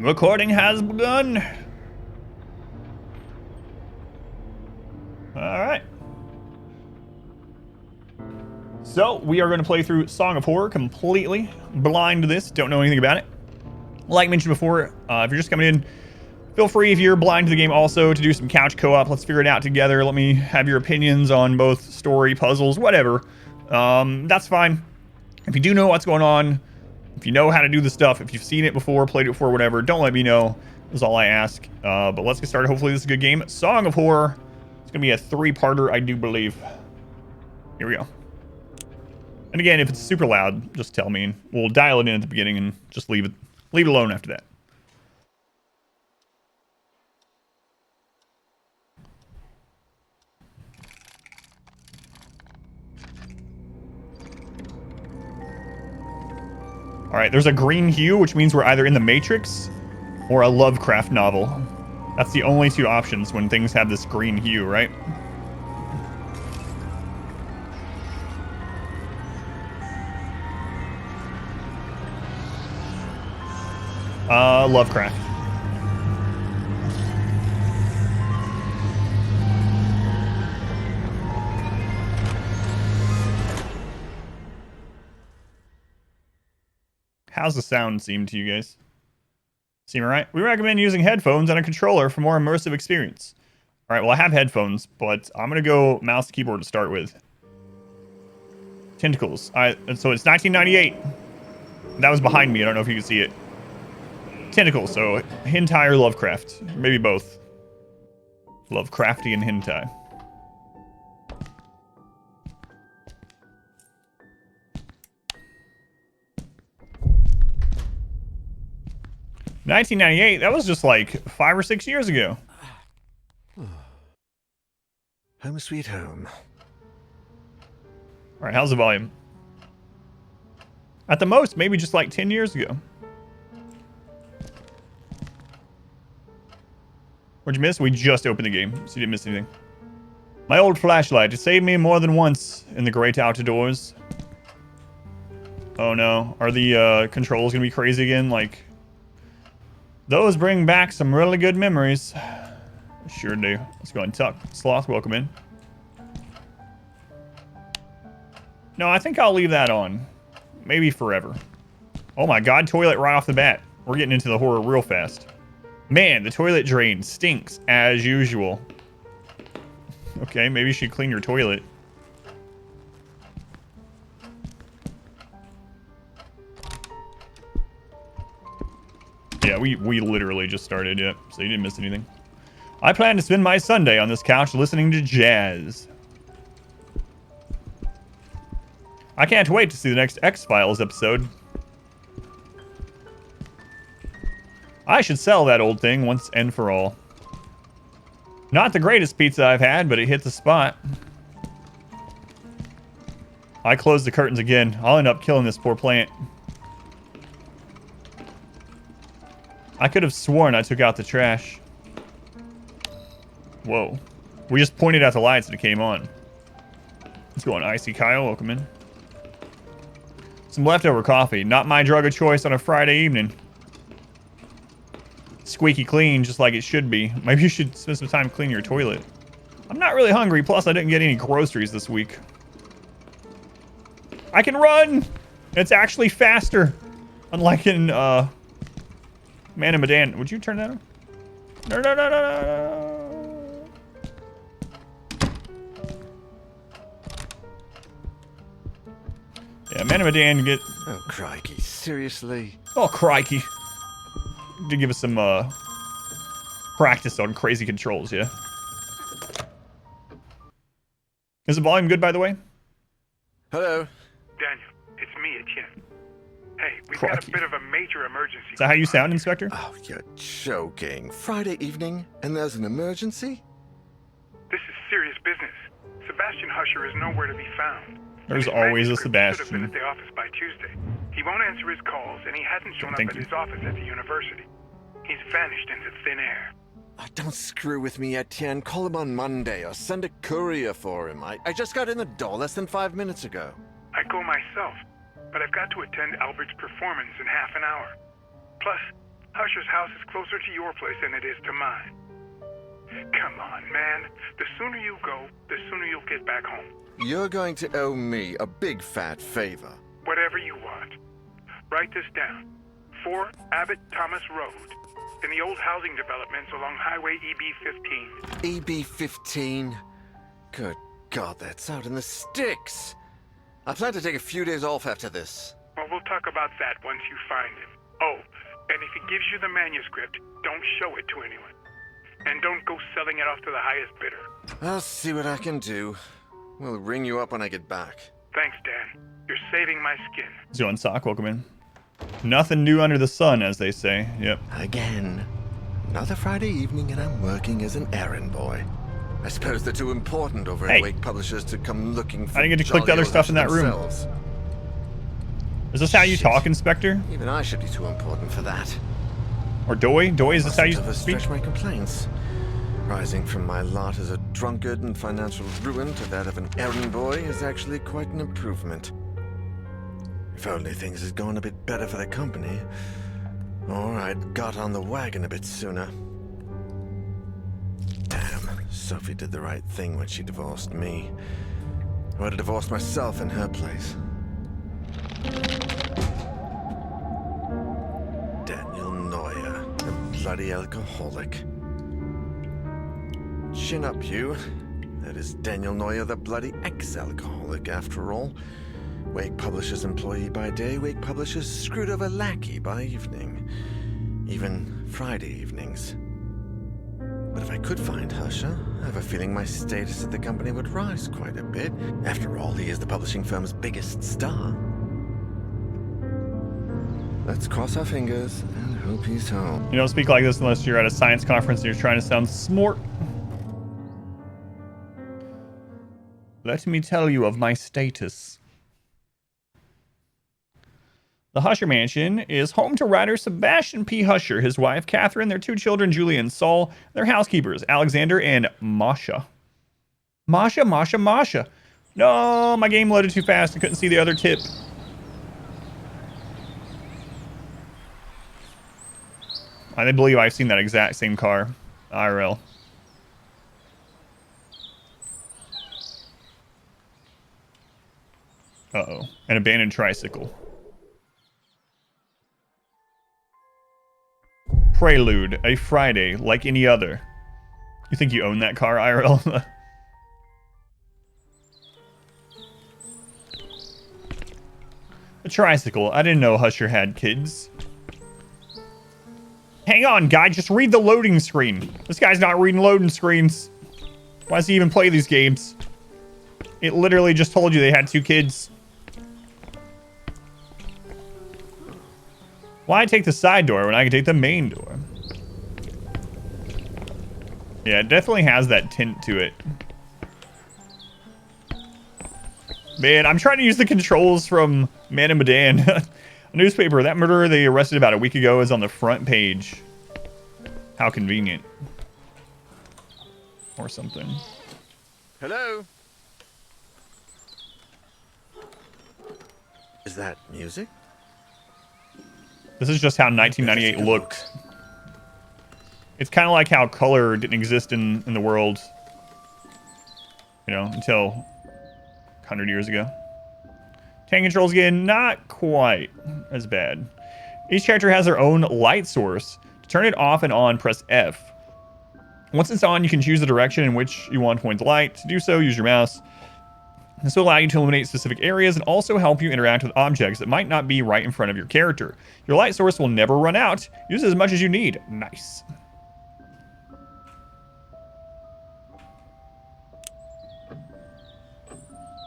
Recording has begun. All right. So we are going to play through Song of Horror completely blind to this. Don't know anything about it. Like mentioned before, if you're just coming in, feel free if you're blind to the game also to do some couch co-op. Let's figure it out together. Let me have your opinions on both story, puzzles, whatever. That's fine. If you do know what's going on, if you know how to do the stuff, if you've seen it before, played it before, whatever, don't let me know. Is all I ask. But let's get started. Hopefully this is a good game. Song of Horror. It's going to be a 3-parter, I do believe. Here we go. And again, if it's super loud, just tell me, and we'll dial it in at the beginning and just leave it alone after that. All right, there's a green hue, which means we're either in the Matrix or a Lovecraft novel. That's the only two options when things have this green hue, right? Lovecraft. How's the sound seem to you guys? Seem alright? We recommend using headphones and a controller for more immersive experience. Alright, well I have headphones, but I'm gonna go mouse and keyboard to start with. Tentacles. So it's 1998. That was behind me, I don't know if you can see it. Tentacles, so hentai or Lovecraft. Maybe both. Lovecrafty and hentai. $1998, that was just like 5 or 6 years ago. Home sweet home. Alright, how's the volume? At the most, maybe just like 10 years ago. What'd you miss? We just opened the game, so you didn't miss anything. My old flashlight. It saved me more than once in the great outdoors. Oh no. Are the controls gonna be crazy again? Like, those bring back some really good memories. Sure do. Let's go ahead and tuck. Sloth, welcome in. No, I think I'll leave that on. Maybe forever. Oh my god, toilet right off the bat. We're getting into the horror real fast. Man, the toilet drain stinks as usual. Okay, maybe you should clean your toilet. Yeah, we literally just started, yeah, so you didn't miss anything. I plan to spend my Sunday on this couch listening to jazz. I can't wait to see the next X-Files episode. I should sell that old thing once and for all. Not the greatest pizza I've had, but it hit the spot. I closed the curtains again. I'll end up killing this poor plant. I could have sworn I took out the trash. Whoa. We just pointed out the lights and it came on. Let's go on. Icy Kyle, welcome in. Some leftover coffee. Not my drug of choice on a Friday evening. Squeaky clean, just like it should be. Maybe you should spend some time cleaning your toilet. I'm not really hungry, plus I didn't get any groceries this week. I can run! It's actually faster. Unlike in, Man and Medan. Would you turn that on? No, no, no, no, no. Yeah, Man and Medan get... Oh, crikey. Seriously? Oh, crikey. To give us some practice on crazy controls, yeah. Is the volume good, by the way? Hello. Daniel, it's me, Etienne. Hey, we've Crikey. got a bit of a major emergency. Is that how you sound, Inspector? Oh, you're joking. Friday evening, and there's an emergency? This is serious business. Sebastian Husher is nowhere to be found. There's His always a manuscript should have been Sebastian. at the office by Tuesday. He won't answer his calls, and he hasn't shown up Thank at you. his office at the university. He's vanished into thin air. Oh, don't screw with me, Etienne. Call him on Monday or send a courier for him. I just got in the door less than 5 minutes ago. I go myself, but I've got to attend Albert's performance in half an hour. Plus, Husher's house is closer to your place than it is to mine. Come on, man. The sooner you go, the sooner you'll get back home. You're going to owe me a big fat favor. Whatever you want. Write this down. 4 Abbott Thomas Road, in the old housing developments along Highway EB-15. EB-15? Good God, that's out in the sticks. I plan to take a few days off after this. Well, we'll talk about that once you find him. Oh, and if he gives you the manuscript, don't show it to anyone. And don't go selling it off to the highest bidder. I'll see what I can do. We'll ring you up when I get back. Thanks, Dan. You're saving my skin. Zoan Sock, welcome in. Nothing new under the sun, as they say. Yep. Again. Another Friday evening and I'm working as an errand boy. I suppose they're too important over at Wake Publishers to come looking for I didn't get to click the other stuff in that room. Is this how you talk, Inspector? Even I should be too important for that. Or Doy? Doy, is this how you speak? Stretch my complaints. Rising from my lot as a drunkard and financial ruin to that of an errand boy is actually quite an improvement. If only things had gone a bit better for the company, or I'd got on the wagon a bit sooner. Damn, Sophie did the right thing when she divorced me. I would have divorced myself in her place. Daniel Neuer, the bloody alcoholic. Chin up, you. That is Daniel Neuer, the bloody ex-alcoholic, after all. Wake Publishers employee by day, Wake Publishers screwed over lackey by evening. Even Friday evenings. But if I could find Husher, I have a feeling my status at the company would rise quite a bit. After all, he is the publishing firm's biggest star. Let's cross our fingers and hope he's home. You don't speak like this unless you're at a science conference and you're trying to sound smart. Let me tell you of my status. The Husher Mansion is home to writer Sebastian P. Husher, his wife Catherine, their 2 children Julie and Saul, their housekeepers Alexander and Masha. Masha. No, my game loaded too fast. I couldn't see the other tip. I believe I've seen that exact same car. IRL. Uh-oh. An abandoned tricycle. Prelude, a Friday, like any other. You think you own that car, IRL? A tricycle. I didn't know Husher had kids. Hang on, guy. Just read the loading screen. This guy's not reading loading screens. Why does he even play these games? It literally just told you they had 2 kids. Why take the side door when I can take the main door? Yeah, it definitely has that tint to it. Man, I'm trying to use the controls from Man and Medan. A newspaper. That murderer they arrested about a week ago is on the front page. How convenient. Or something. Hello? Is that music? This is just how 1998 looked. It's kind of like how color didn't exist in the world, you know, until 100 years ago. Tank controls again, not quite as bad. Each character has their own light source. To turn it off and on, press F. Once it's on, you can choose the direction in which you want to point the light. To do so, use your mouse. This will allow you to illuminate specific areas and also help you interact with objects that might not be right in front of your character. Your light source will never run out. Use it as much as you need. Nice.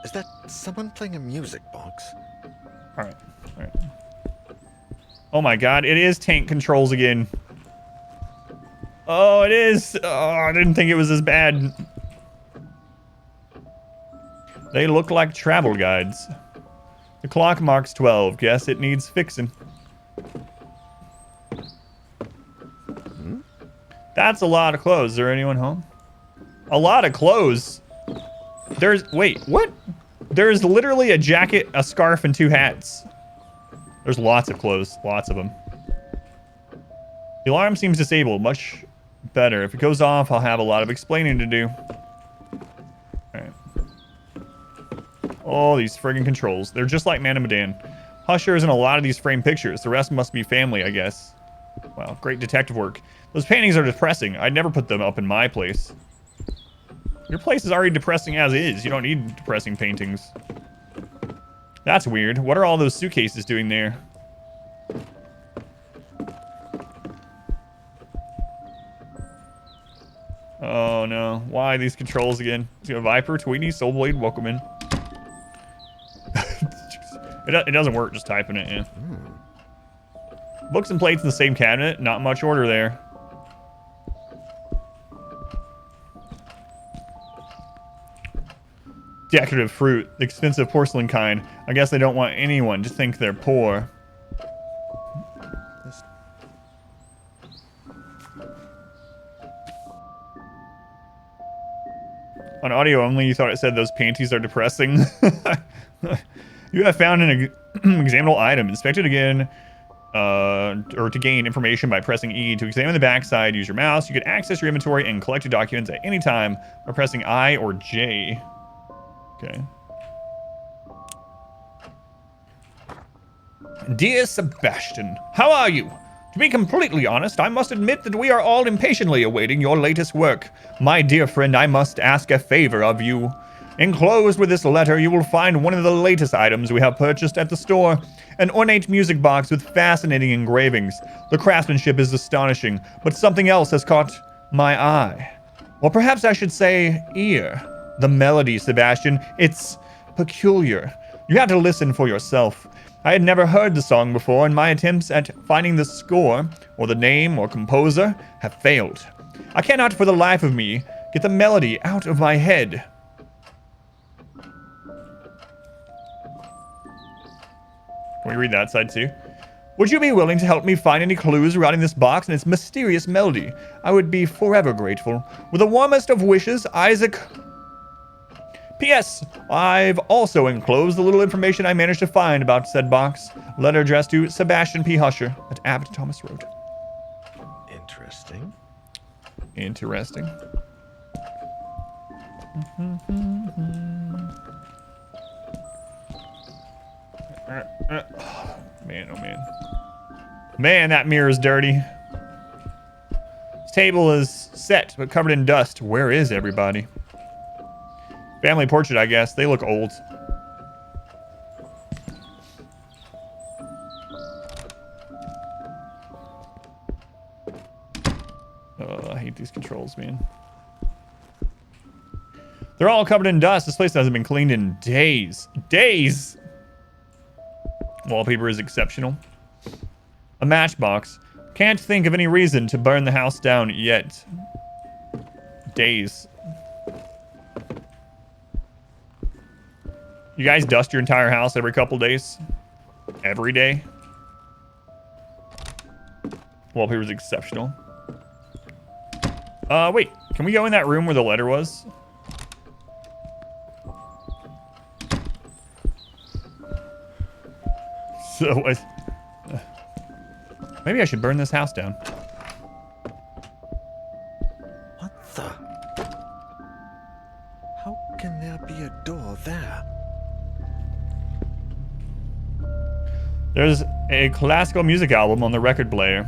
Is that someone playing a music box? Alright. Oh my god, it is tank controls again. Oh, it is. Oh, I didn't think it was as bad. They look like travel guides. The clock marks 12. Guess it needs fixing. That's a lot of clothes. Is there anyone home? A lot of clothes? Wait, what? There's literally a jacket, a scarf, and 2 hats. There's lots of clothes. Lots of them. The alarm seems disabled. Much better. If it goes off, I'll have a lot of explaining to do. Alright. Oh, these friggin' controls. They're just like Man and Medan. Husher is in a lot of these framed pictures. The rest must be family, I guess. Wow, great detective work. Those paintings are depressing. I'd never put them up in my place. Your place is already depressing as is. You don't need depressing paintings. That's weird. What are all those suitcases doing there? Oh no. Why these controls again? Viper, Tweety, Soulblade, welcome in. It doesn't work just typing it, yeah. Books and plates in the same cabinet. Not much order there. Decorative fruit. The expensive porcelain kind. I guess they don't want anyone to think they're poor. On audio only, you thought it said those panties are depressing. You have found an examinable item. Inspect it again, or to gain information by pressing E. To examine the backside, use your mouse. You can access your inventory and collect your documents at any time by pressing I or J. Okay. Dear Sebastian, how are you? To be completely honest, I must admit that we are all impatiently awaiting your latest work. My dear friend, I must ask a favor of you. Enclosed with this letter, you will find one of the latest items we have purchased at the store. An ornate music box with fascinating engravings. The craftsmanship is astonishing, but something else has caught my eye. Or perhaps I should say, ear. The melody, Sebastian, it's peculiar. You have to listen for yourself. I had never heard the song before, and my attempts at finding the score, or the name, or composer, have failed. I cannot for the life of me get the melody out of my head. Can we read that side too? Would you be willing to help me find any clues regarding this box and its mysterious melody? I would be forever grateful. With the warmest of wishes, Isaac... P.S. I've also enclosed the little information I managed to find about said box. Letter addressed to Sebastian P. Husher at Abbott Thomas Road. Interesting. Interesting. Man, oh man. Man, that mirror's dirty. This table is set, but covered in dust. Where is everybody? Family portrait, I guess. They look old. Oh, I hate these controls, man. They're all covered in dust. This place hasn't been cleaned in days. Days! Wallpaper is exceptional. A matchbox. Can't think of any reason to burn the house down yet. Days. You guys dust your entire house every couple days? Every day? Wallpaper is exceptional. Wait. Can we go in that room where the letter was? So, maybe I should burn this house down. What the? How can there be a door there? There's a classical music album on the record player.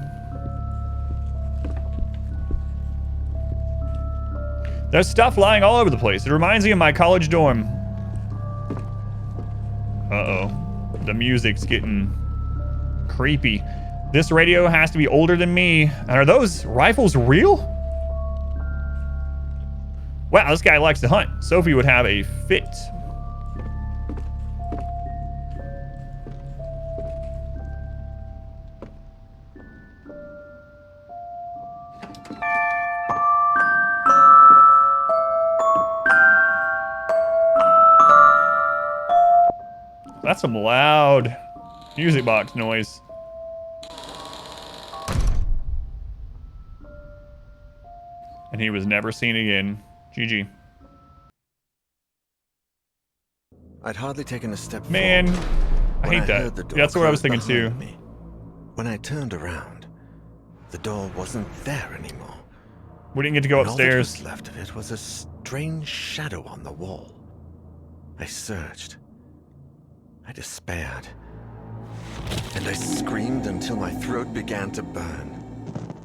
There's stuff lying all over the place. It reminds me of my college dorm. Uh-oh. The music's getting creepy. This radio has to be older than me. And are those rifles real? Wow, this guy likes to hunt. Sophie would have a fit. That's some loud music box noise. And he was never seen again. GG. I'd hardly taken a step Man, forward I when hate that. heard the door That's what I was close thinking too. behind me. When I turned around, The door wasn't there anymore. We didn't get to go And upstairs. all that was left of it was a strange shadow on the wall. I searched. I despaired. And I screamed until my throat began to burn.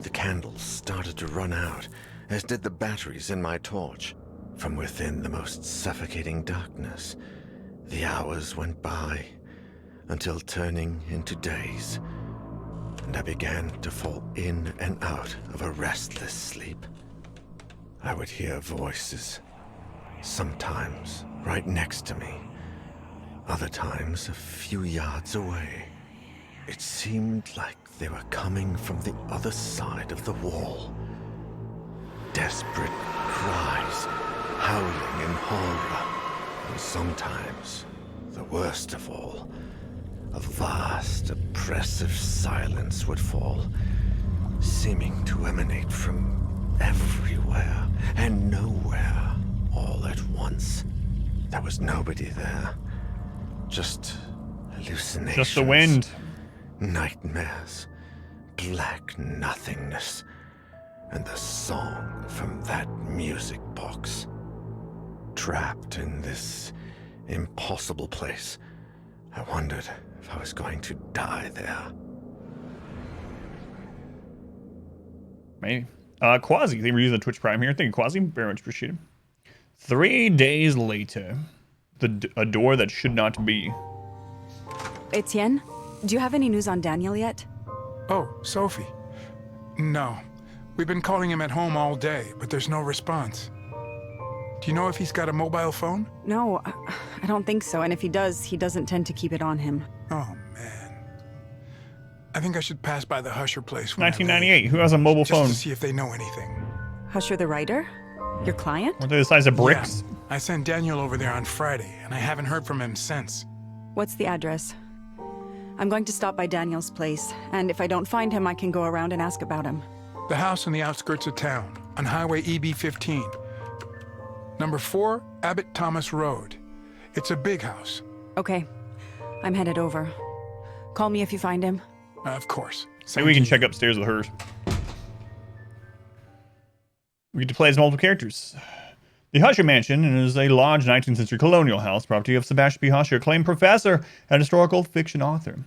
The candles started to run out, as did the batteries in my torch. From within the most suffocating darkness, the hours went by, until turning into days, and I began to fall in and out of a restless sleep. I would hear voices, sometimes right next to me, other times a few yards away. It seemed like they were coming from the other side of the wall. Desperate cries, howling in horror, and sometimes, the worst of all, a vast, oppressive silence would fall, seeming to emanate from everywhere and nowhere all at once. There was nobody there, just hallucinations. Just the wind. Nightmares, black nothingness, and the song from that music box. Trapped in this impossible place, I wondered if I was going to die there. Maybe. Quasi, they were using the Twitch Prime here. Thank you, Quasi. Very much appreciated. 3 days later, a door that should not be. Etienne, do you have any news on Daniel yet? Oh, Sophie. No. We've been calling him at home all day, but there's no response. Do you know if he's got a mobile phone? No, I don't think so. And if he does, he doesn't tend to keep it on him. Oh, man. I think I should pass by the Husher place when 1998. Who has a mobile phone? Just to see if they know anything. Husher the writer? Your client? Weren't they the size of bricks? Yeah. I sent Daniel over there on Friday, and I haven't heard from him since. What's the address? I'm going to stop by Daniel's place, and if I don't find him, I can go around and ask about him. The house on the outskirts of town, on Highway EB-15. Number 4, Abbott Thomas Road. It's a big house. Okay. I'm headed over. Call me if you find him. Of course. Maybe we can check upstairs with hers. We get to play as multiple characters. The Husher Mansion is a large 19th century colonial house, property of Sebastian P. Husher, acclaimed professor and historical fiction author.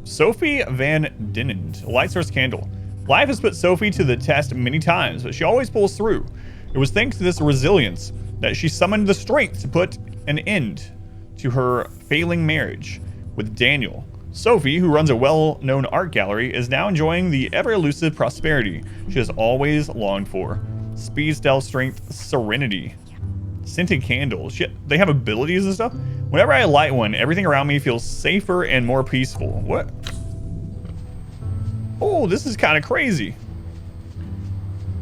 Sophie Van Dinant, a light source candle. Life has put Sophie to the test many times, but she always pulls through. It was thanks to this resilience that she summoned the strength to put an end to her failing marriage with Daniel. Sophie, who runs a well-known art gallery, is now enjoying the ever-elusive prosperity she has always longed for. Speed, stealth, strength, serenity. Scented candles. Shit, they have abilities and stuff? Whenever I light one, everything around me feels safer and more peaceful. What? Oh, this is kind of crazy.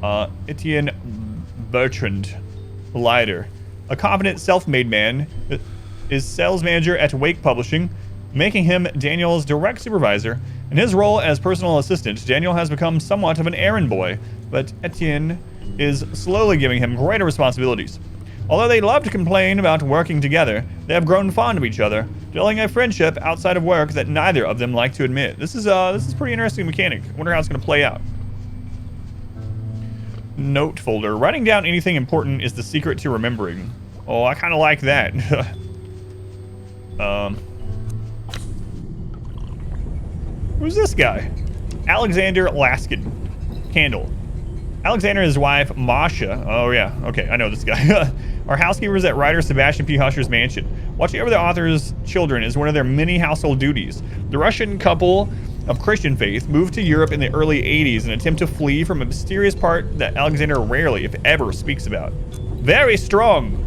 Etienne Bertrand, lighter. A confident, self-made man, is sales manager at Wake Publishing, making him Daniel's direct supervisor. In his role as personal assistant, Daniel has become somewhat of an errand boy, but Etienne is slowly giving him greater responsibilities. Although they love to complain about working together, they have grown fond of each other, developing a friendship outside of work that neither of them like to admit. This is pretty interesting mechanic. I wonder how it's going to play out. Note folder. Writing down anything important is the secret to remembering. Oh, I kind of like that. Who's this guy? Alexander Laskin. Candle. Alexander and his wife, Masha. Oh, yeah. Okay, I know this guy. Are housekeepers at writer Sebastian P. Husher's mansion. Watching over the author's children is one of their many household duties. The Russian couple of Christian faith moved to Europe in the early 80s in an attempt to flee from a mysterious part that Alexander rarely, if ever, speaks about. Very strong.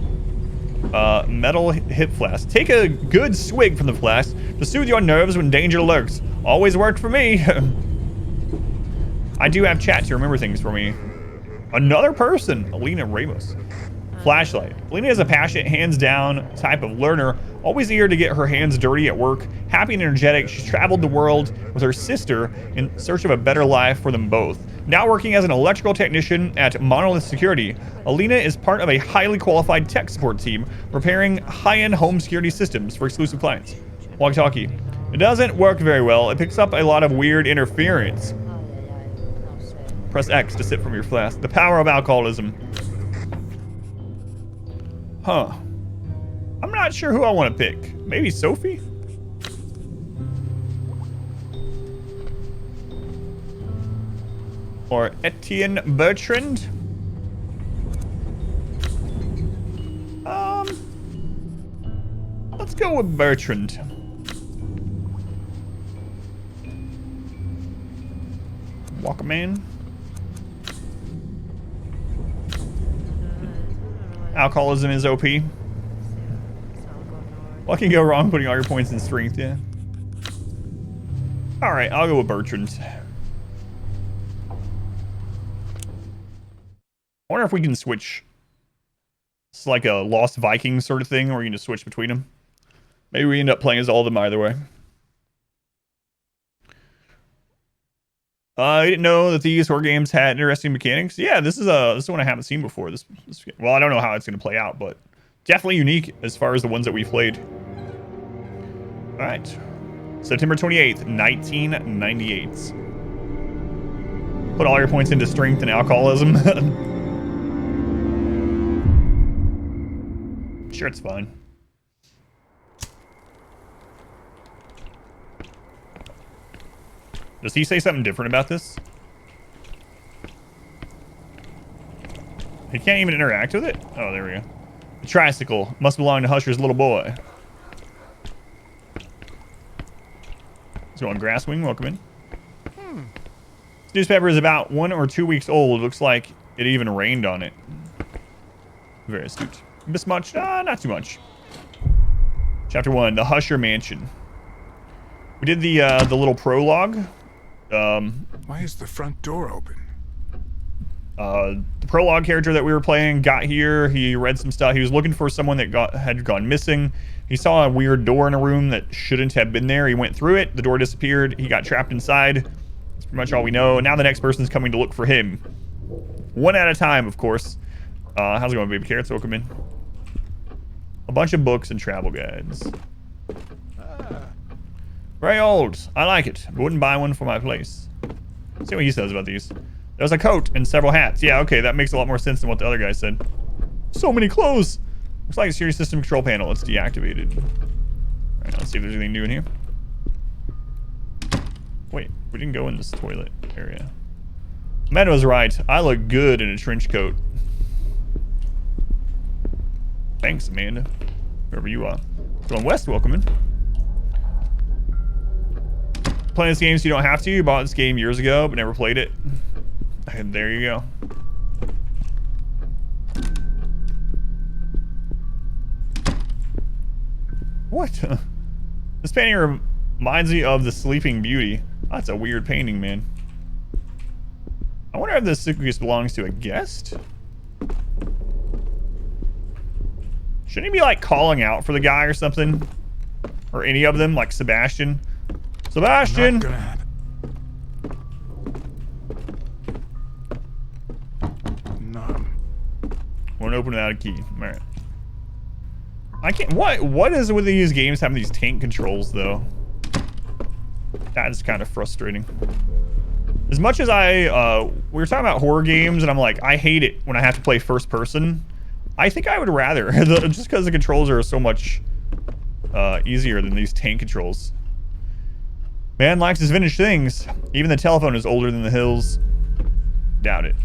Metal hip flask. Take a good swig from the flask to soothe your nerves when danger lurks. Always worked for me. I do have chat to remember things for me. Another person, Alina Ramos. Flashlight. Alina is a passionate, hands-down type of learner, always eager to get her hands dirty at work. Happy and energetic, she's traveled the world with her sister in search of a better life for them both. Now working as an electrical technician at Monolith Security, Alina is part of a highly qualified tech support team repairing high-end home security systems for exclusive clients. Walkie-talkie. It doesn't work very well. It picks up a lot of weird interference. Press X to sip from your flask. The power of alcoholism. Huh. I'm not sure who I want to pick. Maybe Sophie? Or Etienne Bertrand? Let's go with Bertrand. Walkman. Alcoholism is OP. What can go wrong putting all your points in strength, yeah. Alright, I'll go with Bertrand. I wonder if we can switch. It's like a Lost Vikings sort of thing where you can just switch between them. Maybe we end up playing as all of them either way. I didn't know that these horror games had interesting mechanics. Yeah, this is one I haven't seen before. Well, I don't know how it's going to play out, but definitely unique as far as the ones that we played. All right, September 28th, 1998. Put all your points into strength and alcoholism. Sure, it's fine. Does he say something different about this? He can't even interact with it? Oh, there we go. The tricycle must belong to Husher's little boy. Let's go on Grasswing. Welcome in. This newspaper is about 1 or 2 weeks old. Looks like it even rained on it. Very astute. This much? Not too much. Chapter 1, the Husher Mansion. We did the little prologue. Why is the front door open? The prologue character that we were playing got here. He read some stuff. He was looking for someone that had gone missing. He saw a weird door in a room that shouldn't have been there. He went through it. The door disappeared. He got trapped inside. That's pretty much all we know. Now the next person's coming to look for him. One at a time, of course. How's it going, baby carrots? Welcome in. A bunch of books and travel guides. Very old. I like it, but wouldn't buy one for my place. See what he says about these. There's a coat and several hats. Yeah, okay, that makes a lot more sense than what the other guy said. So many clothes. Looks like a security system control panel. It's deactivated. All right, let's see if there's anything new in here. Wait, we didn't go in this toilet area. Amanda was right. I look good in a trench coat. Thanks, Amanda. Wherever you are. Going west, welcome in. Playing this game so you don't have to. You bought this game years ago, but never played it. And there you go. What? This painting reminds me of the Sleeping Beauty. That's a weird painting, man. I wonder if this suitcase belongs to a guest? Shouldn't he be like calling out for the guy or something? Or any of them, like Sebastian? Sebastian! Not gonna happen. No. Won't open without a key. Alright. I can't. What is with these games having these tank controls, though? That is kind of frustrating. As much as we were talking about horror games, and I'm like, I hate it when I have to play first person. I think I would rather, just because the controls are so much easier than these tank controls. Man likes his vintage things. Even the telephone is older than the hills. Doubt it.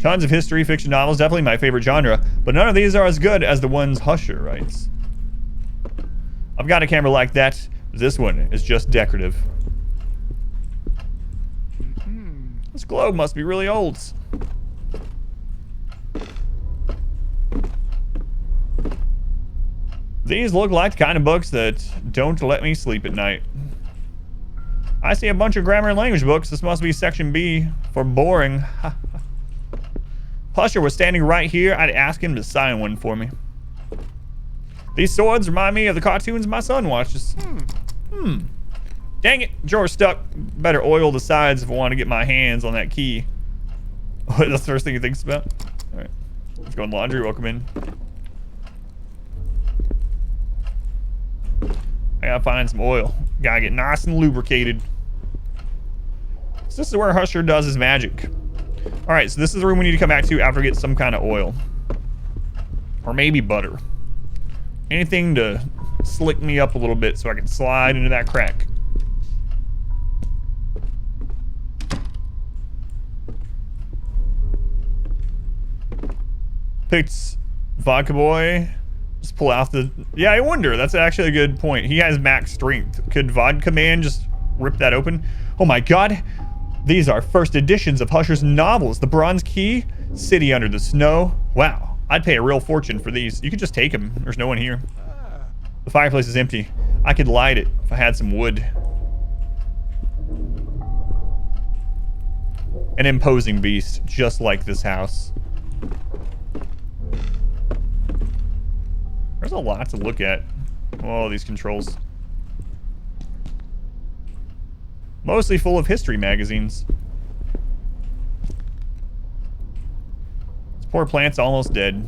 Tons of history, fiction novels, definitely my favorite genre, but none of these are as good as the ones Husher writes. I've got a camera like that. This one is just decorative. This globe must be really old. These look like the kind of books that don't let me sleep at night. I see a bunch of grammar and language books. This must be section B for boring. Husher was standing right here. I'd ask him to sign one for me. These swords remind me of the cartoons my son watches. Dang it, drawer's stuck. Better oil the sides if I want to get my hands on that key. That's the first thing he thinks about. All right. Let's go in laundry. Welcome in. I gotta find some oil. Gotta get nice and lubricated. So this is where Husher does his magic. Alright, so this is the room we need to come back to after we get some kind of oil. Or maybe butter. Anything to slick me up a little bit so I can slide into that crack. Picked Vodka Boy. Just pull out the... Yeah, I wonder. That's actually a good point. He has max strength. Could Vodka Man just rip that open? Oh my god. These are first editions of Husher's novels. The Bronze Key, City Under the Snow. Wow. I'd pay a real fortune for these. You could just take them. There's no one here. The fireplace is empty. I could light it if I had some wood. An imposing beast, just like this house. There's a lot to look at. Oh, these controls. Mostly full of history magazines. This poor plant's almost dead.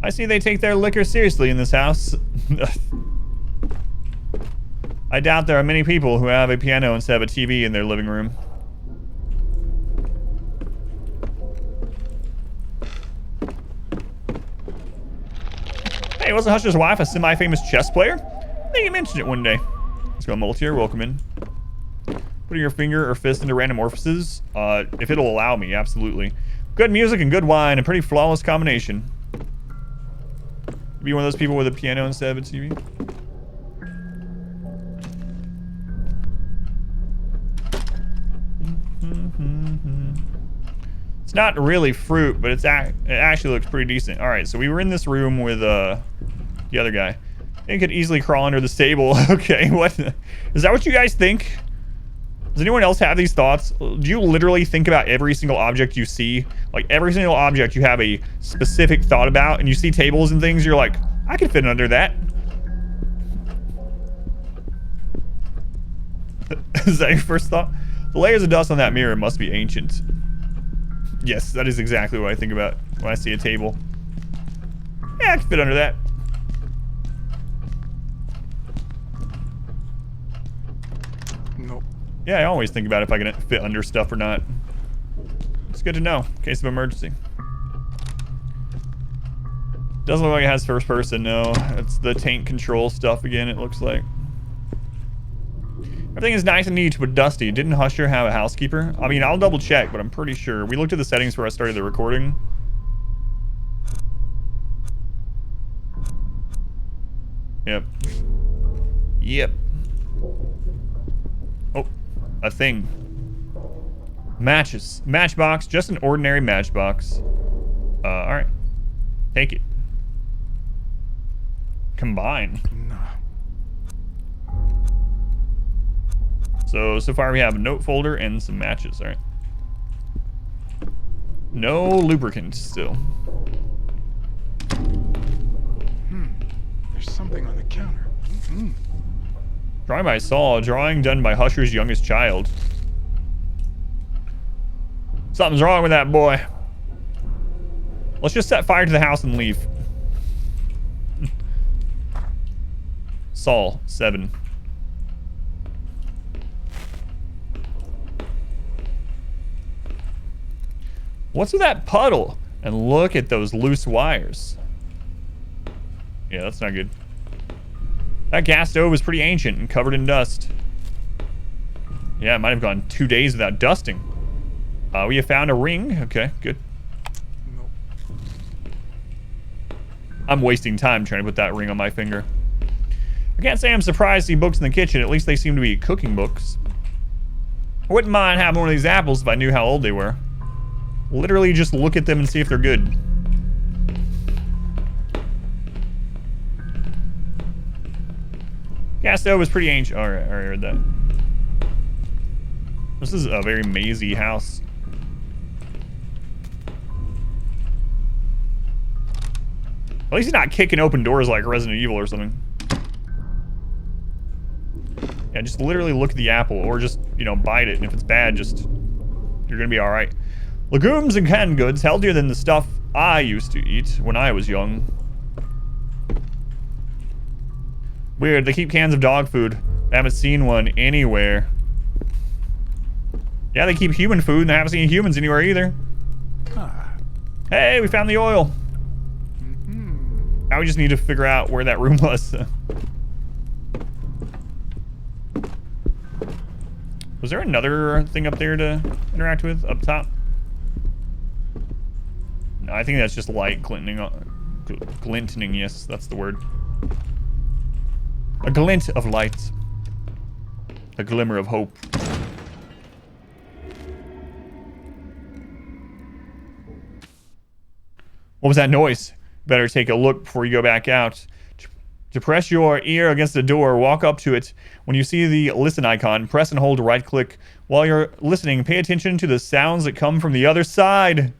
I see they take their liquor seriously in this house. I doubt there are many people who have a piano instead of a TV in their living room. Hey, wasn't Husher's wife a semi-famous chess player? I think you mentioned it one day. Let's go multi-tier. Welcome in. Putting your finger or fist into random orifices. If it'll allow me, absolutely. Good music and good wine, a pretty flawless combination. Be one of those people with a piano instead of a TV. It's not really fruit, but it actually looks pretty decent. All right, so we were in this room with the other guy. He could easily crawl under the table. Okay, what? Is that what you guys think? Does anyone else have these thoughts? Do you literally think about every single object you see? Like every single object you have a specific thought about, and you see tables and things, you're like, I could fit under that. Is that your first thought? The layers of dust on that mirror must be ancient. Yes, that is exactly what I think about when I see a table. Yeah, I could fit under that. Nope. Yeah, I always think about if I can fit under stuff or not. It's good to know in case of emergency. Doesn't look like it has first person, no. It's the tank control stuff again, it looks like. Everything is nice and neat but dusty. Didn't Husher have a housekeeper? I mean, I'll double check, but I'm pretty sure. We looked at the settings before I started the recording. Yep. Yep. Oh, a thing. Matches. Matchbox. Just an ordinary matchbox. Alright. Take it. Combine. No. So far we have a note folder and some matches, alright. No lubricant still. There's something on the counter. Drawing by Saul, a drawing done by Husher's youngest child. Something's wrong with that boy. Let's just set fire to the house and leave. Saul, 7. What's with that puddle? And look at those loose wires. Yeah, that's not good. That gas stove is pretty ancient and covered in dust. Yeah, it might have gone 2 days without dusting. We have found a ring. Okay, good. Nope. I'm wasting time trying to put that ring on my finger. I can't say I'm surprised to see books in the kitchen. At least they seem to be cooking books. I wouldn't mind having one of these apples if I knew how old they were. Literally just look at them and see if they're good. Gas stove is pretty ancient. Alright, I already heard that. This is a very mazy house. At least he's not kicking open doors like Resident Evil or something. Yeah, just literally look at the apple or just, you know, bite it. And if it's bad, just, you're gonna be all right. Legumes and canned goods, healthier than the stuff I used to eat when I was young. Weird, they keep cans of dog food. I haven't seen one anywhere. Yeah, they keep human food and I haven't seen humans anywhere either. Hey, we found the oil. Now we just need to figure out where that room was. Was there another thing up there to interact with up top? No, I think that's just light glinting. Glinting, yes, that's the word. A glint of light. A glimmer of hope. What was that noise? Better take a look before you go back out. To press your ear against the door, walk up to it. When you see the listen icon, press and hold right click. While you're listening, pay attention to the sounds that come from the other side.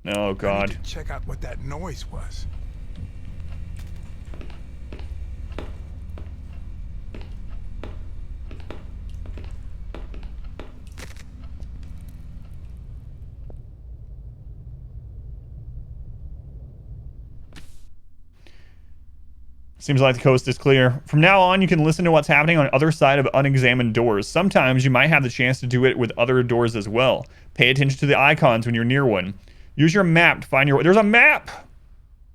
Oh, God. I need to check out what that noise was. Seems like the coast is clear. From now on, you can listen to what's happening on other side of unexamined doors. Sometimes you might have the chance to do it with other doors as well. Pay attention to the icons when you're near one. Use your map to find your way. There's a map!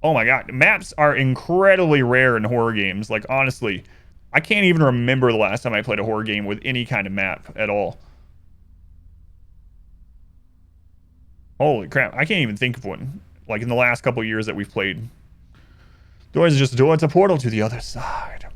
Oh my God. Maps are incredibly rare in horror games. Like, honestly, I can't even remember the last time I played a horror game with any kind of map at all. Holy crap. I can't even think of one. Like, in the last couple of years that we've played. Door is just a door. It's a portal to the other side.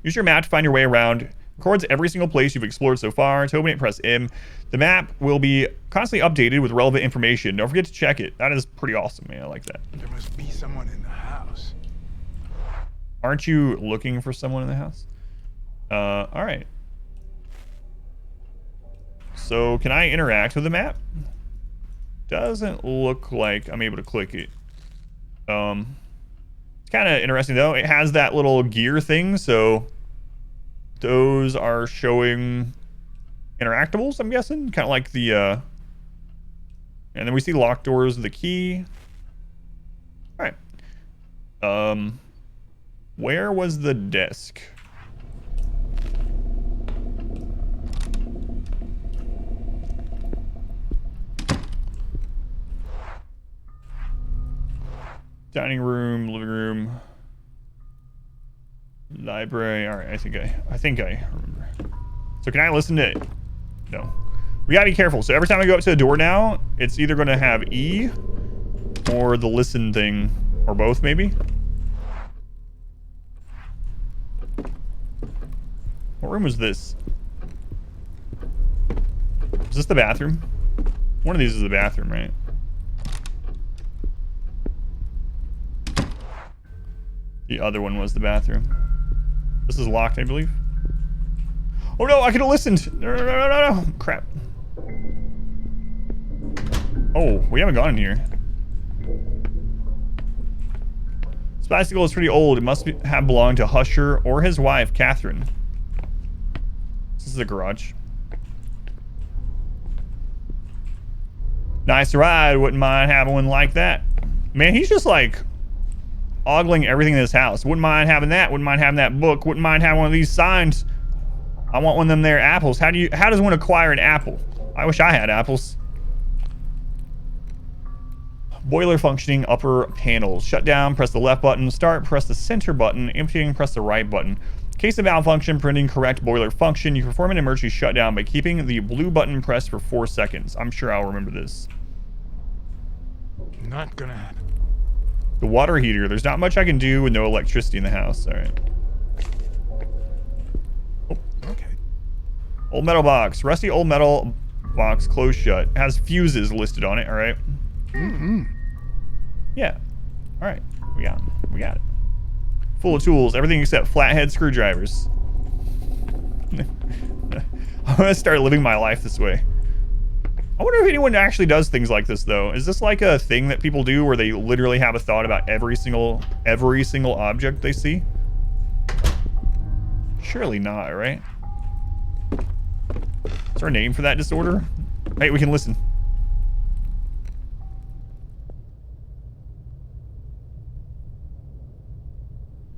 Use your map to find your way around. Records every single place you've explored so far. To open it, press M. The map will be constantly updated with relevant information. Don't forget to check it. That is pretty awesome, man. I like that. There must be someone in the house. Aren't you looking for someone in the house? All right. So can I interact with the map? Doesn't look like I'm able to click it. It's kind of interesting though. It has that little gear thing, so those are showing interactables, I'm guessing. Kind of like the and then we see locked doors with the key. All right. Where was the desk? Dining room, living room, library. All right, I think I remember. So can I listen to it? No. We gotta be careful. So every time I go up to the door now, it's either gonna have E or the listen thing, or both maybe. What room was this? Is this the bathroom? One of these is the bathroom, right? The other one was the bathroom. This is locked, I believe. Oh no, I could have listened. No. Crap. Oh, we haven't gone in here. This bicycle is pretty old. It must have belonged to Husher or his wife, Catherine. This is the garage. Nice ride. Wouldn't mind having one like that. Man, he's just like ogling everything in this house. Wouldn't mind having that. Wouldn't mind having that book. Wouldn't mind having one of these signs. I want one of them there apples. How does one acquire an apple? I wish I had apples. Boiler functioning, upper panel. Shut down, press the left button. Start, press the center button. Emptying, press the right button. Case of malfunction, printing correct boiler function. You perform an emergency shutdown by keeping the blue button pressed for 4 seconds. I'm sure I'll remember this. Not gonna happen. The water heater. There's not much I can do with no electricity in the house. All right. Oh. Okay. Old metal box. Rusty old metal box closed shut. Has fuses listed on it. All right. Mm-hmm. Yeah. All right. We got it. Full of tools. Everything except flathead screwdrivers. I'm gonna start living my life this way. I wonder if anyone actually does things like this though. Is this like a thing that people do where they literally have a thought about every single object they see? Surely not, right? Is there a name for that disorder? Hey, we can listen.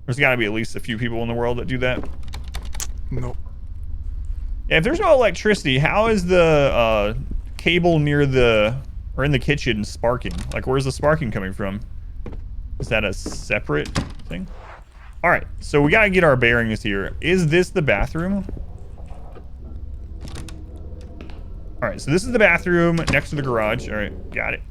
There's got to be at least a few people in the world that do that. Nope. Yeah, if there's no electricity, how is the cable near the or in the kitchen sparking? Like, where's the sparking coming from? Is that a separate thing? All right, so we gotta get our bearings here. Is this the bathroom? All right, so this is the bathroom next to the garage. All right, got it.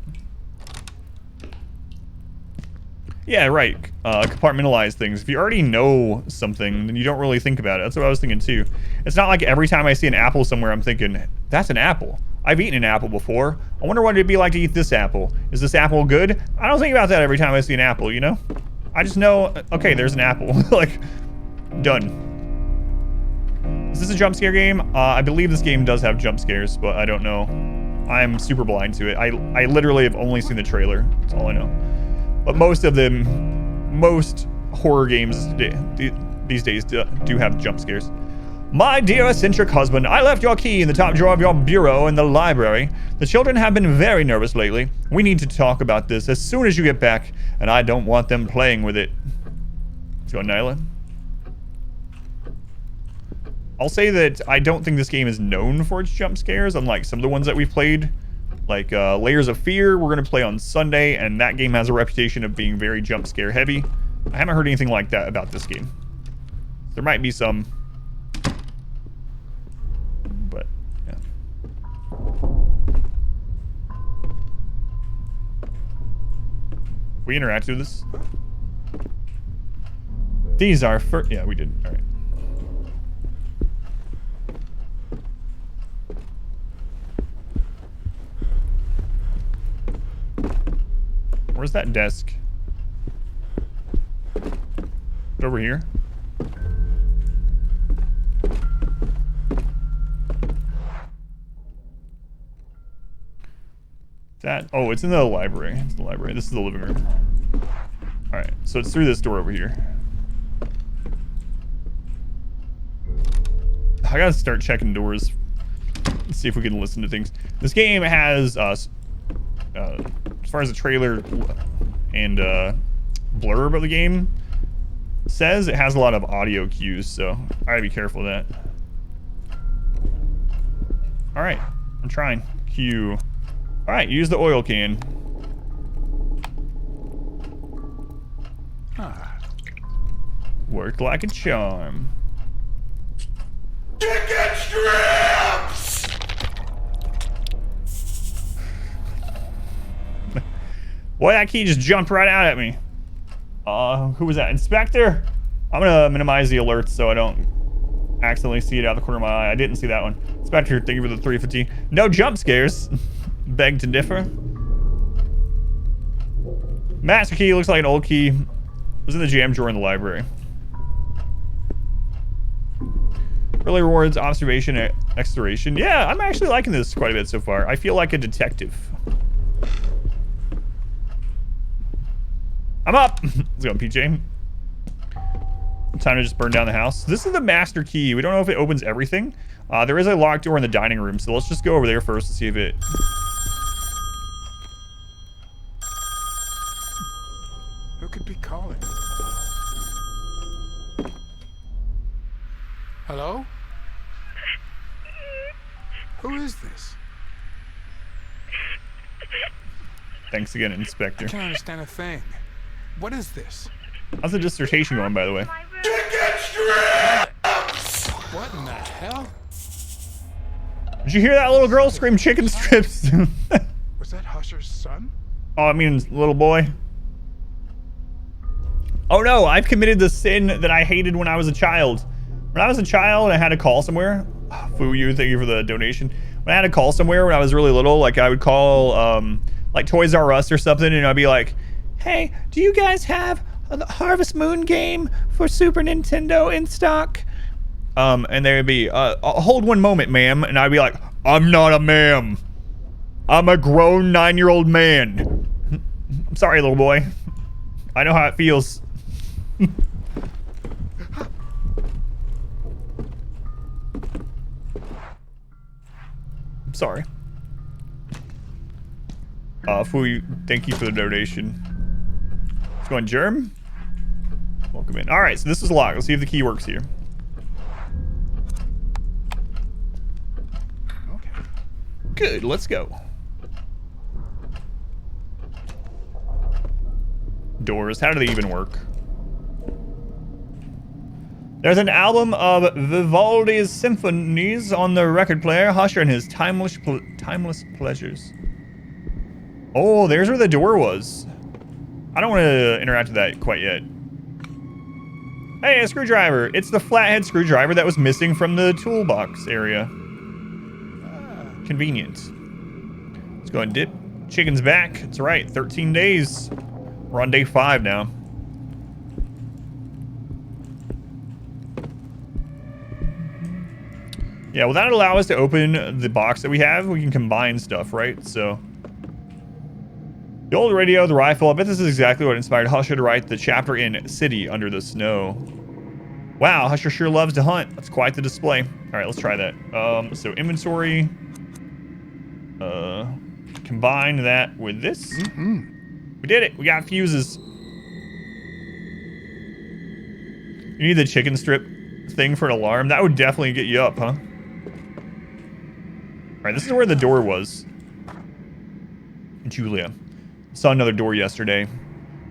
Yeah, right. Compartmentalize things. If you already know something, then you don't really think about it. That's what I was thinking too. It's not like every time I see an apple somewhere, I'm thinking, that's an apple. I've eaten an apple before. I wonder what it'd be like to eat this apple. Is this apple good? I don't think about that every time I see an apple, you know? I just know, okay, there's an apple. Like, done. Is this a jump scare game? I believe this game does have jump scares, but I don't know. I'm super blind to it. I literally have only seen the trailer. That's all I know. But most horror games these days do have jump scares. My dear eccentric husband, I left your key in the top drawer of your bureau in the library. The children have been very nervous lately. We need to talk about this as soon as you get back, and I don't want them playing with it. Let's go, Nyla. I'll say that I don't think this game is known for its jump scares, unlike some of the ones that we've played. Like Layers of Fear, we're going to play on Sunday, and that game has a reputation of being very jump scare heavy. I haven't heard anything like that about this game. There might be some, but yeah. We interacted with this. These are for, yeah, we did. All right. Where's that desk? Over here. That, oh, it's in the library. It's the library. This is the living room. All right, so it's through this door over here. I gotta start checking doors. Let's see if we can listen to things. This game has, as far as the trailer and blurb of the game says, it has a lot of audio cues, so I gotta be careful of that. All right, I'm trying. Cue. All right, use the oil can. Ah. Worked like a charm. Chicken strips! Boy, that key just jumped right out at me. Who was that? Inspector? I'm gonna minimize the alerts so I don't accidentally see it out of the corner of my eye. I didn't see that one. Inspector, thank you for the 350. No jump scares. Beg to differ. Master key looks like an old key. It was in the jam drawer in the library. Early rewards, observation, exploration. Yeah, I'm actually liking this quite a bit so far. I feel like a detective. I'm up. Let's go, PJ. Time to just burn down the house. This is the master key. We don't know if it opens everything. There is a locked door in the dining room, so let's just go over there first to see if it... Who could be calling? Hello? Who is this? Thanks again, Inspector. I can't understand a thing. What is this? How's the dissertation going, by the way? Chicken strips! What in the hell? Did you hear that little girl scream chicken strips? Was that Husher's son? Oh, I mean, little boy. Oh no, I've committed the sin that I hated when I was a child. When I was a child and I had to call somewhere, Foo you, thank you for the donation. When I had to call somewhere when I was really little, like I would call like Toys R Us or something, and I'd be like, hey, do you guys have the Harvest Moon game for Super Nintendo in stock? And they would be, hold one moment, ma'am. And I'd be like, I'm not a ma'am. I'm a grown 9-year-old man. I'm sorry, little boy. I know how it feels. Sorry. Fui, thank you for the donation. Let's go on Germ. Welcome in. All right, so this is locked. Let's see if the key works here. Okay. Good, let's go. Doors, how do they even work? There's an album of Vivaldi's symphonies on the record player. Husher and his timeless pleasures. Oh, there's where the door was. I don't want to interact with that quite yet. Hey, a screwdriver. It's the flathead screwdriver that was missing from the toolbox area. Convenient. Let's go and dip. Chicken's back. It's right. 13 days. We're on day 5 now. Yeah, well, that'll allow us to open the box that we have. We can combine stuff, right? So, the old radio, the rifle. I bet this is exactly what inspired Husher to write the chapter in City Under the Snow. Wow, Husher sure loves to hunt. That's quite the display. All right, let's try that. So inventory. Combine that with this. We did it. We got fuses. You need the chicken strip thing for an alarm. That would definitely get you up, huh? All right, this is where the door was. Julia. Saw another door yesterday.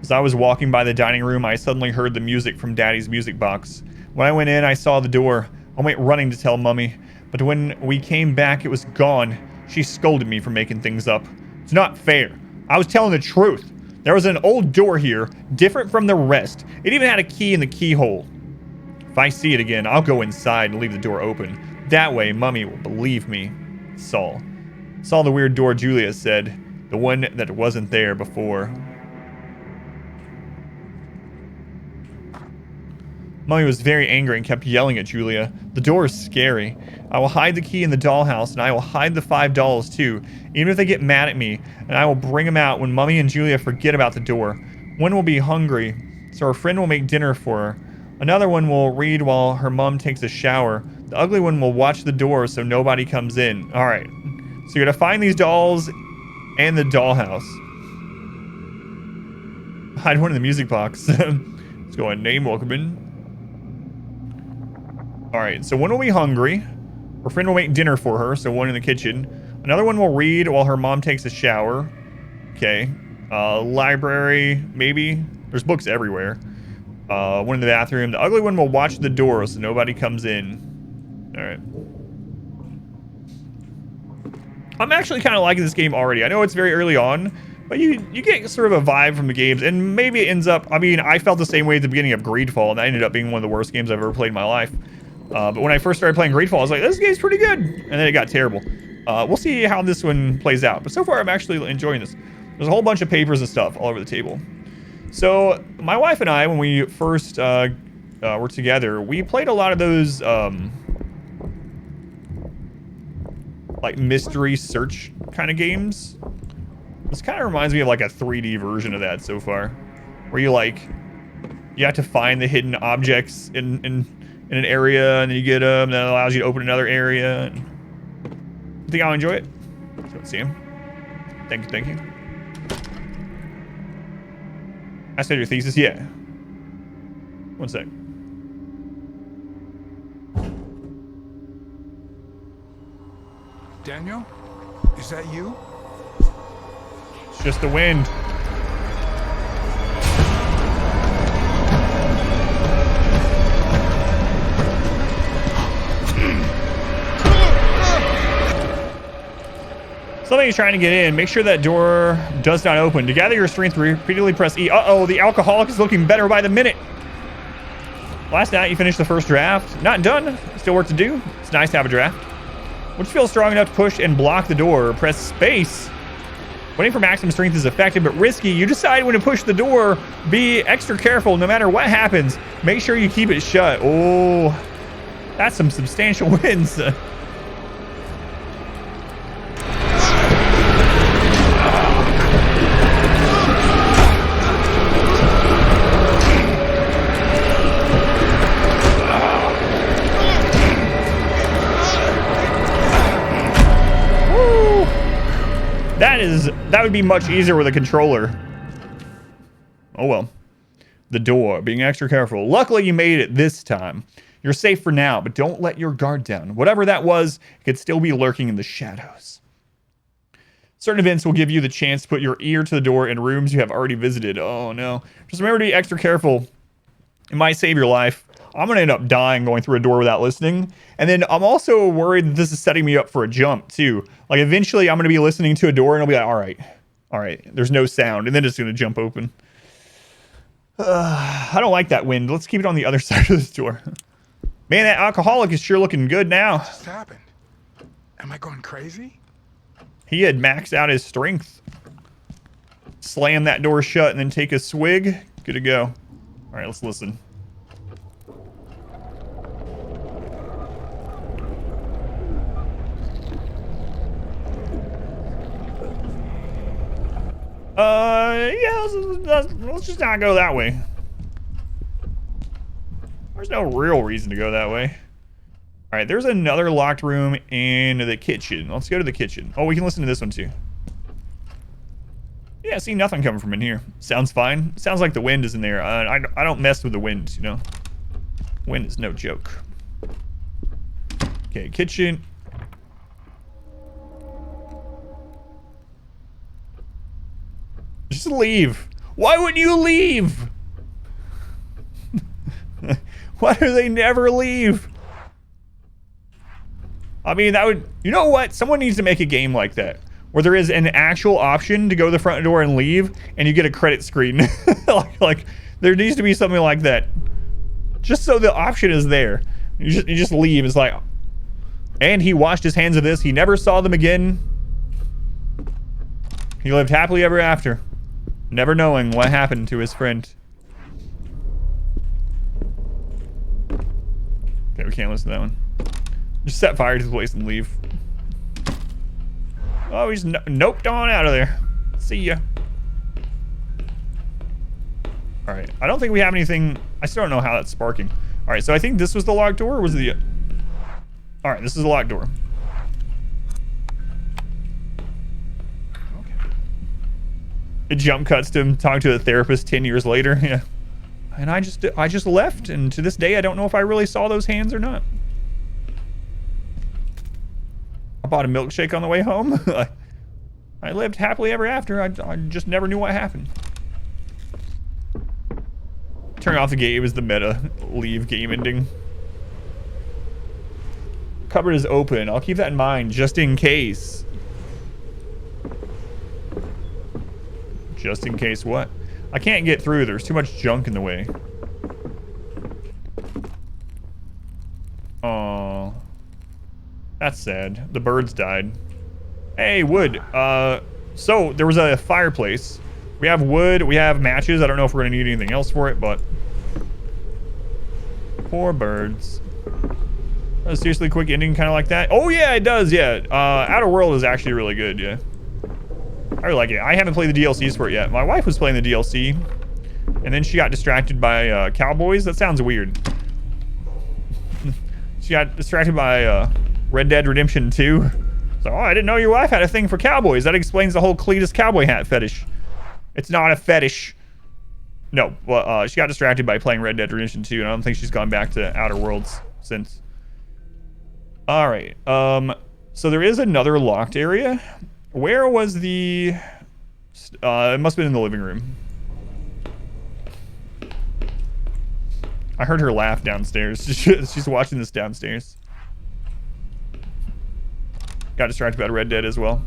As I was walking by the dining room, I suddenly heard the music from Daddy's music box. When I went in, I saw the door. I went running to tell Mummy, but when we came back, it was gone. She scolded me for making things up. It's not fair. I was telling the truth. There was an old door here, different from the rest. It even had a key in the keyhole. If I see it again, I'll go inside and leave the door open. That way, Mummy will believe me. Saul. Saw the weird door Julia said. The one that wasn't there before. Mummy was very angry and kept yelling at Julia. The door is scary. I will hide the key in the dollhouse, and I will hide the $5 too, even if they get mad at me, and I will bring them out when Mummy and Julia forget about the door. One will be hungry, so her friend will make dinner for her. Another one will read while her mom takes a shower. The ugly one will watch the door so nobody comes in. All right, so you're gonna find these dolls and the dollhouse. Hide one in the music box. Let's go on name welcome in. Alright, so one will be hungry. Her friend will make dinner for her, so one in the kitchen. Another one will read while her mom takes a shower. Okay. Library, maybe. There's books everywhere. One in the bathroom. The ugly one will watch the door so nobody comes in. Alright. I'm actually kind of liking this game already. I know it's very early on, but you get sort of a vibe from the games, and maybe it ends up... I mean, I felt the same way at the beginning of Greedfall, and that ended up being one of the worst games I've ever played in my life. But when I first started playing Greedfall, I was like, this game's pretty good. And then it got terrible. We'll see how this one plays out. But so far, I'm actually enjoying this. There's a whole bunch of papers and stuff all over the table. So my wife and I, when we first were together, we played a lot of those like mystery search kind of games. This kind of reminds me of like a 3D version of that so far. Where you have to find the hidden objects in an area, and then you get them, and that allows you to open another area. And I think I'll enjoy it. Let's see him. Thank you. I said your thesis? Yeah. One sec. Daniel? Is that you? It's just the wind. Somebody's trying to get in. Make sure that door does not open. To gather your strength, repeatedly press E. Uh-oh, the alcoholic is looking better by the minute. Last night, you finished the first draft. Not done. Still work to do. It's nice to have a draft. Once you feel strong enough to push and block the door, press space. Waiting for maximum strength is effective but risky. You decide when to push the door. Be extra careful no matter what happens. Make sure you keep it shut. Oh, that's some substantial wins. That would be much easier with a controller. Oh well. The door, being extra careful. Luckily you made it this time. You're safe for now, but don't let your guard down. Whatever that was, it could still be lurking in the shadows. Certain events will give you the chance to put your ear to the door in rooms you have already visited. Oh no. Just remember to be extra careful. It might save your life. I'm gonna end up dying going through a door without listening. And then I'm also worried that this is setting me up for a jump too. Like eventually I'm gonna be listening to a door and I'll be like, all right, there's no sound. And then it's gonna jump open. I don't like that wind. Let's keep it on the other side of this door. Man, that alcoholic is sure looking good now. What just happened? Am I going crazy? He had maxed out his strength. Slam that door shut and then take a swig. Good to go. All right, let's listen. Yeah, let's just not go that way. There's no real reason to go that way. All right, there's another locked room in the kitchen. Let's go to the kitchen. Oh, we can listen to this one too. Yeah, see, nothing coming from in here. Sounds fine. Sounds like the wind is in there. I don't mess with the wind, you know. Wind is no joke. Okay, kitchen. Just leave. Why wouldn't you leave? Why do they never leave? I mean, that would... You know what? Someone needs to make a game like that. Where there is an actual option to go to the front door and leave, and you get a credit screen. like, there needs to be something like that. Just so the option is there. You just leave. It's like... And he washed his hands of this. He never saw them again. He lived happily ever after. Never knowing what happened to his friend. Okay, we can't listen to that one. Just set fire to the place and leave. Oh, he's noped on out of there. See ya. Alright, I don't think we have anything... I still don't know how that's sparking. Alright, so I think this was the locked door, or was it the... Alright, this is the locked door. Okay. It jump cuts to him talking to a therapist 10 years later. Yeah. And I just left, and to this day I don't know if I really saw those hands or not. I bought a milkshake on the way home. I lived happily ever after. I just never knew what happened. Turning off the game is the meta leave game ending. Cupboard is open. I'll keep that in mind just in case. Just in case what? I can't get through. There's too much junk in the way. Oh, that's sad. The birds died. Hey, wood. So there was a fireplace. We have wood. We have matches. I don't know if we're gonna need anything else for it, but poor birds. A seriously quick ending, kind of like that. Oh yeah, it does. Yeah. Outer World is actually really good. Yeah. I really like it. I haven't played the DLCs for it yet. My wife was playing the DLC, and then she got distracted by cowboys. That sounds weird. She got distracted by Red Dead Redemption 2. So, oh, I didn't know your wife had a thing for cowboys. That explains the whole Cletus cowboy hat fetish. It's not a fetish. No, well, she got distracted by playing Red Dead Redemption 2, and I don't think she's gone back to Outer Worlds since. All right. So there is another locked area. Where was the... it must have been in the living room. I heard her laugh downstairs. She's watching this downstairs. Got distracted by Red Dead as well.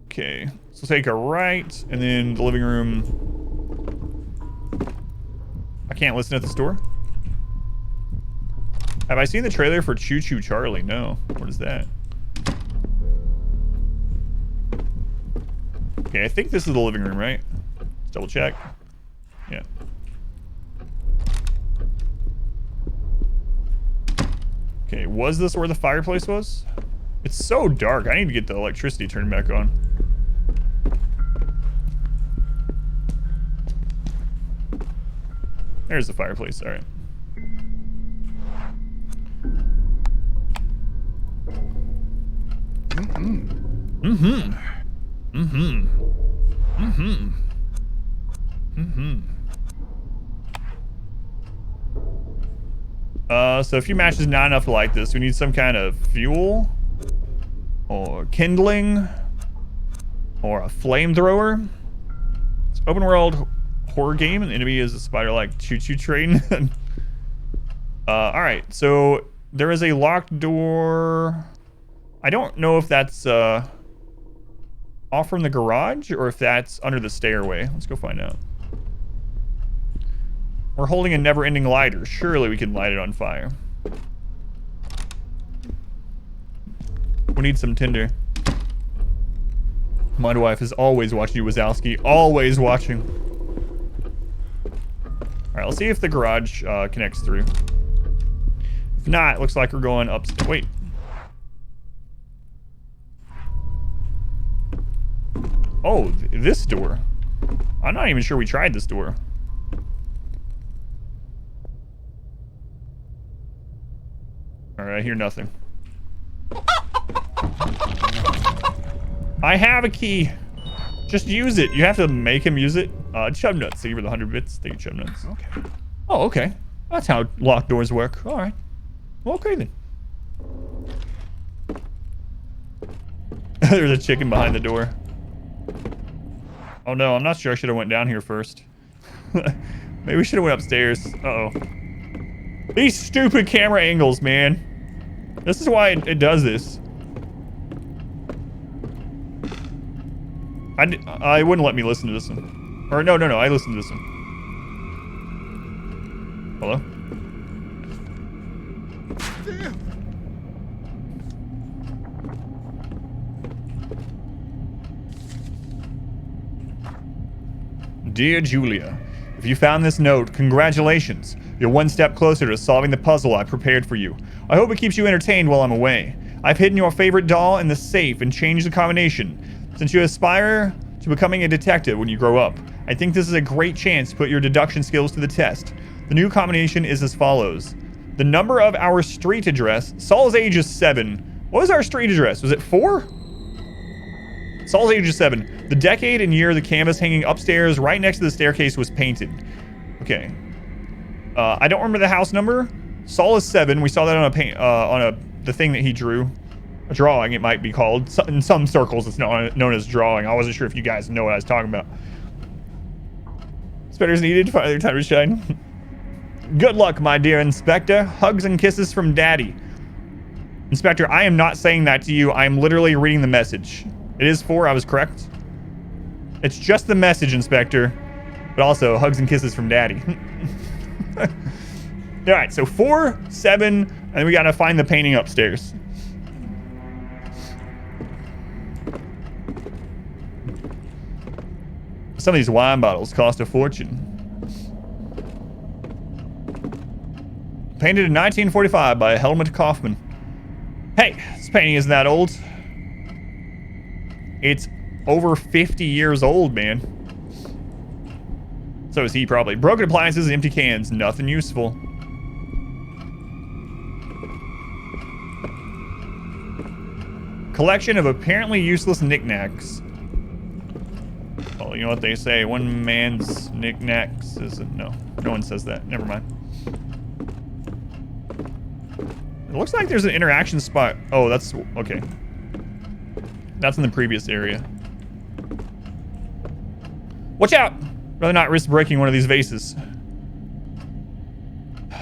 Okay. So take a right, and then the living room. I can't listen at the store. Have I seen the trailer for Choo Choo Charlie? No. What is that? Okay, I think this is the living room, right? Let's double check. Yeah. Okay, was this where the fireplace was? It's so dark. I need to get the electricity turned back on. There's the fireplace. All right. Mm-hmm. Mm-hmm. Mm-hmm. Mm-hmm. So a few matches is not enough to light this. We need some kind of fuel or kindling or a flamethrower. It's open world horror game and the enemy is a spider-like choo-choo train. All right, so there is a locked door. I don't know if that's off from the garage or if that's under the stairway. Let's go find out. We're holding a never-ending lighter. Surely we can light it on fire. We need some tinder. My wife is always watching you, Wazowski. Always watching. Alright, let's see if the garage connects through. If not, it looks like we're going upstairs. Wait. Oh, this door. I'm not even sure we tried this door. Alright, I hear nothing. I have a key. Just use it. You have to make him use it. Chub nuts. Thank you for the 100 bits. Thank you, chub nuts. Okay. Oh, okay. That's how locked doors work. All right. Okay, then. There's a chicken behind the door. Oh, no. I'm not sure I should have went down here first. Maybe we should have went upstairs. Uh-oh. These stupid camera angles, man. This is why it does this. I wouldn't let me listen to this one. Or no, I listened to this one. Hello? Damn. Dear Julia, if you found this note, congratulations. You're one step closer to solving the puzzle I prepared for you. I hope it keeps you entertained while I'm away. I've hidden your favorite doll in the safe and changed the combination. Since you aspire to becoming a detective when you grow up, I think this is a great chance to put your deduction skills to the test. The new combination is as follows. The number of our street address. Saul's age is 7. What was our street address? Was it 4? Saul's age is 7. The decade and year of the canvas hanging upstairs right next to the staircase was painted. Okay. I don't remember the house number. Saul is 7. We saw that on the thing that he drew. A drawing, it might be called. In some circles, it's known as drawing. I wasn't sure if you guys know what I was talking about. Spiders needed to find their time to shine. Good luck, my dear Inspector. Hugs and kisses from Daddy. Inspector, I am not saying that to you. I am literally reading the message. It is 4. I was correct. It's just the message, Inspector. But also, hugs and kisses from Daddy. Alright, so 4, 7, and we gotta find the painting upstairs. Some of these wine bottles cost a fortune. Painted in 1945 by Helmut Kaufman. Hey, this painting isn't that old. It's over 50 years old, man. So is he probably. Broken appliances and empty cans. Nothing useful. Collection of apparently useless knickknacks. Well, you know what they say. One man's knickknacks isn't... No one says that. Never mind. It looks like there's an interaction spot. Oh, that's... Okay. That's in the previous area. Watch out! Rather not risk breaking one of these vases.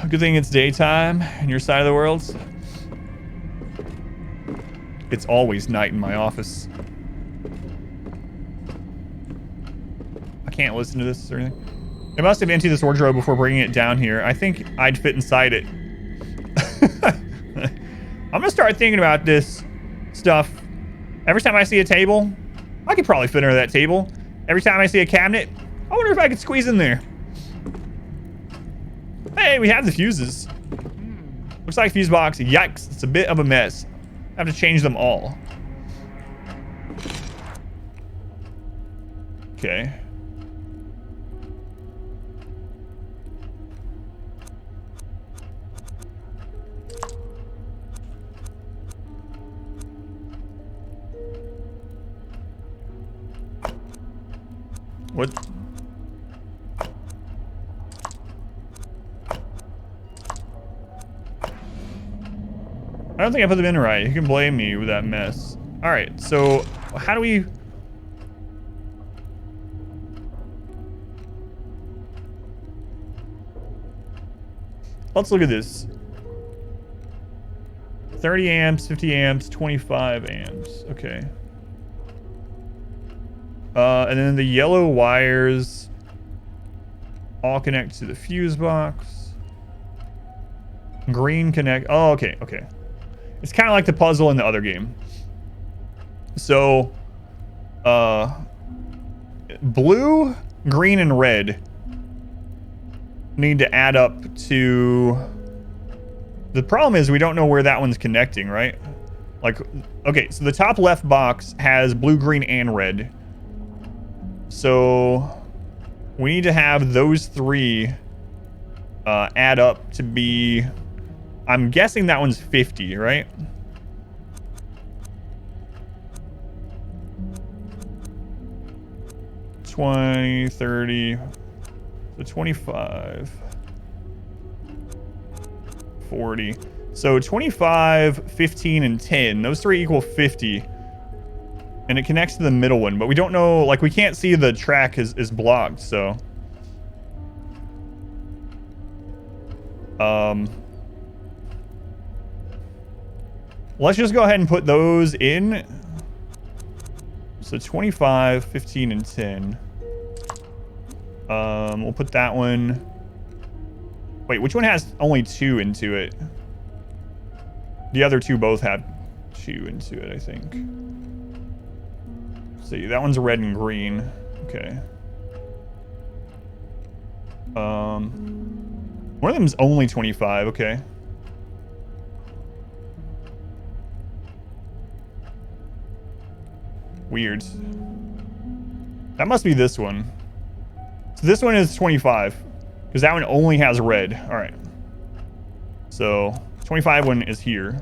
Good thing it's daytime in your side of the world. It's always night in my office. I can't listen to this or anything. They must have emptied this wardrobe before bringing it down here. I think I'd fit inside it. I'm gonna start thinking about this stuff. Every time I see a table, I could probably fit under that table. Every time I see a cabinet, I wonder if I could squeeze in there. Hey, we have the fuses. Looks like a fuse box. Yikes, it's a bit of a mess. I have to change them all. Okay. What? I don't think I put them in right. You can blame me with that mess. All right, so how do we... Let's look at this. 30 amps, 50 amps, 25 amps. Okay. And then the yellow wires all connect to the fuse box. Green connect. Oh, okay, okay. It's kind of like the puzzle in the other game. So, blue, green, and red need to add up to... The problem is we don't know where that one's connecting, right? Like, okay, so the top left box has blue, green, and red. So we need to have those three add up to be... I'm guessing that one's 50, right? $20, $30, so 25, 40. So 25, 15, and 10. Those three equal 50. And it connects to the middle one, but we don't know, like, we can't see the track is blocked, so. Let's just go ahead and put those in. So 25, 15, and 10. We'll put that one. Wait, which one has only 2 into it? The other two both have 2 into it, I think. See, that one's red and green. Okay. One of them's only 25. Okay. Weird. That must be this one. So this one is 25. Because that one only has red. Alright. So, 25 one is here.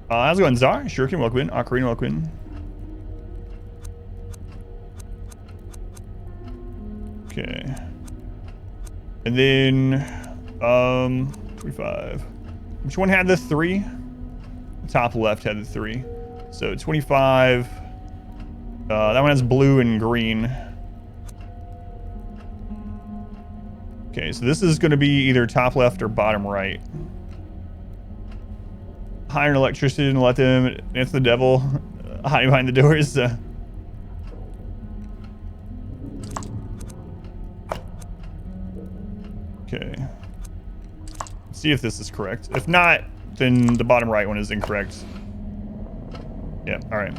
How's it going, Zar? Shuriken, welcome in. Ocarina, welcome in. Okay. And then, 25. Which one had the 3? The top left had the 3. So 25. That one has blue and green. Okay, so this is going to be either top left or bottom right. Hire an electrician and let them dance the devil hiding behind the doors. Okay. Let's see if this is correct. If not, then the bottom right one is incorrect. Yeah, alright.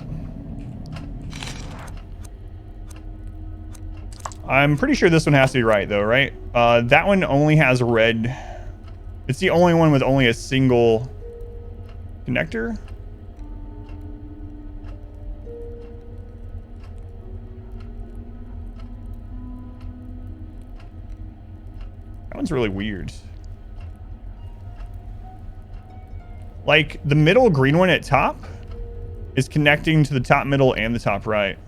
I'm pretty sure this one has to be right, though, right? That one only has red. It's the only one with only a single connector. That one's really weird. Like, the middle green one at top is connecting to the top middle and the top right.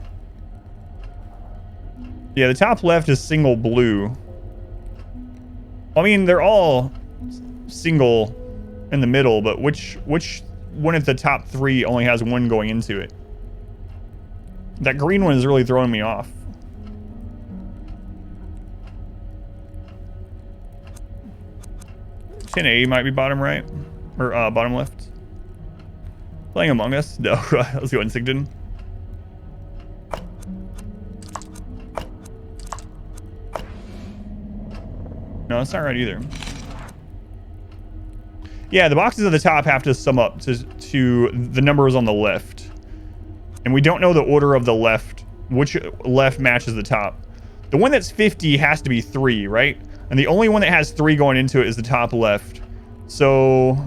Yeah, the top left is single blue. I mean, they're all single in the middle, but which one at the top 3 only has one going into it? That green one is really throwing me off. $10A might be bottom right. Or bottom left. Playing Among Us? No, let's go Insigden. No, that's not right either. Yeah, the boxes at the top have to sum up to the numbers on the left. And we don't know the order of the left, which left matches the top. The one that's 50 has to be 3, right? And the only one that has 3 going into it is the top left. So,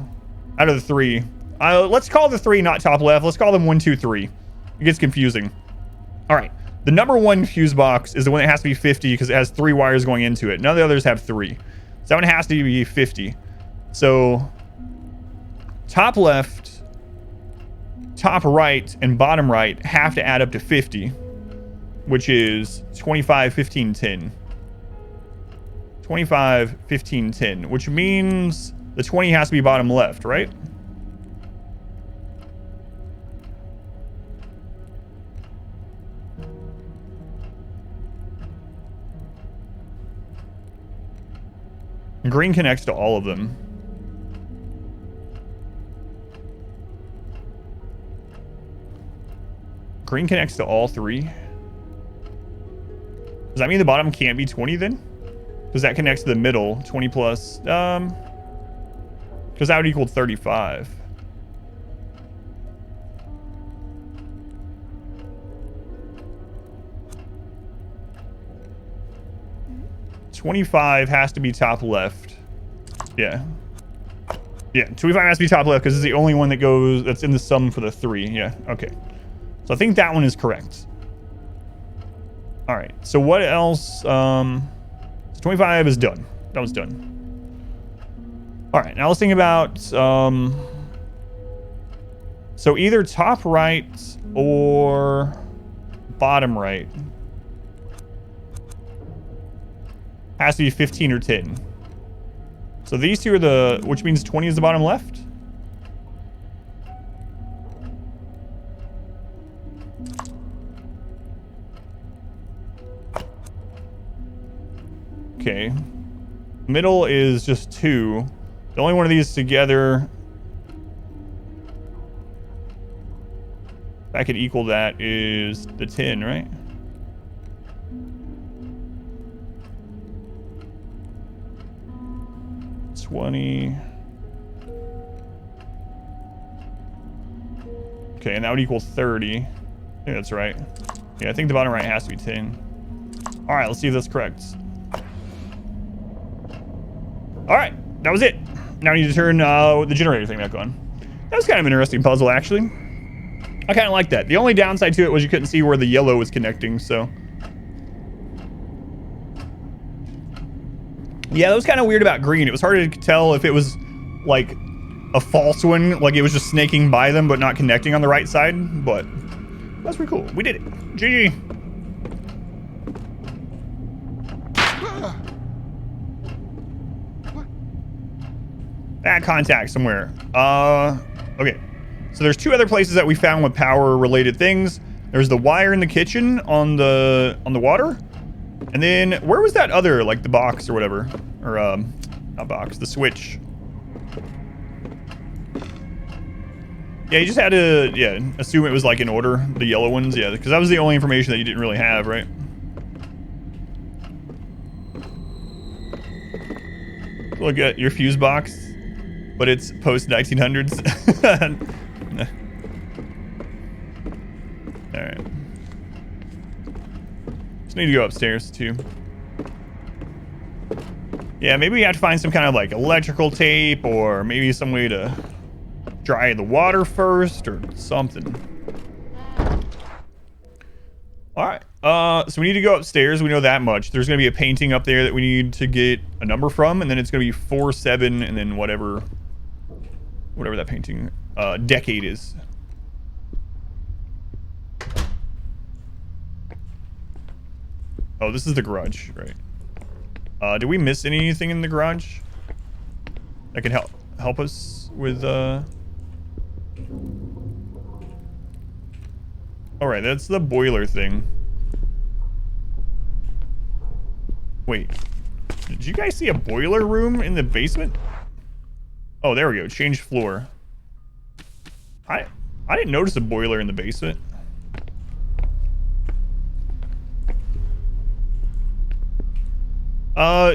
out of the 3, let's call the 3 not top left. Let's call them 1, 2, 3. It gets confusing. All right. The number 1 fuse box is the one that has to be 50 because it has 3 wires going into it. None of the others have 3. So that one has to be 50. So top left top right and bottom right have to add up to 50, which is 25, 15, 10. 25, 15, 10, which means the 20 has to be bottom left, right? Green connects to all of them. Green connects to all three. Does that mean the bottom can't be 20 then? Because that connects to the middle. 20 plus. Because that would equal 35. $25 has to be top left. Yeah. Yeah, 25 has to be top left because it's the only one that goes, that's in the sum for the 3. Yeah, okay. So I think that one is correct. All right, so what else? So 25 is done. That was done. All right, now let's think about, so either top right or bottom right has to be 15 or 10. So these two are the, which means 20 is the bottom left? Okay. Middle is just 2. The only one of these together that could equal that is the 10, right? Okay, and that would equal 30. I think that's right. Yeah, I think the bottom right has to be 10. All right, let's see if that's correct. All right, that was it. Now I need to turn the generator thing back on. That was kind of an interesting puzzle, actually. I kind of like that. The only downside to it was you couldn't see where the yellow was connecting, so. Yeah, that was kind of weird about green. It was hard to tell if it was like a false one, like it was just snaking by them but not connecting on the right side, but that's pretty cool. We did it. GG. Bad contact somewhere. Okay. So there's 2 other places that we found with power related things. There's the wire in the kitchen on the water. And then where was that other, like the box or whatever? Or not box, the switch. Yeah, you just had to, yeah, assume it was like in order, the yellow ones, yeah, because that was the only information that you didn't really have, right? Look at your fuse box, but it's post 1900s. All right. Just need to go upstairs too. Yeah, maybe we have to find some kind of like electrical tape or maybe some way to dry the water first or something. All right. So we need to go upstairs. We know that much. There's going to be a painting up there that we need to get a number from, and then it's going to be 47 and then whatever that painting decade is. Oh, this is the garage, right? Did we miss anything in the garage that could help us with all right, that's the boiler thing. Wait, did you guys see a boiler room in the basement? Oh, there we go. Change floor. I didn't notice a boiler in the basement.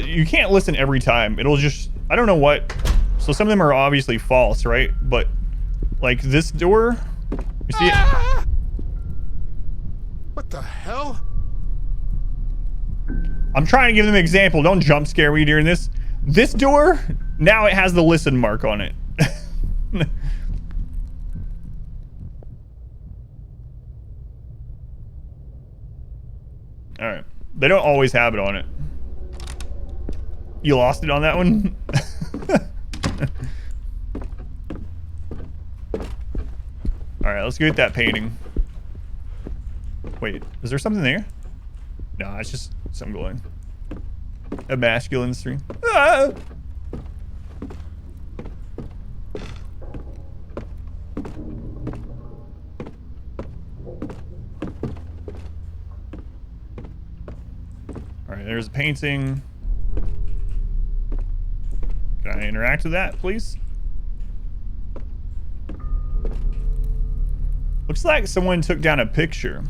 You can't listen every time. It'll just, I don't know what. So some of them are obviously false, right? But like this door, you see it? What the hell? I'm trying to give them an example. Don't jump scare me during this. This door, now it has the listen mark on it. All right. They don't always have it on it. You lost it on that one? All right, Alright, let's go get that painting. Wait, is there something there? No, it's just some glowing. A masculine stream. Ah! Alright, there's a painting. Can I interact with that, please? Looks like someone took down a picture.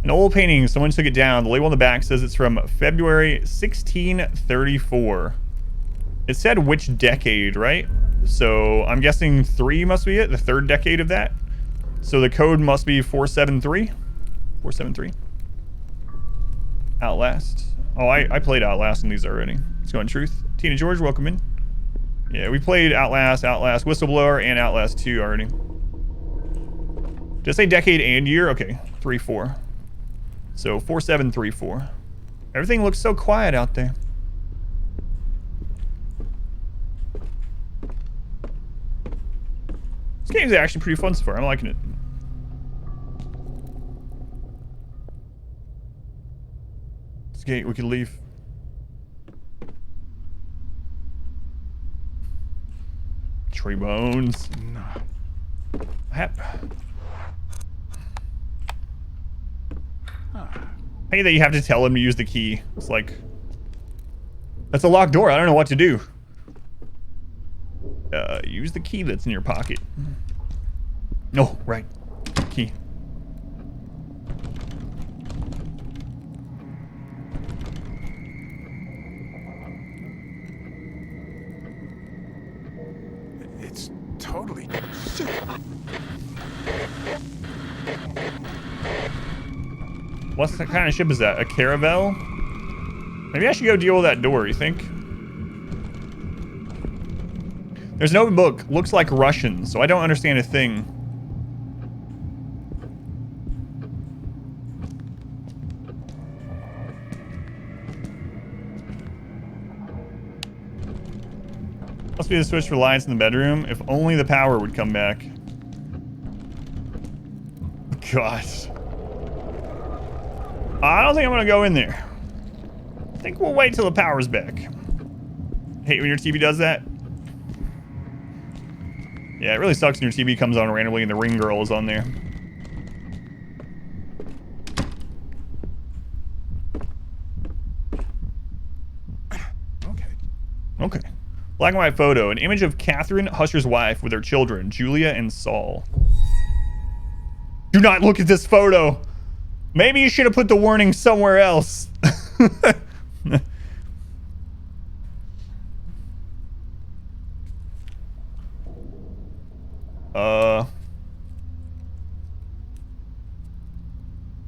An old painting, someone took it down. The label on the back says it's from February 1634. It said which decade, right? So I'm guessing 3 must be it, the 3rd decade of that. So the code must be 473. 473. Outlast. Oh, I played Outlast in these already. Let's go in Truth. Tina George, welcome in. Yeah, we played Outlast, Whistleblower, and Outlast 2 already. Did I say decade and year? Okay, 3-4. So 4734. Everything looks so quiet out there. This game's actually pretty fun so far. I'm liking it. This gate, we can leave. Tree bones. No. Hey, that you have to tell him to use the key. It's like, that's a locked door. I don't know what to do. Use the key that's in your pocket. No, right. Key. It's totally shit. What kind of ship is that? A caravel? Maybe I should go deal with that door, you think? There's an open book. Looks like Russian, so I don't understand a thing. Must be the switch for lights in the bedroom. If only the power would come back. Gosh. I don't think I'm gonna go in there. I think we'll wait till the power's back. Hate when your TV does that. Yeah, it really sucks when your TV comes on randomly and the ring girl is on there. Okay. Black and white photo. An image of Catherine Husher's wife with her children, Julia and Saul. Do not look at this photo. Maybe you should have put the warning somewhere else.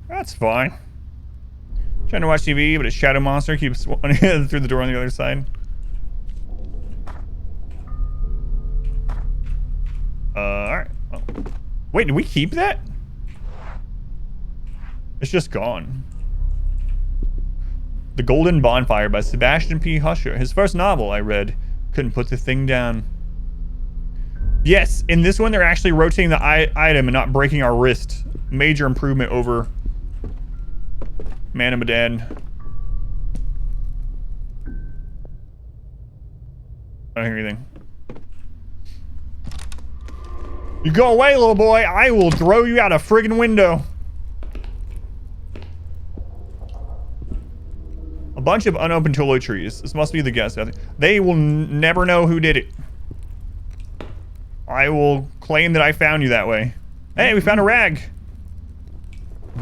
That's fine. Trying to watch TV, but a shadow monster keeps running through the door on the other side. Alright. Oh. Wait, did we keep that? It's just gone. The Golden Bonfire by Sebastian P. Husher. His first novel I read. Couldn't put the thing down. Yes, in this one they're actually rotating the item and not breaking our wrist. Major improvement over Man and Medan. I don't hear anything. You go away, little boy. I will throw you out a friggin' window. A bunch of unopened toiletries. This must be the guest. They will never know who did it. I will claim that I found you that way. Hey, we found a rag.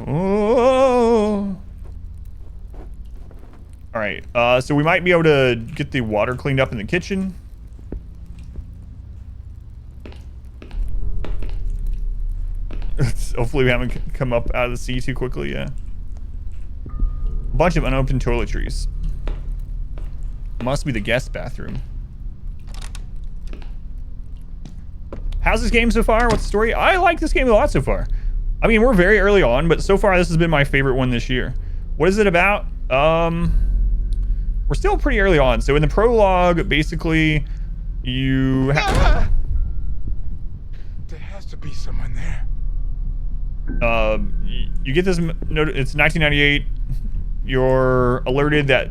Oh. All right. So we might be able to get the water cleaned up in the kitchen. Hopefully we haven't come up out of the sea too quickly. Yeah. A bunch of unopened toiletries. Must be the guest bathroom. How's this game so far? What's the story? I like this game a lot so far. I mean, we're very early on, but so far this has been my favorite one this year. What is it about? We're still pretty early on. So in the prologue, basically, You There has to be someone there. you get this note. It's 1998. You're alerted that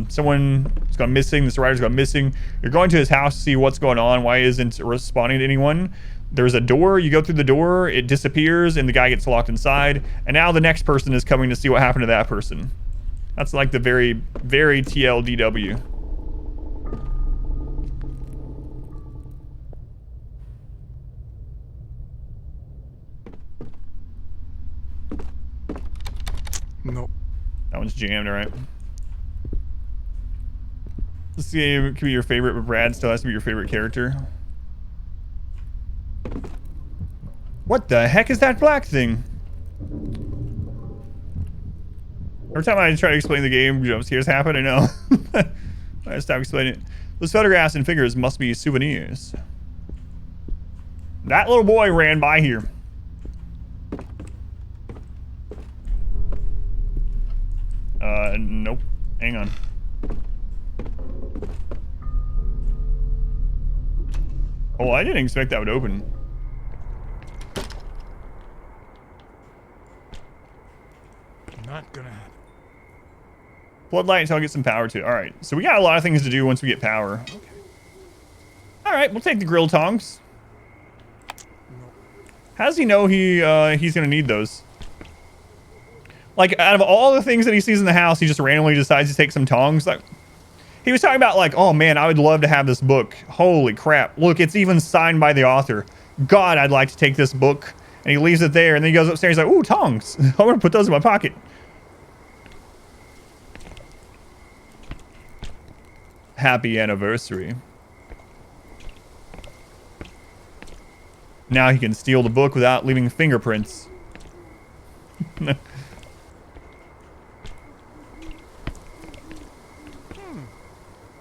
someone's gone missing. The survivor's gone missing. You're going to his house to see what's going on. Why isn't responding to anyone? There's a door. You go through the door. It disappears, and the guy gets locked inside. And now the next person is coming to see what happened to that person. That's like the very, very TLDW. Nope. That one's jammed, all right. This game could be your favorite, but Brad still has to be your favorite character. What the heck is that black thing? Every time I try to explain the game, jump scares happen, I know. I stop explaining it. Those photographs and figures must be souvenirs. That little boy ran by here. Nope. Hang on. Oh, I didn't expect that would open. Not gonna happen. Floodlight until I get some power to it. All right. So we got a lot of things to do once we get power. Okay. All right. We'll take the grill tongs. How does he know he's going to need those? Like, out of all the things that he sees in the house, he just randomly decides to take some tongs. Like, he was talking about, like, oh, man, I would love to have this book. Holy crap. Look, it's even signed by the author. God, I'd like to take this book. And he leaves it there, and then he goes upstairs, he's like, ooh, tongs. I'm going to put those in my pocket. Happy anniversary. Now he can steal the book without leaving fingerprints.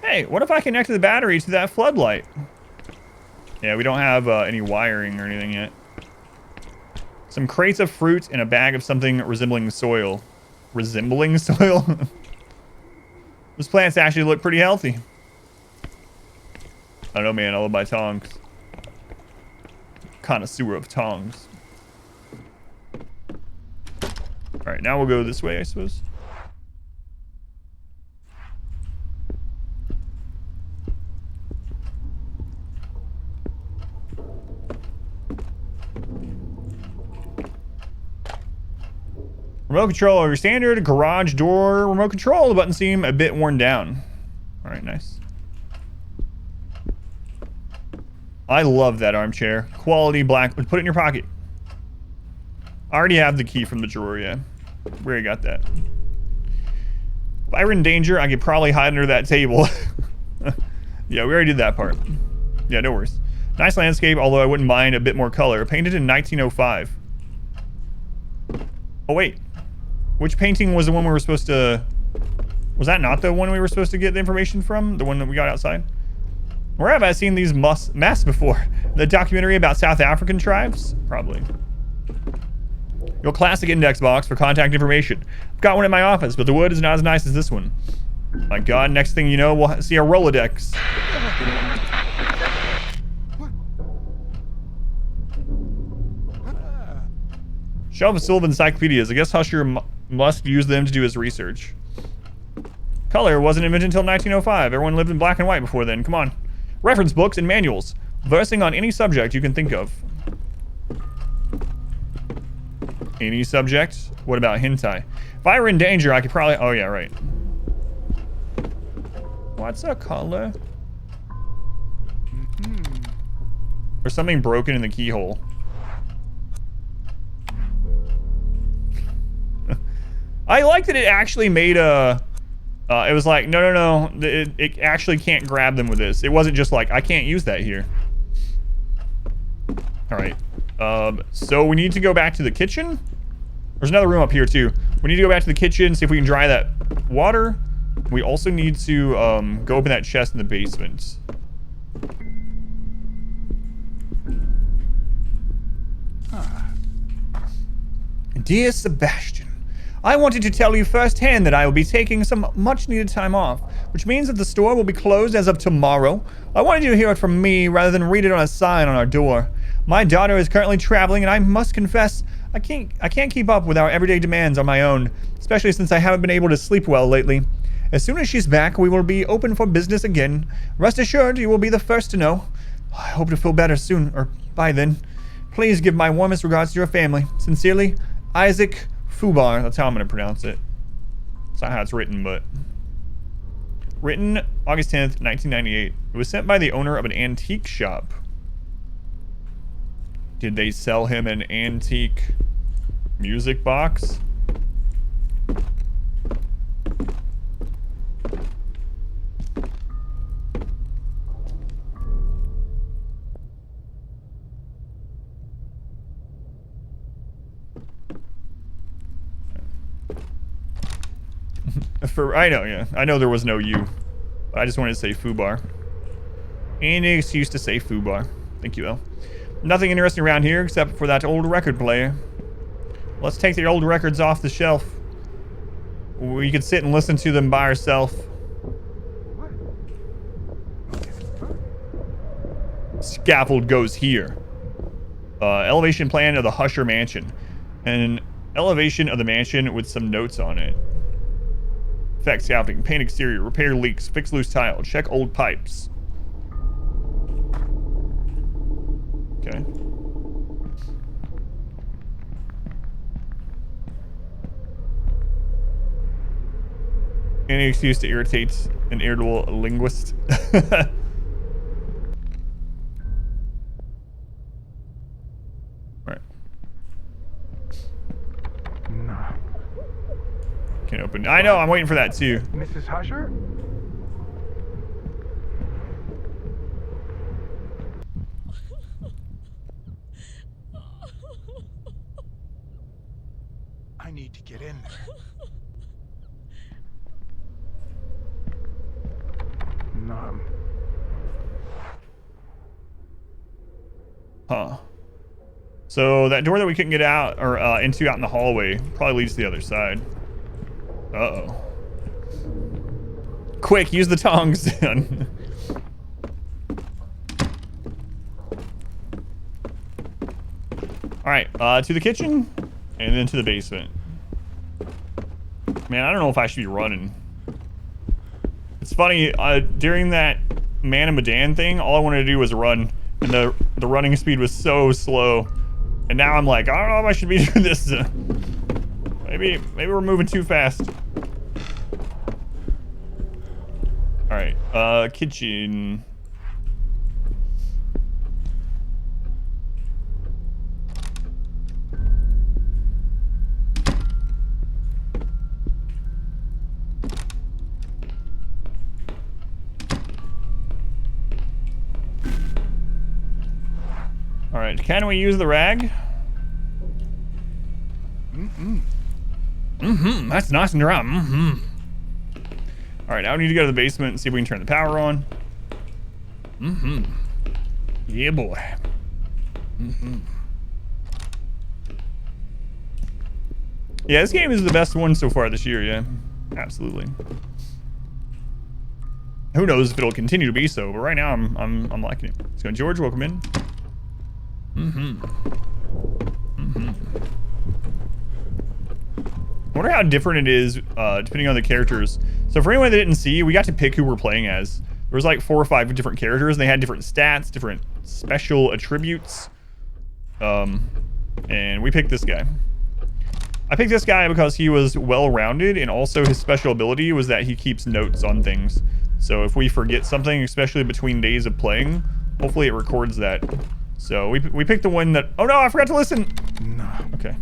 Hey, what if I connected the battery to that floodlight? Yeah, we don't have any wiring or anything yet. Some crates of fruit and a bag of something resembling soil. Resembling soil? Those plants actually look pretty healthy. I don't know, man. I love my tongs. Connoisseur of tongs. Alright, now we'll go this way, I suppose. Remote control over your standard garage door remote control. The buttons seem a bit worn down. All right, nice. I love that armchair. Quality black. Put it in your pocket. I already have the key from the drawer, yeah. We already got that. If I were in danger, I could probably hide under that table. Yeah, we already did that part. Yeah, no worries. Nice landscape, although I wouldn't mind a bit more color. Painted in 1905. Oh, wait. Which painting was the one we were supposed to... Was that not the one we were supposed to get the information from? The one that we got outside? Where have I seen these masks before? The documentary about South African tribes? Probably. Your classic index box for contact information. I've got one in my office, but the wood is not as nice as this one. My God, next thing you know, we'll see a Rolodex. Shelf of Sullivan encyclopedias. I guess Husher must use them to do his research. Color wasn't invented until 1905. Everyone lived in black and white before then. Come on. Reference books and manuals. Versing on any subject you can think of. Any subject? What about hentai? If I were in danger, I could probably... Oh, yeah, right. What's a color? There's something broken in the keyhole. I like that it actually made a... it was like, no. It actually can't grab them with this. It wasn't just like, I can't use that here. All right. So we need to go back to the kitchen. There's another room up here too. We need to go back to the kitchen, see if we can dry that water. We also need to go open that chest in the basement. Dear Sebastian, I wanted to tell you firsthand that I will be taking some much-needed time off. which means that the store will be closed as of tomorrow. I wanted you to hear it from me rather than read it on a sign on our door. My daughter is currently traveling, and I must confess, I can't keep up with our everyday demands on my own, especially since I haven't been able to sleep well lately. As soon as she's back, we will be open for business again. Rest assured, you will be the first to know. I hope to feel better soon, or by then. Please give my warmest regards to your family. Sincerely, Isaac Fubar. That's how I'm going to pronounce it. It's not how it's written, but... Written August 10th, 1998. It was sent by the owner of an antique shop. Did they sell him an antique music box? I know, yeah. I know there was no U. I just wanted to say Fubar. Any excuse to say Fubar. Thank you, El. Nothing interesting around here except for that old record player. Let's take the old records off the shelf. You can sit and listen to them by yourself. Scaffold goes here. Elevation plan of the Husher Mansion. An elevation of the mansion with some notes on it. Effect scaffolding, paint exterior, repair leaks, fix loose tile, check old pipes. Okay. Any excuse to irritate an irritable linguist. Alright. No. Can't open. I know, I'm waiting for that too. Mrs. Husher? I need to get in there. No. Huh. So that door that we couldn't get out or into out in the hallway probably leads to the other side. Uh-oh. Quick, use the tongs. Alright, to the kitchen and then to the basement. Man, I don't know if I should be running. It's funny, during that Man and Medan thing, all I wanted to do was run. And the running speed was so slow. And now I'm like, I don't know if I should be doing this. Maybe we're moving too fast. Alright, kitchen. Alright, can we use the rag? That's nice and dry. Alright, now we need to go to the basement and see if we can turn the power on. Yeah, boy. Yeah, this game is the best one so far this year, yeah. Absolutely. Who knows if it'll continue to be so, but right now I'm liking it. Let's go, George, welcome in. I wonder how different it is depending on the characters. So for anyone that didn't see, we got to pick who we're playing as. There was like 4 or 5 different characters, and they had different stats, different special attributes. And we picked this guy. I picked this guy because he was well-rounded, and also his special ability was that he keeps notes on things. So if we forget something, especially between days of playing, hopefully it records that. So we picked the one that... Oh no, I forgot to listen! No. Okay.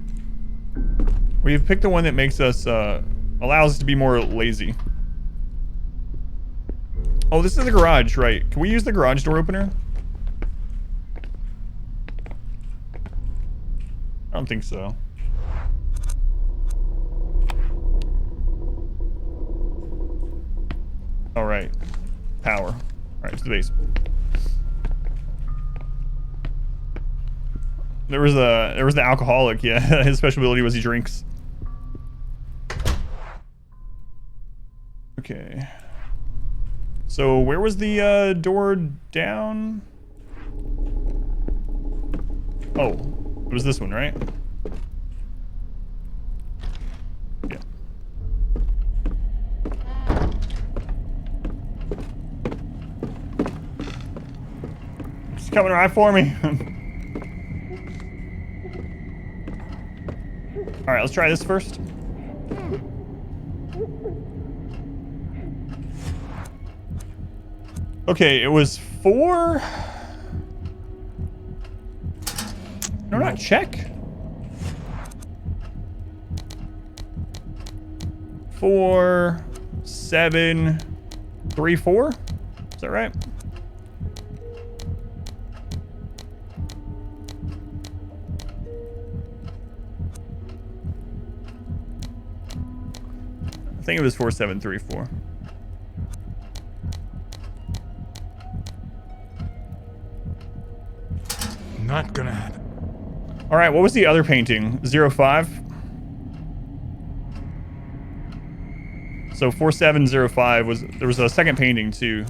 We've picked the one that makes us, allows us to be more lazy. Oh, this is the garage, right. Can we use the garage door opener? I don't think so. Alright. Power. Alright, to the basement. There was the alcoholic, yeah. His special ability was he drinks. Okay. So where was the door down? Oh, it was this one, right? Yeah. It's coming right for me. All right, let's try this first. Okay, it was 4. No, not check. 4, 7, 3, 4. Is that right? I think it was 4, 7, 3, 4. Not gonna happen. All right, what was the other painting? 05? So 4705 was, there was a second painting too.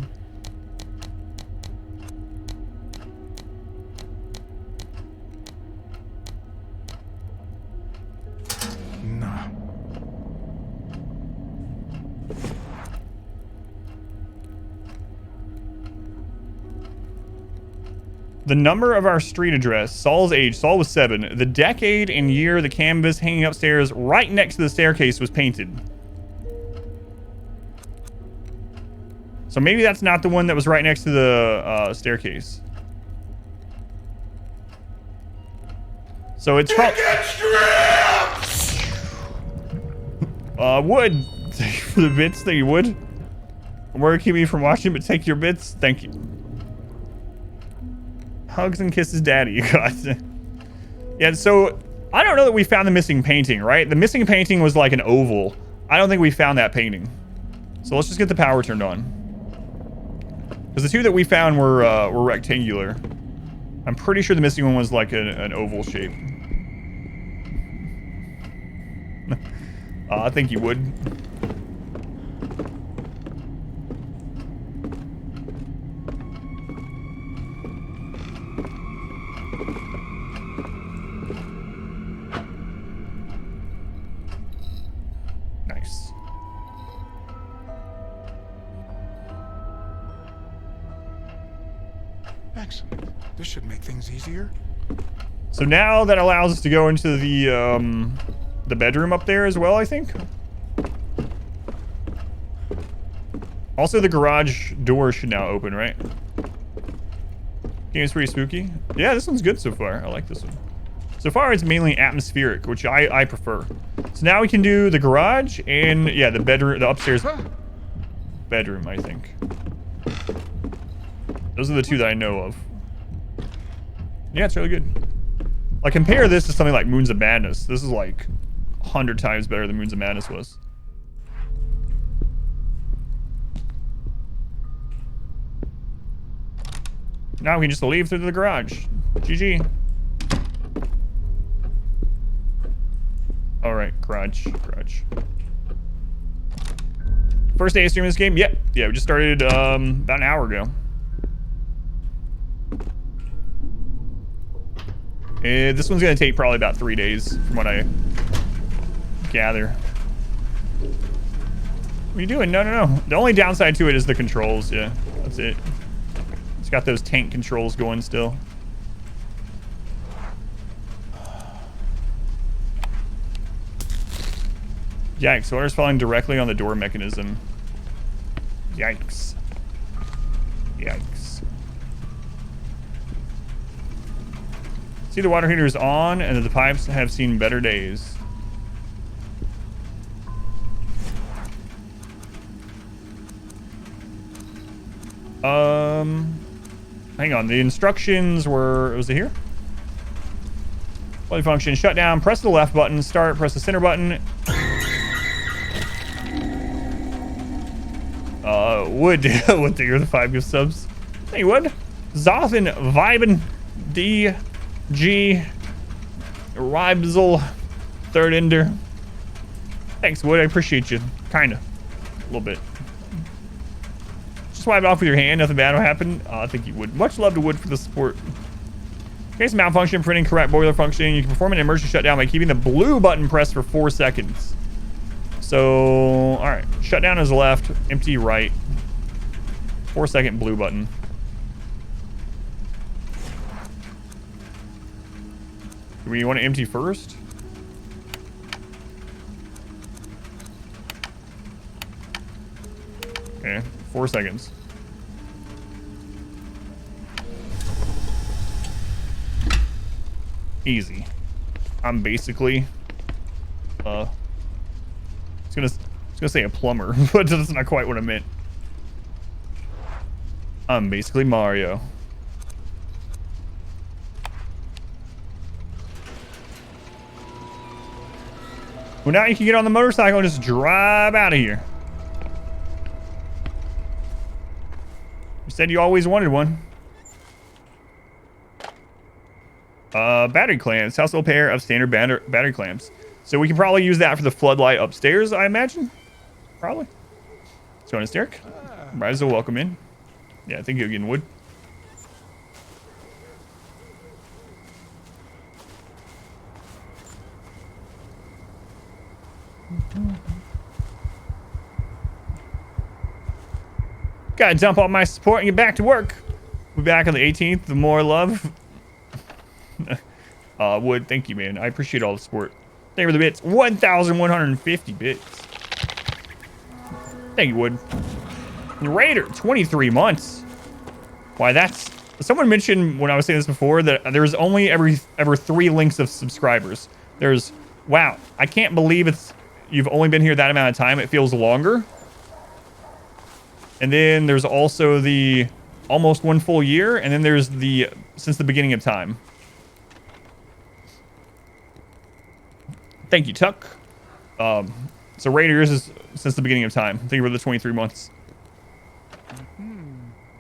Nah. The number of our street address, Saul's age, Saul was 7. The decade and year the canvas hanging upstairs right next to the staircase was painted. So maybe that's not the one that was right next to the staircase. So it's probably... would. Thank you for the bits that you would. I'm worried to keep me from watching, but take your bits. Thank you. Hugs and kisses, daddy. You got it. Yeah, so I don't know that we found the missing painting, right? The missing painting was like an oval. I don't think we found that painting. So let's just get the power turned on. Because the two that we found were rectangular. I'm pretty sure the missing one was like an oval shape. I think you would. Nice. Excellent. This should make things easier. So now that allows us to go into the bedroom up there as well, I think. Also, the garage door should now open, right? Game's pretty spooky. Yeah, this one's good so far. I like this one. So far, it's mainly atmospheric, which I prefer. So now we can do the garage and, yeah, the bedroom, the upstairs bedroom, I think. Those are the two that I know of. Yeah, it's really good. Like, compare this to something like Moons of Madness. This is like 100 times better than Moons of Madness was. Now we can just leave through the garage. GG. Alright, garage. First day of streaming this game? Yep. Yeah, we just started about an hour ago. This one's gonna take probably about 3 days from what I gather. What are you doing? No. The only downside to it is the controls. Yeah, that's it. It's got those tank controls going still. Yikes, water's falling directly on the door mechanism. Yikes. See, the water heater is on and the pipes have seen better days. Hang on, the instructions were, was it here? Play function, shut down, press the left button, start, press the center button. Wood to hear the 5 gift subs. Hey, Wood. Zothan, Vibin, D, G, Ribzel, Third Ender. Thanks, Wood. I appreciate you. Kinda. A little bit. Just wipe it off with your hand. Nothing bad will happen. I think you would. Much love to Wood for the support. In case of malfunction, printing correct boiler functioning, you can perform an emergency shutdown by keeping the blue button pressed for 4 seconds. So, all right. Shutdown is left, empty right. 4-second blue button. Do we want to empty first? Okay, 4 seconds. Easy. I'm basically it's gonna say a plumber, but that's not quite what I meant. I'm basically Mario. Well, now you can get on the motorcycle and just drive out of here. You said you always wanted one. Battery clamps. Household pair of standard battery clamps. So we can probably use that for the floodlight upstairs, I imagine. Probably. So on a stair. Might as well welcome in. Yeah, I think you're getting wood. Gotta dump all my support and get back to work. We'll be back on the 18th. The more love. Wood, thank you, man. I appreciate all the support. Thank you for the bits. 1,150 bits. Thank you, Wood. Raider, 23 months. Why, that's... Someone mentioned when I was saying this before that there's only ever 3 links of subscribers. There's... Wow, I can't believe you've only been here that amount of time. It feels longer. And then there's also the almost 1 full year. And then there's the since the beginning of time. Thank you, Tuck. So Raiders is since the beginning of time. Thank you for the 23 months.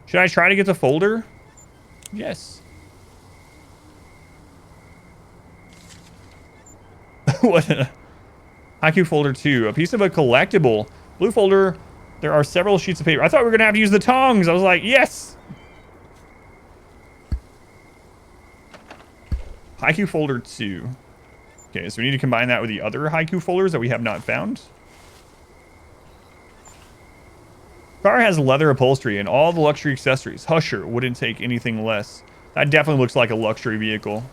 Should I try to get the folder? Yes. What? IQ folder 2. A piece of a collectible. Blue folder. There are several sheets of paper. I thought we were going to have to use the tongs. I was like, yes. Haiku folder 2. Okay, so we need to combine that with the other haiku folders that we have not found. Car has leather upholstery and all the luxury accessories. Husher wouldn't take anything less. That definitely looks like a luxury vehicle.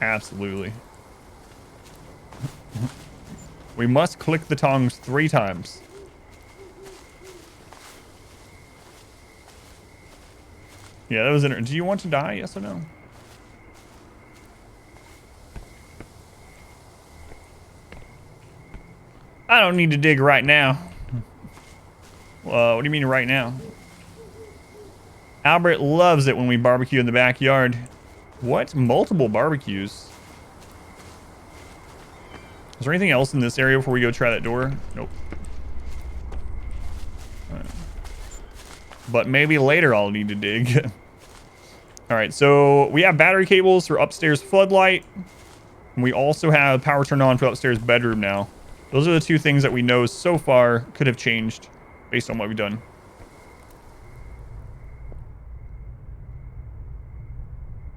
Absolutely. We must click the tongs 3 times. Yeah, that was interesting. Do you want to die? Yes or no? I don't need to dig right now. What do you mean right now? Albert loves it when we barbecue in the backyard. What? Multiple barbecues? Is there anything else in this area before we go try that door? Nope. Right. But maybe later I'll need to dig. All right, so we have battery cables for upstairs floodlight. And we also have power turned on for upstairs bedroom now. Those are the 2 things that we know so far could have changed based on what we've done.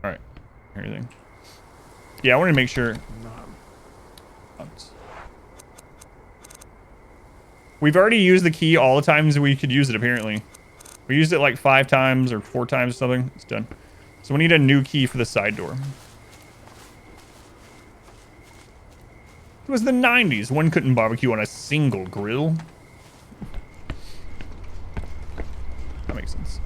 All right, everything. Yeah, I wanted to make sure. We've already used the key all the times we could use it, apparently. We used it like 5 times or 4 times or something. It's done. So we need a new key for the side door. It was the 90s. One couldn't barbecue on a single grill. That makes sense.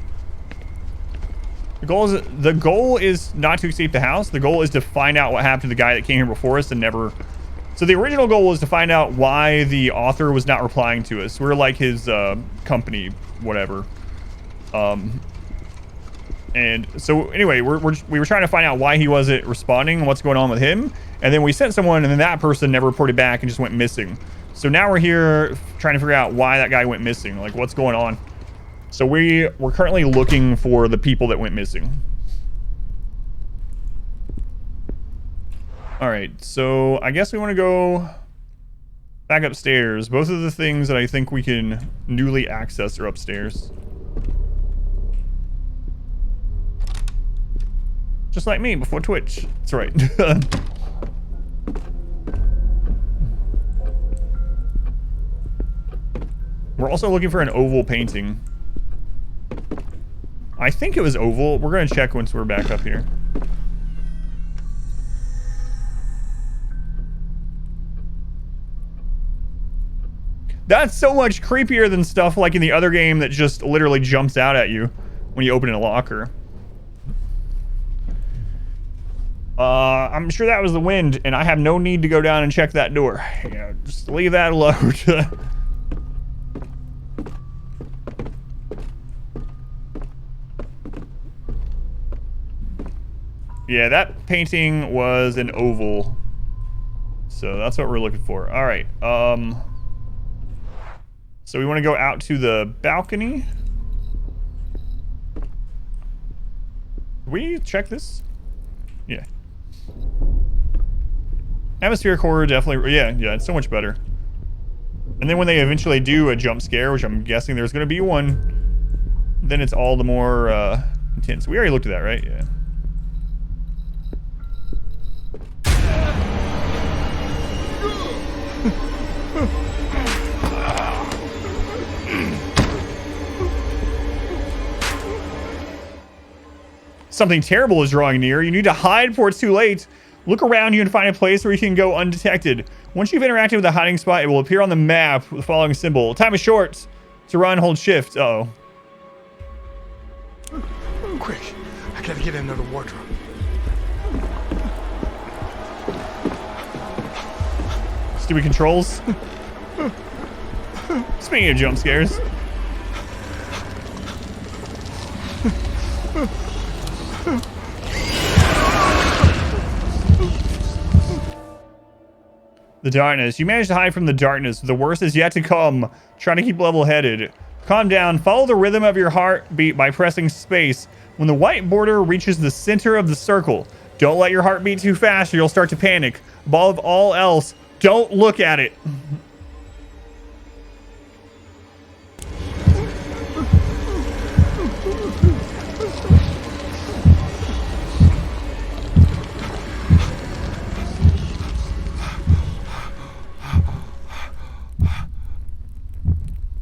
The goal is not to escape the house. The goal is to find out what happened to the guy that came here before us and never... So the original goal was to find out why the author was not replying to us. We're like his company, whatever. And so anyway, we were trying to find out why he wasn't responding and what's going on with him. And then we sent someone and then that person never reported back and just went missing. So now we're here trying to figure out why that guy went missing. Like what's going on. So we're currently looking for the people that went missing. All right, so I guess we want to go back upstairs. Both of the things that I think we can newly access are upstairs. Just like me before Twitch. That's right. We're also looking for an oval painting. I think it was oval. We're going to check once we're back up here. That's so much creepier than stuff like in the other game that just literally jumps out at you when you open a locker. I'm sure that was the wind, and I have no need to go down and check that door. Yeah, just leave that alone. Yeah, that painting was an oval. So that's what we're looking for. All right. So we want to go out to the balcony. We check this? Yeah. Atmospheric horror definitely, yeah, it's so much better. And then when they eventually do a jump scare, which I'm guessing there's going to be one, then it's all the more intense. We already looked at that, right? Yeah. Something terrible is drawing near. You need to hide before it's too late. Look around you and find a place where you can go undetected. Once you've interacted with a hiding spot, it will appear on the map with the following symbol. Time is short. To run, hold shift. Uh-oh. Quick, I gotta get another wardrobe. Stupid controls. Speaking of jump scares. The darkness. You managed to hide from the darkness. The worst is yet to come. Try to keep level-headed. Calm down. Follow the rhythm of your heartbeat by pressing space. When the white border reaches the center of the circle, don't let your heart beat too fast or you'll start to panic. Above all else, don't look at it.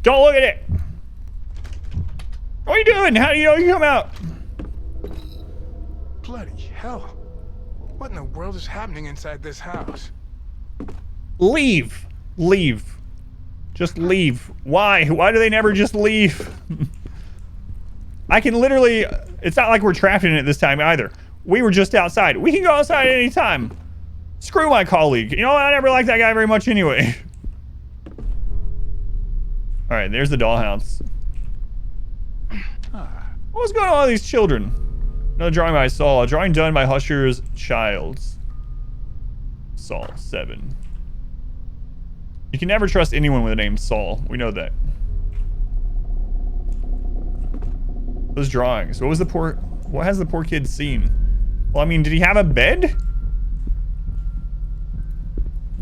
Don't look at it. What are you doing? How do you know you come out? Bloody hell. What in the world is happening inside this house? Leave. Leave. Just leave. Why? Why do they never just leave? I can literally... It's not like we're trapped in it this time either. We were just outside. We can go outside at any time. Screw my colleague. You know what? I never liked that guy very much anyway. Alright, there's the dollhouse. What's going on with these children? Another drawing by Saul. A drawing done by Husher's Childs. Saul, 7. You can never trust anyone with the name Saul. We know that. Those drawings. What has the poor kid seen? Well, I mean, did he have a bed?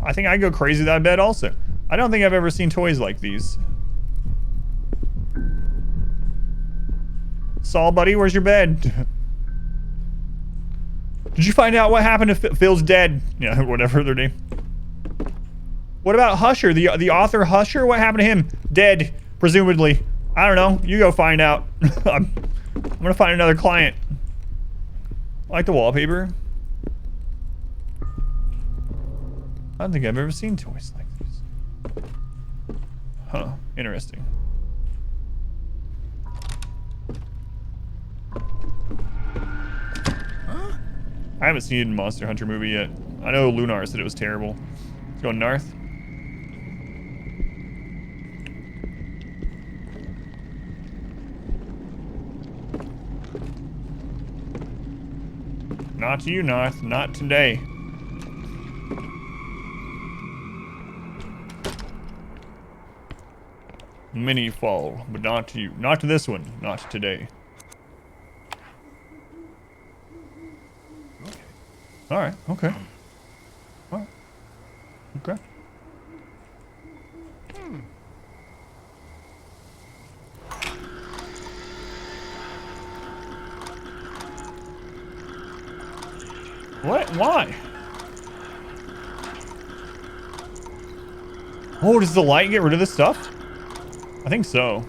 I think I'd go crazy with that bed also. I don't think I've ever seen toys like these. Saul, buddy, where's your bed? Did you find out what happened to Phil's dead? Yeah, whatever their name. What about Husher, the author Husher? What happened to him? Dead, presumably. I don't know. You go find out. I'm gonna find another client. I like the wallpaper. I don't think I've ever seen toys like this. Huh, interesting. I haven't seen Monster Hunter movie yet. I know Lunar said it was terrible. Let's go north. Not to you, North. Not today. Many fall, but not to you. Not to this one. Not today. Alright, okay. Okay. What? Why? Oh, does the light get rid of this stuff? I think so.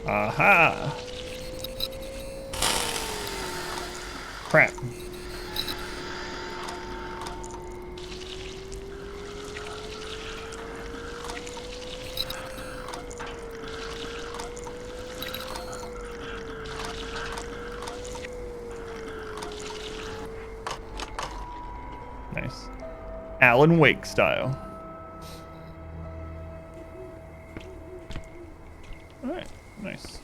Aha. Crap. Nice. Alan Wake style. All right, nice.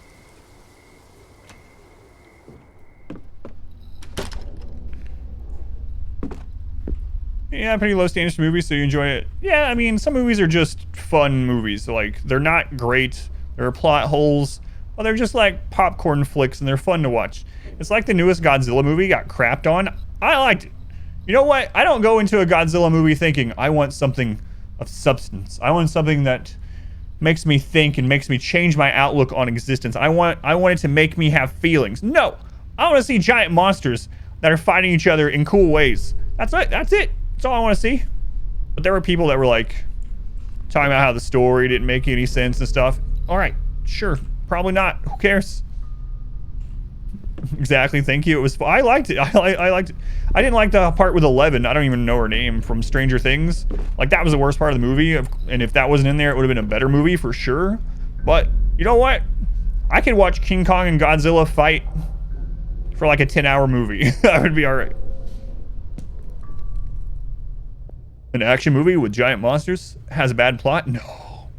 Yeah, pretty low standards for movies, so you enjoy it. Yeah, I mean, some movies are just fun movies. Like, they're not great. There are plot holes. Well, they're just like popcorn flicks, and they're fun to watch. It's like the newest Godzilla movie got crapped on. I liked it. You know what? I don't go into a Godzilla movie thinking, I want something of substance. I want something that makes me think and makes me change my outlook on existence. I want it to make me have feelings. No! I want to see giant monsters that are fighting each other in cool ways. That's it. That's it. That's all I want to see. But there were people that were like talking about how the story didn't make any sense and stuff. All right, sure, probably not. Who cares? Exactly. Thank you. It was. I liked it. I liked it. I didn't like the part with 11. I don't even know her name from Stranger Things. Like that was the worst part of the movie. And if that wasn't in there, it would have been a better movie for sure. But you know what? I could watch King Kong and Godzilla fight for like a 10-hour movie. That would be all right. An action movie with giant monsters has a bad plot? No.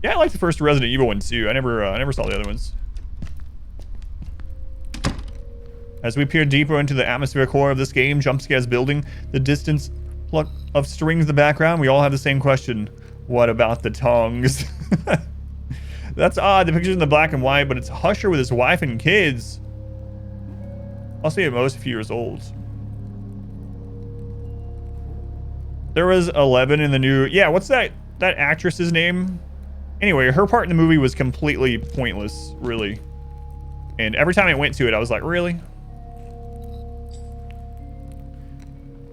Yeah, I like the first Resident Evil one too. I never saw the other ones. As we peer deeper into the atmospheric horror of this game, jump scares building, the distance pluck of strings in the background, we all have the same question. What about the tongs? That's odd. The picture's in the black and white, but it's Husher with his wife and kids. I'll say at most a few years old. There was 11 in the new... Yeah, what's that actress's name? Anyway, her part in the movie was completely pointless, really. And every time I went to it, I was like, really?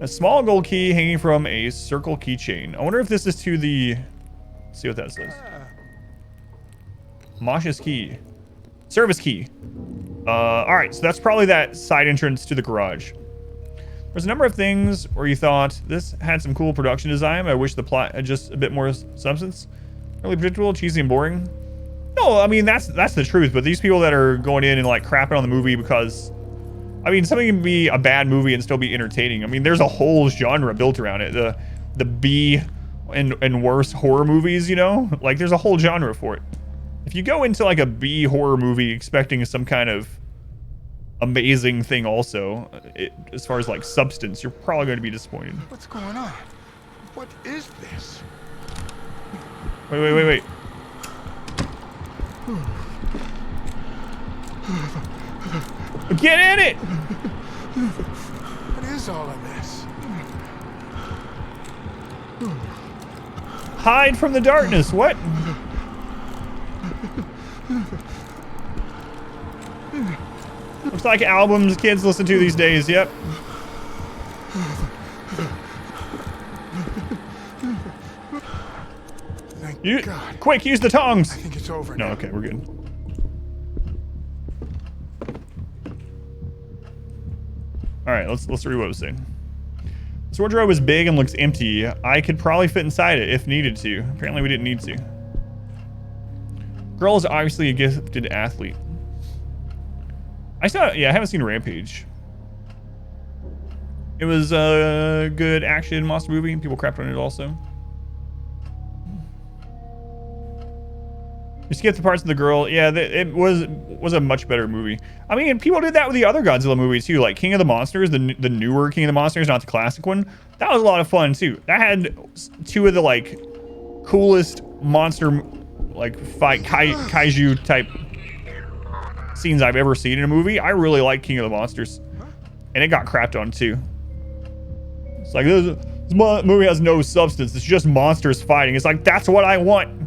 A small gold key hanging from a circle keychain. I wonder if this is to the... Let's see what that says. Masha's key. Service key. Alright, so that's probably that side entrance to the garage. There's a number of things where you thought this had some cool production design. I wish the plot had just a bit more substance. Really predictable, cheesy, and boring. No, I mean that's the truth. But these people that are going in and like crapping on the movie because, I mean, something can be a bad movie and still be entertaining. I mean, there's a whole genre built around it. The B and worse horror movies, you know, like there's a whole genre for it. If you go into like a B horror movie expecting some kind of amazing thing also, as far as like substance, you're probably going to be disappointed. What's going on? What is this? Wait. Get in it! What is all of this? Hide from the darkness. What? Looks like albums kids listen to these days. Yep. Thank God. Quick, use the tongs. I think it's over No, now. okay, we're good. All right, let's read what it was saying. This wardrobe is big and looks empty. I could probably fit inside it if needed to. Apparently, we didn't need to. Girl is obviously a gifted athlete. I haven't seen Rampage. It was a good action monster movie. People crapped on it also. You skip the parts of the girl. Yeah, it was a much better movie. I mean, people did that with the other Godzilla movies too, like King of the Monsters, the newer King of the Monsters, not the classic one. That was a lot of fun too. That had two of the like coolest monster like fight kaiju type scenes I've ever seen in a movie. I really like King of the Monsters. And it got crapped on too. It's like, this movie has no substance. It's just monsters fighting. It's like, that's what I want.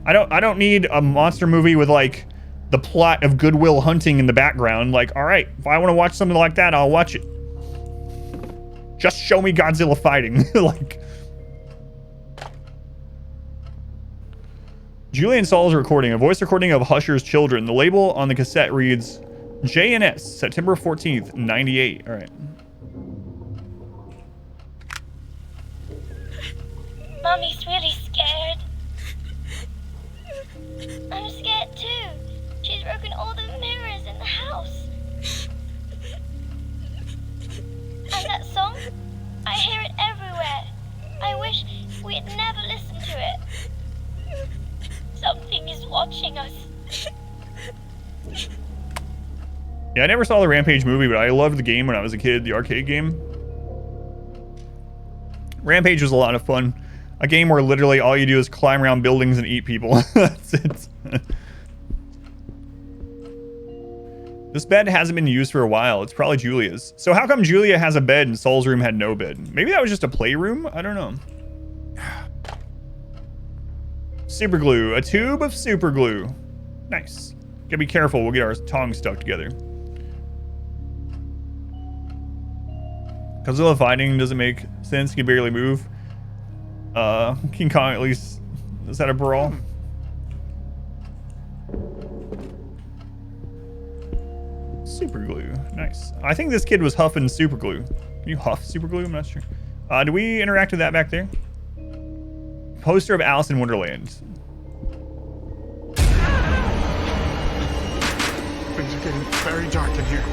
I don't need a monster movie with like the plot of Good Will Hunting in the background. Like, all right, if I want to watch something like that, I'll watch it. Just show me Godzilla fighting. Like, Julian Saul's recording, a voice recording of Husher's Children. The label on the cassette reads JNS, September 14th, 98. All right. Mommy's really scared. I'm scared too. She's broken all the mirrors in the house. And that song, I hear it everywhere. I wish we had never listened to it. Something is watching us. Yeah, I never saw the Rampage movie, but I loved the game when I was a kid, the arcade game. Rampage was a lot of fun. A game where literally all you do is climb around buildings and eat people. That's it. This bed hasn't been used for a while. It's probably Julia's. So how come Julia has a bed and Saul's room had no bed? Maybe that was just a playroom? I don't know. Super glue. A tube of super glue. Nice. Gotta be careful. We'll get our tongs stuck together. Godzilla fighting doesn't make sense. He can barely move. King Kong at least is that a brawl? Super glue. Nice. I think this kid was huffing super glue. Can you huff super glue? I'm not sure. Do we interact with that back there? Poster of Alice in Wonderland. Things are getting very dark in here.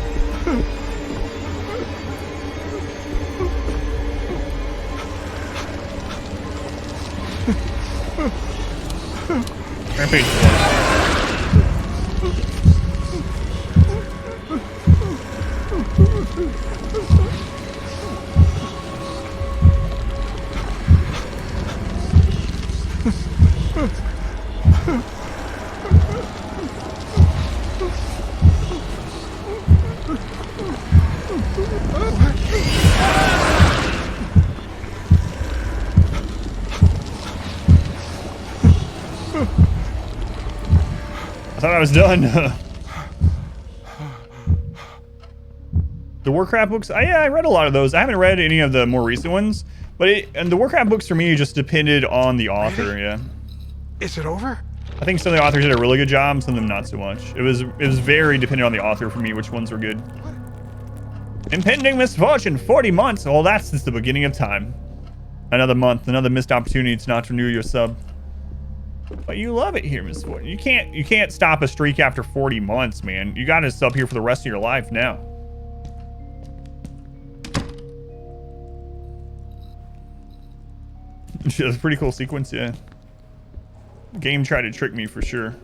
Rampage. I thought I was done. The Warcraft books, yeah, I read a lot of those. I haven't read any of the more recent ones, but and the Warcraft books for me just depended on the author. Yeah. Is it over? I think some of the authors did a really good job, some of them not so much. It was very dependent on the author for me, which ones were good. Impending misfortune, 40 months. Well, that's since the beginning of time. Another month, another missed opportunity to not renew your sub. But you love it here, Miss Fortune. You can't stop a streak after 40 months, man. You got to sub here for the rest of your life now. That's a pretty cool sequence, yeah. The game tried to trick me for sure.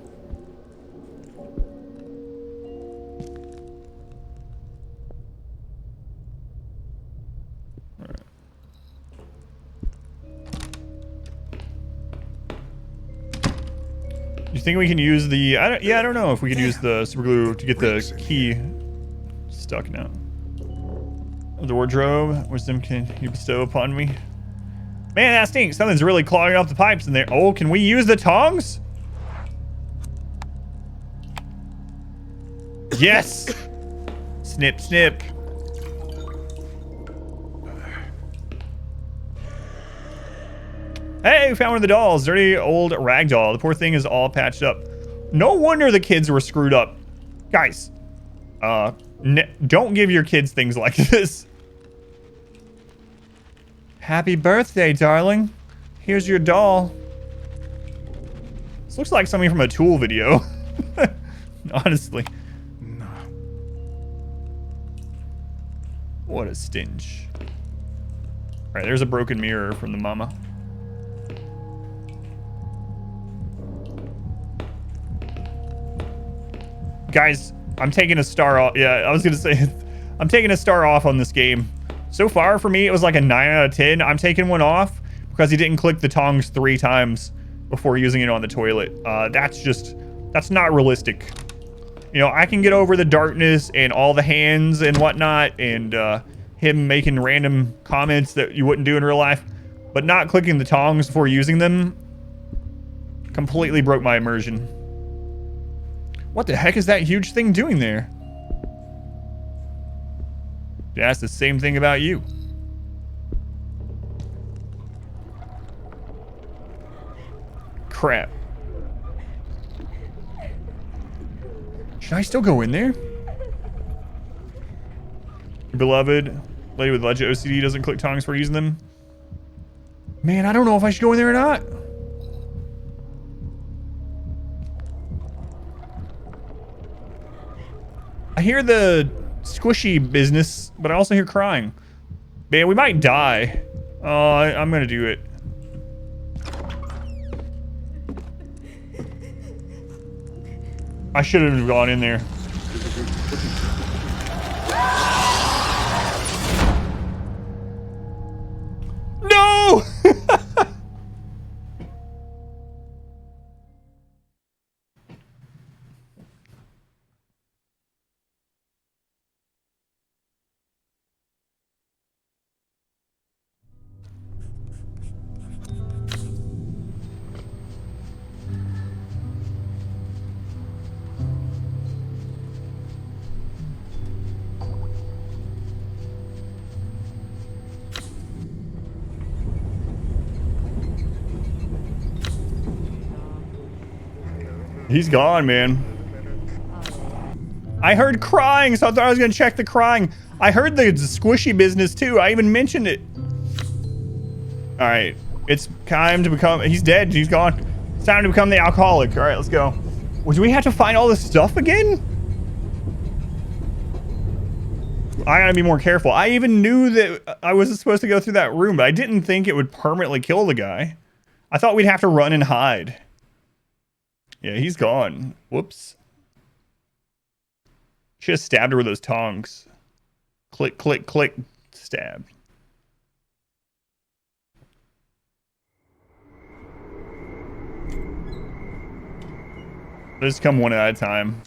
You think we can use the... I don't know if we can use the super glue to get the key stuck now. The wardrobe, wisdom can you bestow upon me? Man, that stinks. Something's really clogging up the pipes in there. Oh, can we use the tongs? Yes! Snip, snip. Hey, we found one of the dolls. Dirty old rag doll. The poor thing is all patched up. No wonder the kids were screwed up. Guys, don't give your kids things like this. Happy birthday, darling. Here's your doll. This looks like something from a Tool video. Honestly. No. What a stench. All right, there's a broken mirror from the mama. Guys, I'm taking a star off. Yeah, I was gonna say, I'm taking a star off on this game. So far for me, it was like a 9 out of 10. I'm taking one off because he didn't click the tongs 3 times before using it on the toilet. That's not realistic. You know, I can get over the darkness and all the hands and whatnot, and him making random comments that you wouldn't do in real life, but not clicking the tongs before using them completely broke my immersion. What the heck is that huge thing doing there? Yeah, it's the same thing about you. Crap. Should I still go in there? Beloved lady with legit OCD doesn't click tongs for using them. Man, I don't know if I should go in there or not. I hear the squishy business, but I also hear crying. Man, we might die. Oh, I'm gonna do it. I should have gone in there. No! He's gone, man. I heard crying, so I thought I was gonna check the crying. I heard the squishy business too. I even mentioned it. All right, it's time to become. He's dead. He's gone. It's time to become the alcoholic. All right, let's go. Well, do we have to find all this stuff again? I gotta be more careful. I even knew that I wasn't supposed to go through that room, but I didn't think it would permanently kill the guy. I thought we'd have to run and hide. Yeah, he's gone. Whoops. Should have stabbed her with those tongs. Click, click, click. Stab. Just come one at a time.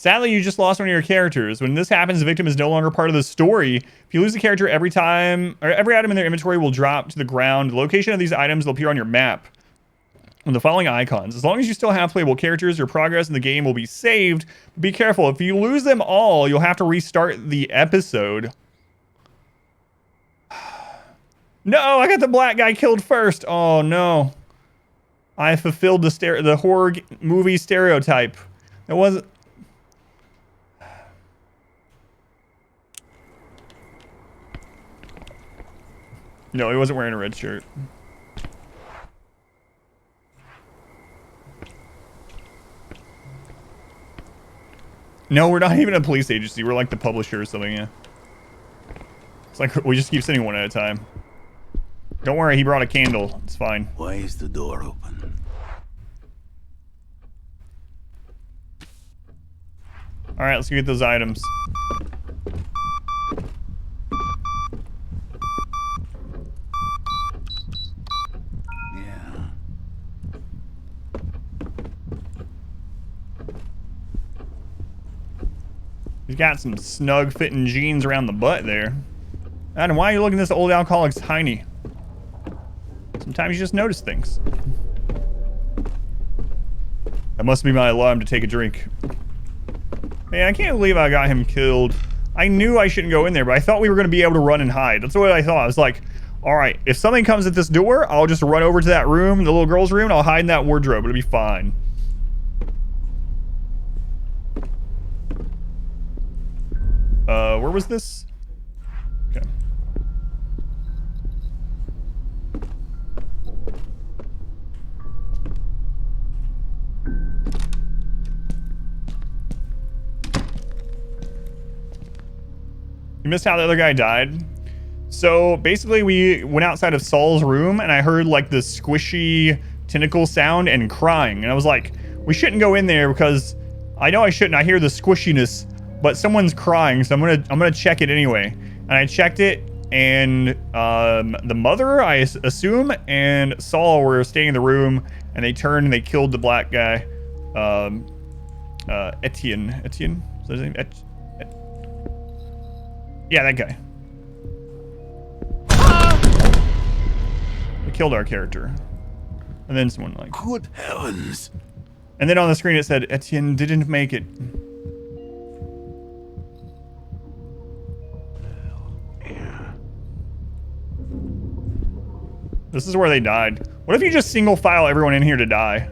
Sadly, you just lost one of your characters. When this happens, the victim is no longer part of the story. If you lose a character every time, or every item in their inventory will drop to the ground. The location of these items will appear on your map with the following icons. As long as you still have playable characters, your progress in the game will be saved. Be careful. If you lose them all, you'll have to restart the episode. No, I got the black guy killed first. Oh, no. I fulfilled the horror movie stereotype. It wasn't... No, he wasn't wearing a red shirt. No, we're not even a police agency. We're like the publisher or something, yeah. It's like we just keep sending one at a time. Don't worry, he brought a candle. It's fine. Why is the door open? Alright, let's go get those items. He's got some snug fitting jeans around the butt there. Adam, why are you looking at this old alcoholic's tiny? Sometimes you just notice things. That must be my alarm to take a drink. Man, I can't believe I got him killed. I knew I shouldn't go in there, but I thought we were going to be able to run and hide. That's what I thought. I was like, all right, if something comes at this door, I'll just run over to that room, the little girl's room, and I'll hide in that wardrobe. It'll be fine. Where was this? Okay. You missed how the other guy died? So basically we went outside of Saul's room and I heard like the squishy tentacle sound and crying. And I was like, we shouldn't go in there because I know I shouldn't. I hear the squishiness. But someone's crying, so I'm gonna check it anyway. And I checked it, and the mother, I assume, and Saul were staying in the room, and they turned and they killed the black guy. Etienne. Etienne? Is that his name? Yeah, that guy. They killed our character. And then someone like... Good heavens. And then on the screen it said, Etienne didn't make it. Yeah. This is where they died. What if you just single file everyone in here to die?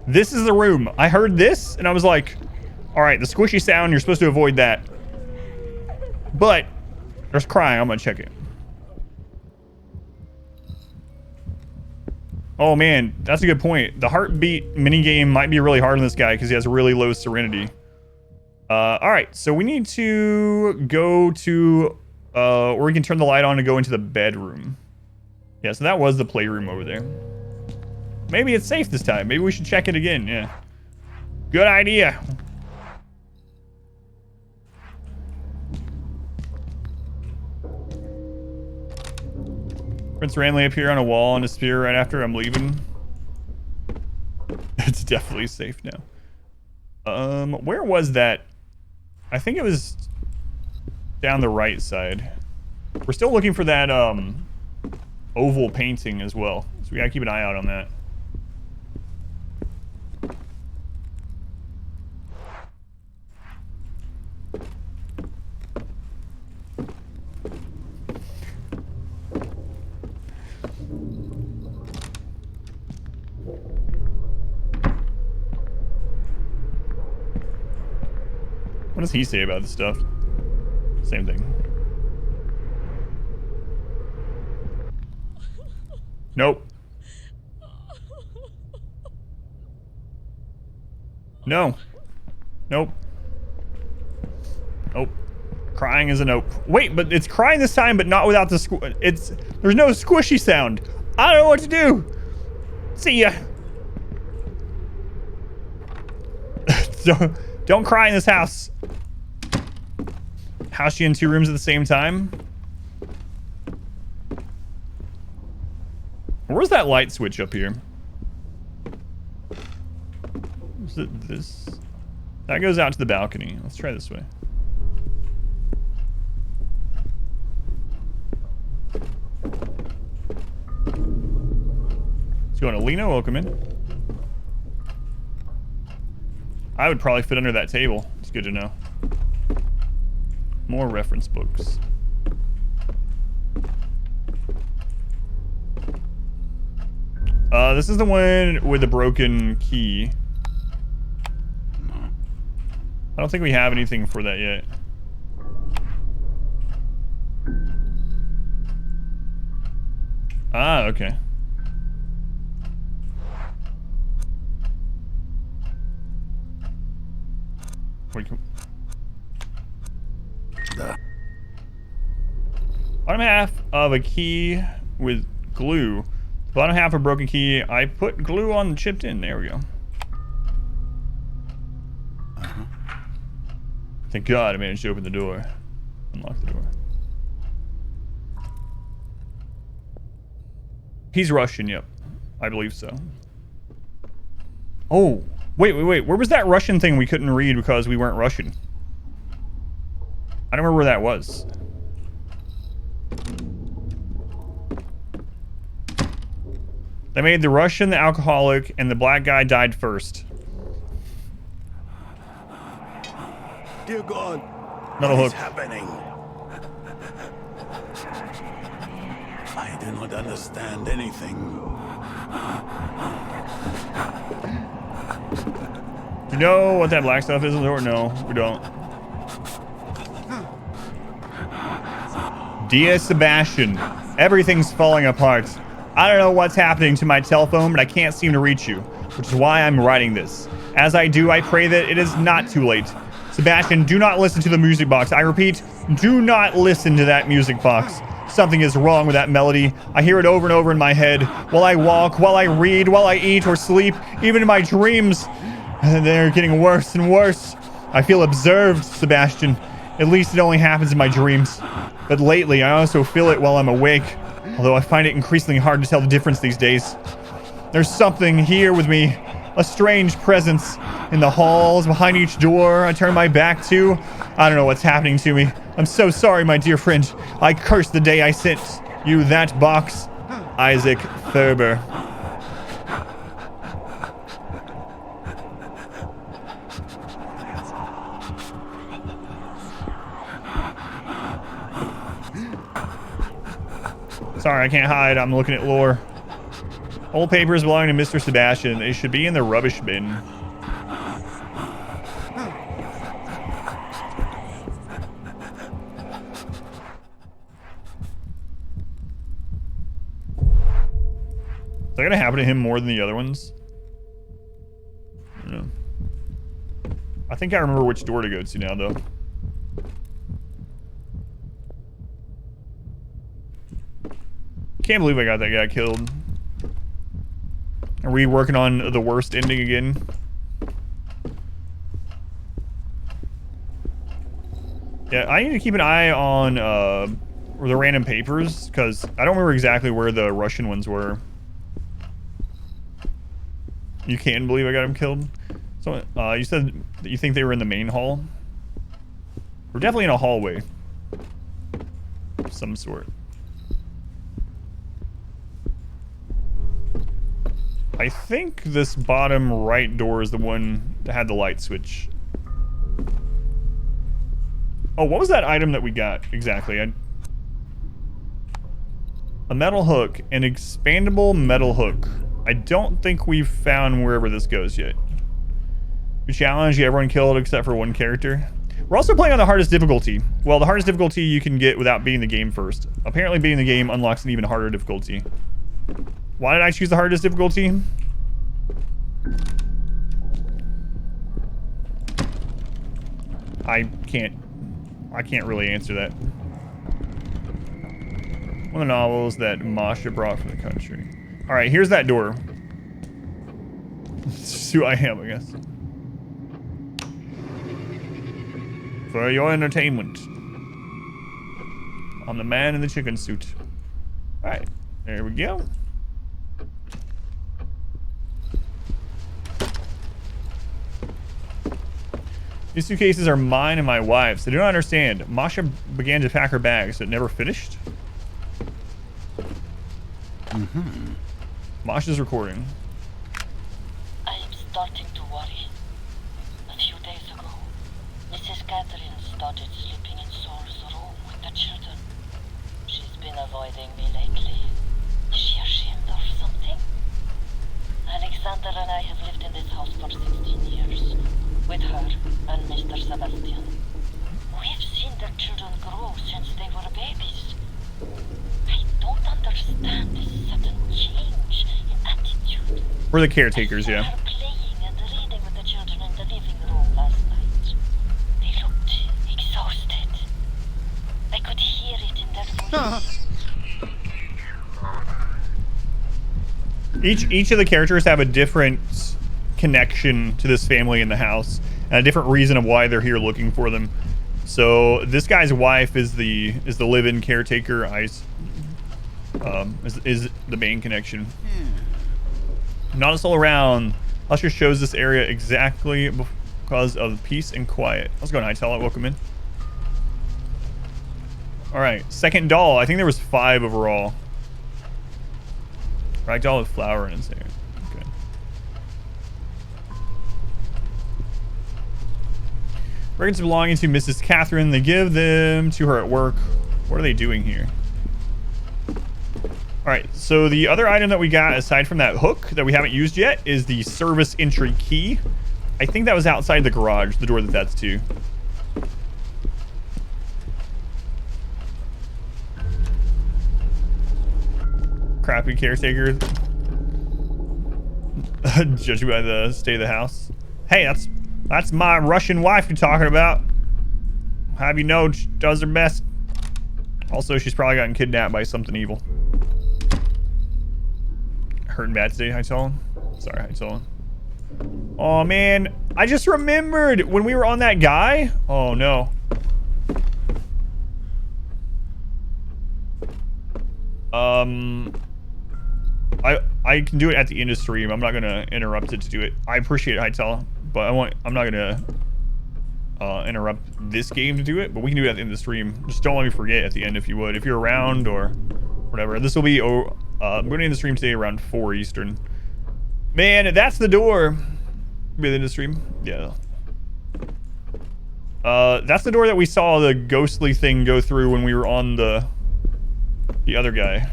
This is the room. I heard this and I was like, all right, the squishy sound, you're supposed to avoid that. But there's crying. I'm gonna check it. Oh man, that's a good point. The heartbeat minigame might be really hard on this guy because he has really low serenity. All right, so we need to go to or we can turn the light on to go into the bedroom. Yeah, so that was the playroom over there. Maybe it's safe this time. Maybe we should check it again. Yeah. Good idea. Prince randomly appear on a wall and disappear right after I'm leaving. It's definitely safe now. Where was that? I think it was down the right side. We're still looking for that oval painting as well. So we gotta keep an eye out on that. What does he say about this stuff? Same thing. Nope. No. Nope. Nope. Crying is a nope. Wait, but it's crying this time, but not without the there's no squishy sound. I don't know what to do. See ya. Don't cry in this house. How's she in 2 rooms at the same time? Where's that light switch up here? Is it this? That goes out to the balcony. Let's try this way. Let's go on Alina. Welcome in. I would probably fit under that table. It's good to know. More reference books. This is the one with the broken key. I don't think we have anything for that yet. Ah, okay. Bottom half of a key with glue. Bottom half of a broken key. I put glue on the chipped in. There we go. Thank God I managed to open the door. Unlock the door. He's Russian, yep. I believe so. Oh, wait. Where was that Russian thing we couldn't read because we weren't Russian? I don't remember where that was. They made the Russian the alcoholic, and the black guy died first. Dear God, Not a what is hook. happening? I do not understand anything. Do you know what that black stuff is or no? We don't. Dear Sebastian, everything's falling apart. I don't know what's happening to my telephone, but I can't seem to reach you, which is why I'm writing this. As I do, I pray that it is not too late. Sebastian, do not listen to the music box. I repeat, do not listen to that music box. Something is wrong with that melody. I hear it over and over in my head, while I walk, while I read, while I eat or sleep, even in my dreams. And they're getting worse and worse. I feel observed, Sebastian. At least it only happens in my dreams. But lately, I also feel it while I'm awake. Although I find it increasingly hard to tell the difference these days. There's something here with me. A strange presence in the halls, behind each door I turn my back to. I don't know what's happening to me. I'm so sorry, my dear friend. I curse the day I sent you that box. Isaac Thurber. Sorry, I can't hide. I'm looking at lore. Old papers belonging to Mr. Sebastian. They should be in the rubbish bin. Is that gonna happen to him more than the other ones? I don't know. I think I remember which door to go to now, though. Can't believe I got that guy killed. Are we working on the worst ending again? Yeah, I need to keep an eye on the random papers, because I don't remember exactly where the Russian ones were. You can believe I got him killed? So, you said that you think they were in the main hall? We're definitely in a hallway of some sort. I think this bottom right door is the one that had the light switch. Oh, what was that item that we got exactly? A metal hook, an expandable metal hook. I don't think we've found wherever this goes yet. We challenge, get everyone killed except for one character. We're also playing on the hardest difficulty. Well, the hardest difficulty you can get without beating the game first. Apparently beating the game unlocks an even harder difficulty. Why did I choose the hardest difficulty? I can't really answer that. One of the novels that Masha brought from the country. Alright, here's that door. This is who I am, I guess. For your entertainment. I'm the man in the chicken suit. Alright, there we go. These suitcases are mine and my wife's. I do not understand. Masha began to pack her bags, so it never finished? Masha's recording. I am starting to worry. A few days ago, Mrs. Catherine started sleeping in Saul's room with the children. She's been avoiding me lately. Is she ashamed or something? Alexander and I have lived in this house for 16 years. With her and Mr. Sebastian. We've seen their children grow since they were babies. I don't understand this sudden change in attitude. We're the caretakers, I saw yeah. her playing and reading with the children in the living room last night. They looked exhausted. I could hear it in their voices. Each of the characters have a different connection to this family in the house and a different reason of why they're here looking for them. So this guy's wife is the live-in caretaker. Is the main connection. Not a soul around. Usher shows this area exactly because of peace and quiet. How's it going, Hightail? Welcome in. All right, second doll. I think there was 5 overall. Ragdoll with flower in his hair. Okay. Records belonging to Mrs. Catherine. They give them to her at work. What are they doing here? Alright, so the other item that we got, aside from that hook that we haven't used yet, is the service entry key. I think that was outside the garage, the door that's to. Crappy caretaker. Judging by the state of the house. Hey, that's my Russian wife you're talking about. Have you know she does her best. Also, she's probably gotten kidnapped by something evil. Hurting bad today, Hightail? Sorry, Hightail. Oh man, I just remembered when we were on that guy. Oh no. I can do it at the end of stream. I'm not gonna interrupt it to do it. I appreciate it, Hytel, but I'm not gonna interrupt this game to do it. But we can do it at the end of the stream. Just don't let me forget at the end if you would. If you're around or whatever. This will be I'm going to end the stream today around 4 Eastern. Man, that's the door. Be the end of the stream. Yeah. That's the door that we saw the ghostly thing go through when we were on the other guy.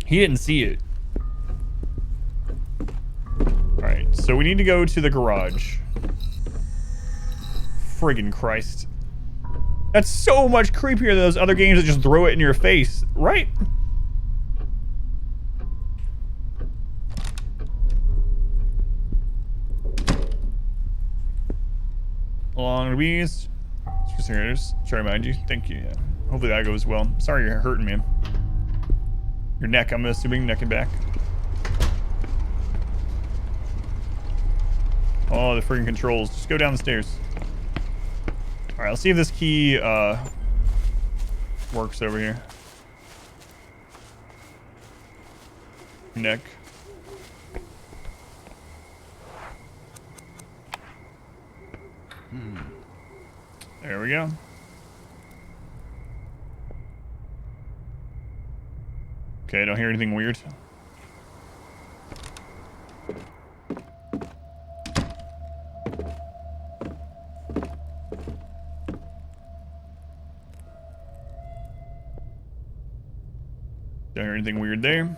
He didn't see it. Alright, so we need to go to the garage. Friggin' Christ. That's so much creepier than those other games that just throw it in your face, right? Along the bees. Try to remind you. Thank you. Yeah. Hopefully that goes well. Sorry you're hurting, man. Your neck, I'm assuming, neck and back. Oh, the freaking controls. Just go down the stairs. Alright, let's see if this key works over here. Neck. There we go. Okay, I don't hear anything weird. Don't hear anything weird there.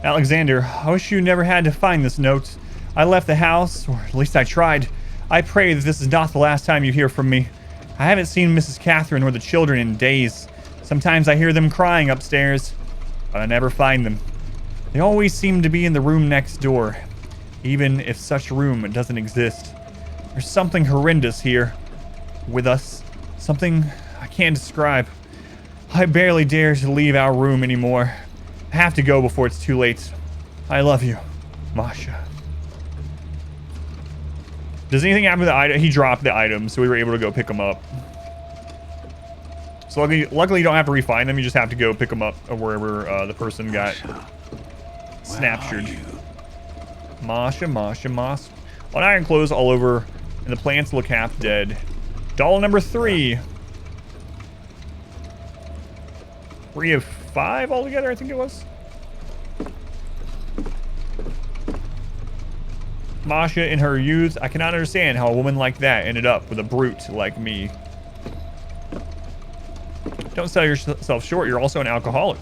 Alexander, I wish you never had to find this note. I left the house, or at least I tried. I pray that this is not the last time you hear from me. I haven't seen Mrs. Catherine or the children in days. Sometimes I hear them crying upstairs, but I never find them. They always seem to be in the room next door, even if such room doesn't exist. There's something horrendous here with us. Something I can't describe. I barely dare to leave our room anymore. I have to go before it's too late. I love you, Masha. Does anything happen to the item? He dropped the item, so we were able to go pick them up. So luckily you don't have to refine them. You just have to go pick them up wherever the person got snapshored. Masha. On iron clothes all over, and the plants look half dead. Doll number 3. 3 of 5 altogether, I think it was. Masha in her youth, I cannot understand how a woman like that ended up with a brute like me. Don't sell yourself short, you're also an alcoholic.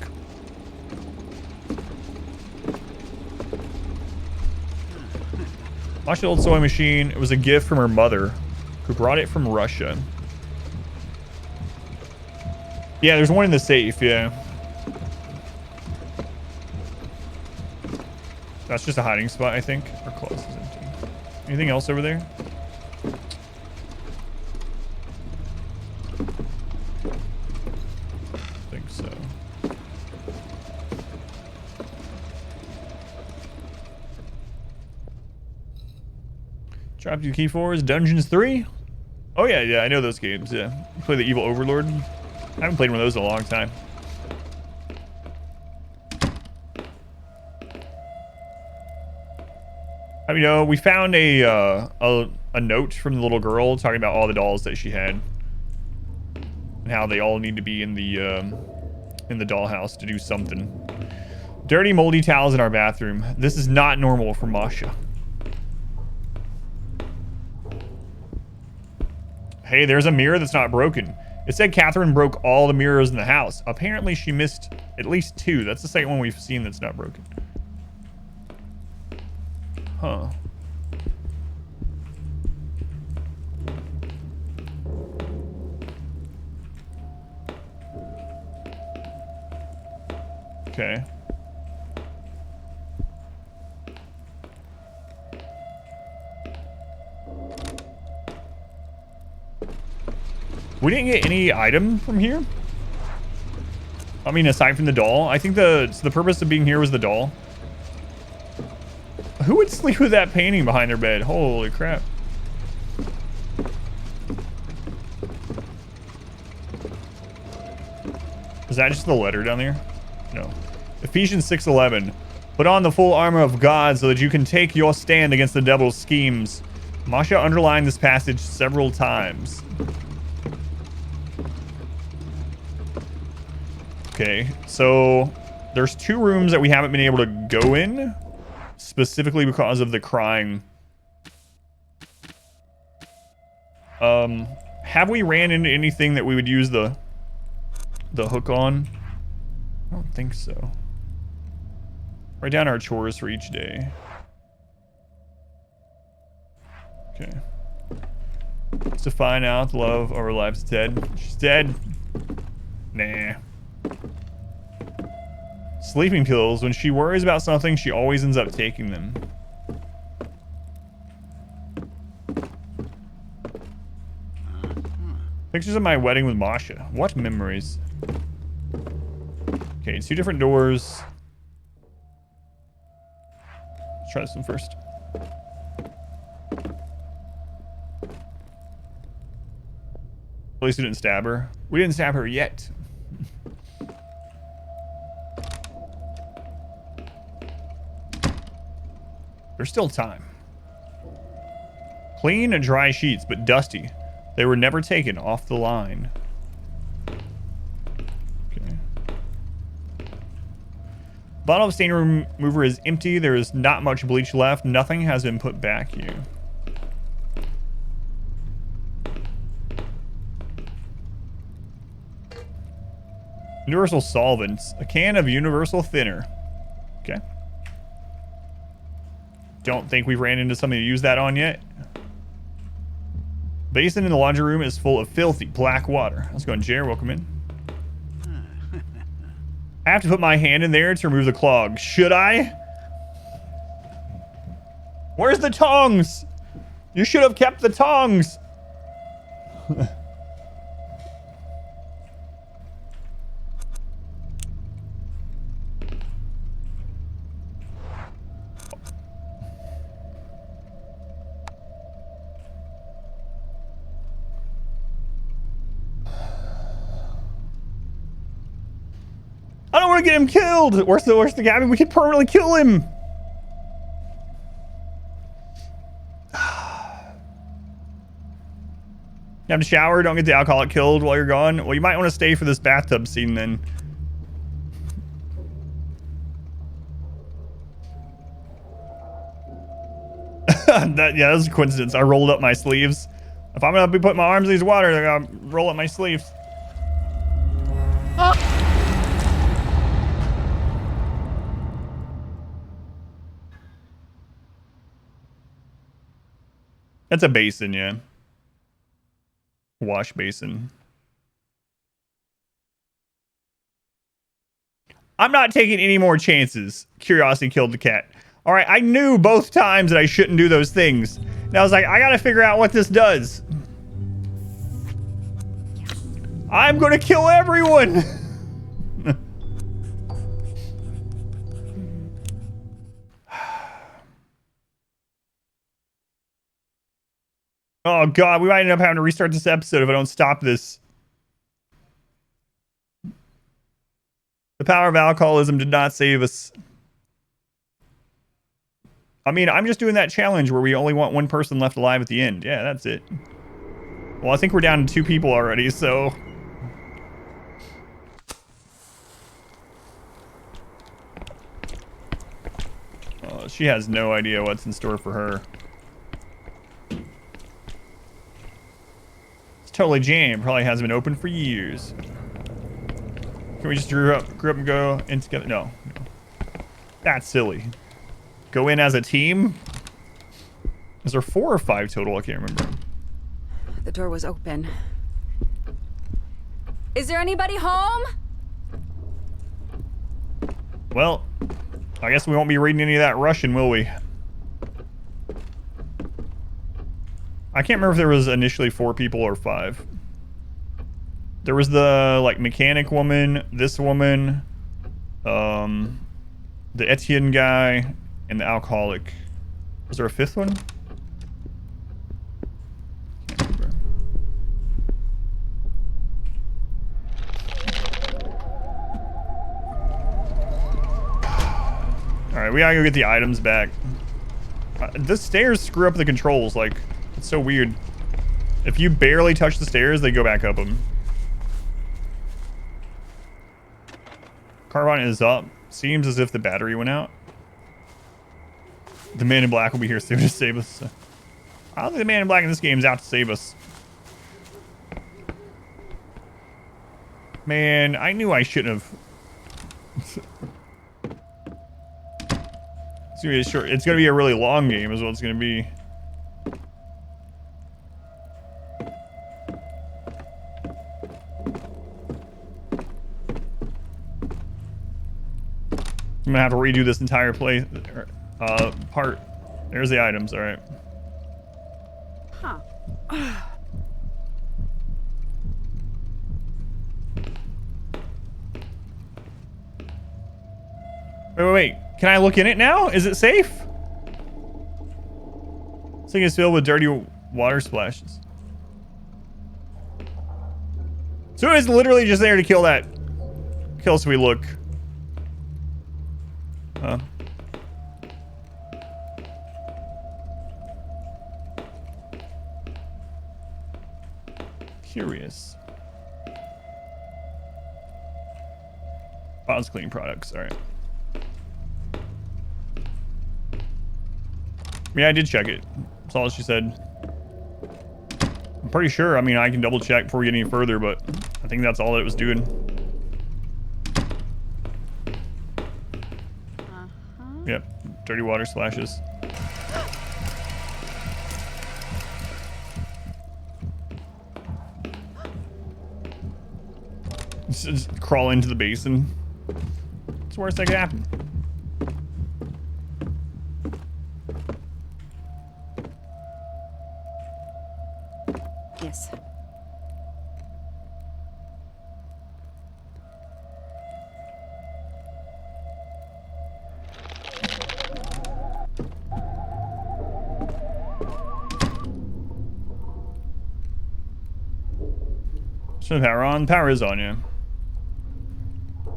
Masha's old sewing machine, it was a gift from her mother, who brought it from Russia. Yeah, there's one in the safe, yeah. That's just a hiding spot, I think. Our closet is empty. Anything else over there? I think so. Dropped you key for is Dungeons 3? Oh yeah, I know those games, yeah. You play the Evil Overlord. I haven't played one of those in a long time. I mean, we found a note from the little girl talking about all the dolls that she had and how they all need to be in the dollhouse to do something. Dirty, moldy towels in our bathroom. This is not normal for Masha. Hey, there's a mirror that's not broken. It said Catherine broke all the mirrors in the house. Apparently, she missed at least 2. That's the second one we've seen that's not broken. Huh. Okay. We didn't get any item from here. I mean, aside from the doll. I think the purpose of being here was the doll. Who would sleep with that painting behind their bed? Holy crap. Is that just the letter down there? No. Ephesians 6:11. Put on the full armor of God so that you can take your stand against the devil's schemes. Masha underlined this passage several times. Okay, so there's 2 rooms that we haven't been able to go in, specifically because of the crying. Have we ran into anything that we would use the hook on? I don't think so. Write down our chores for each day. Okay. Just to find out the love of our lives dead. She's dead. Nah. Sleeping pills. When she worries about something, she always ends up taking them. Pictures of my wedding with Masha. What memories? Okay, 2 different doors. Let's try this one first. At least we didn't stab her. We didn't stab her yet. There's still time. Clean and dry sheets, but dusty. They were never taken off the line. Okay. Bottle of stain remover is empty. There is not much bleach left. Nothing has been put back here. Universal solvents. A can of universal thinner. Okay. Don't think we've ran into something to use that on yet. Basin in the laundry room is full of filthy black water. Let's go in. Jer, welcome in. I have to put my hand in there to remove the clog. Should I? Where's the tongs? You should have kept the tongs. I don't want to get him killed. Where's the guy? We could permanently kill him. You have to shower. Don't get the alcoholic killed while you're gone. Well, you might want to stay for this bathtub scene then. That was a coincidence. I rolled up my sleeves. If I'm gonna be putting my arms in these water, I'm gonna roll up my sleeves. Oh. That's a basin, yeah. Wash basin. I'm not taking any more chances. Curiosity killed the cat. All right, I knew both times that I shouldn't do those things. And I was like, I gotta figure out what this does. I'm gonna kill everyone. Oh God, we might end up having to restart this episode if I don't stop this. The power of alcoholism did not save us. I mean, I'm just doing that challenge where we only want one person left alive at the end. Yeah, that's it. Well, I think we're down to 2 people already, so... Oh, she has no idea what's in store for her. It's totally jammed. Probably hasn't been open for years. Can we just group up and go in together? No. That's silly. Go in as a team? Is there 4 or 5 total? I can't remember. The door was open. Is there anybody home? Well, I guess we won't be reading any of that Russian, will we? I can't remember if there was initially 4 people or 5. There was the like mechanic woman, this woman, the Etienne guy, and the alcoholic. Was there a fifth one? Alright, we gotta go get the items back. The stairs screw up the controls, like, it's so weird. If you barely touch the stairs, they go back up them. Carbine is up. Seems as if the battery went out. The man in black will be here soon to save us. I don't think the man in black in this game is out to save us. Man, I knew I shouldn't have. It's gonna be short. It's gonna be a really long game, is what it's gonna be. I'm gonna have to redo this entire play part. There's the items. All right. Huh. Wait. Can I look in it now? Is it safe? This thing is filled with dirty water splashes. So it's literally just there to kill that. Kill us, we look. Huh? Curious. Bottles cleaning products. All right. Yeah, I did check it. That's all she said. I'm pretty sure. I mean, I can double check before we get any further, but I think that's all it was doing. Yep, dirty water splashes. Just crawl into the basin. It's the worst that could happen. Yes. Turn the power on. The power is on, yeah.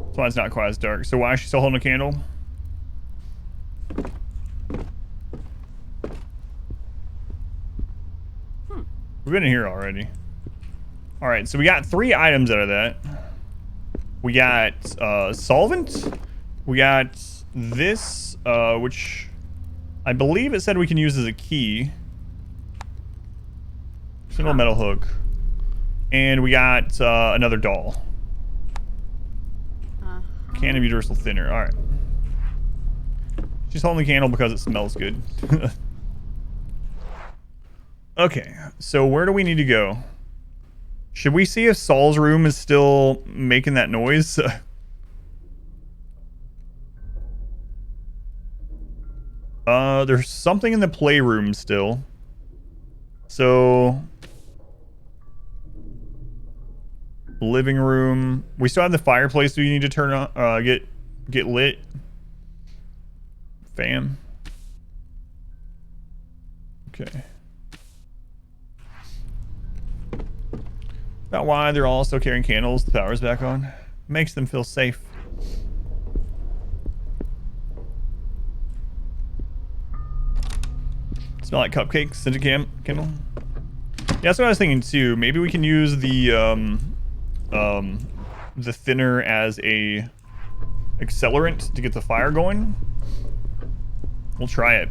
That's why it's not quite as dark. So why is she still holding a candle? We've been in here already. All right, so we got 3 items out of that. We got solvent. We got this, which I believe it said we can use as a key. Single metal hook. And we got another doll. Can of universal thinner. All right. She's holding the candle because it smells good. Okay, so where do we need to go? Should we see if Saul's room is still making that noise? There's something in the playroom still. So... living room. We still have the fireplace we need to turn on, get lit. Fam. Okay. About why they're all still carrying candles. The power's back on. Makes them feel safe. Smell like cupcakes. Scented candle. Yeah, that's what I was thinking too. Maybe we can use the thinner as a accelerant to get the fire going. We'll try it.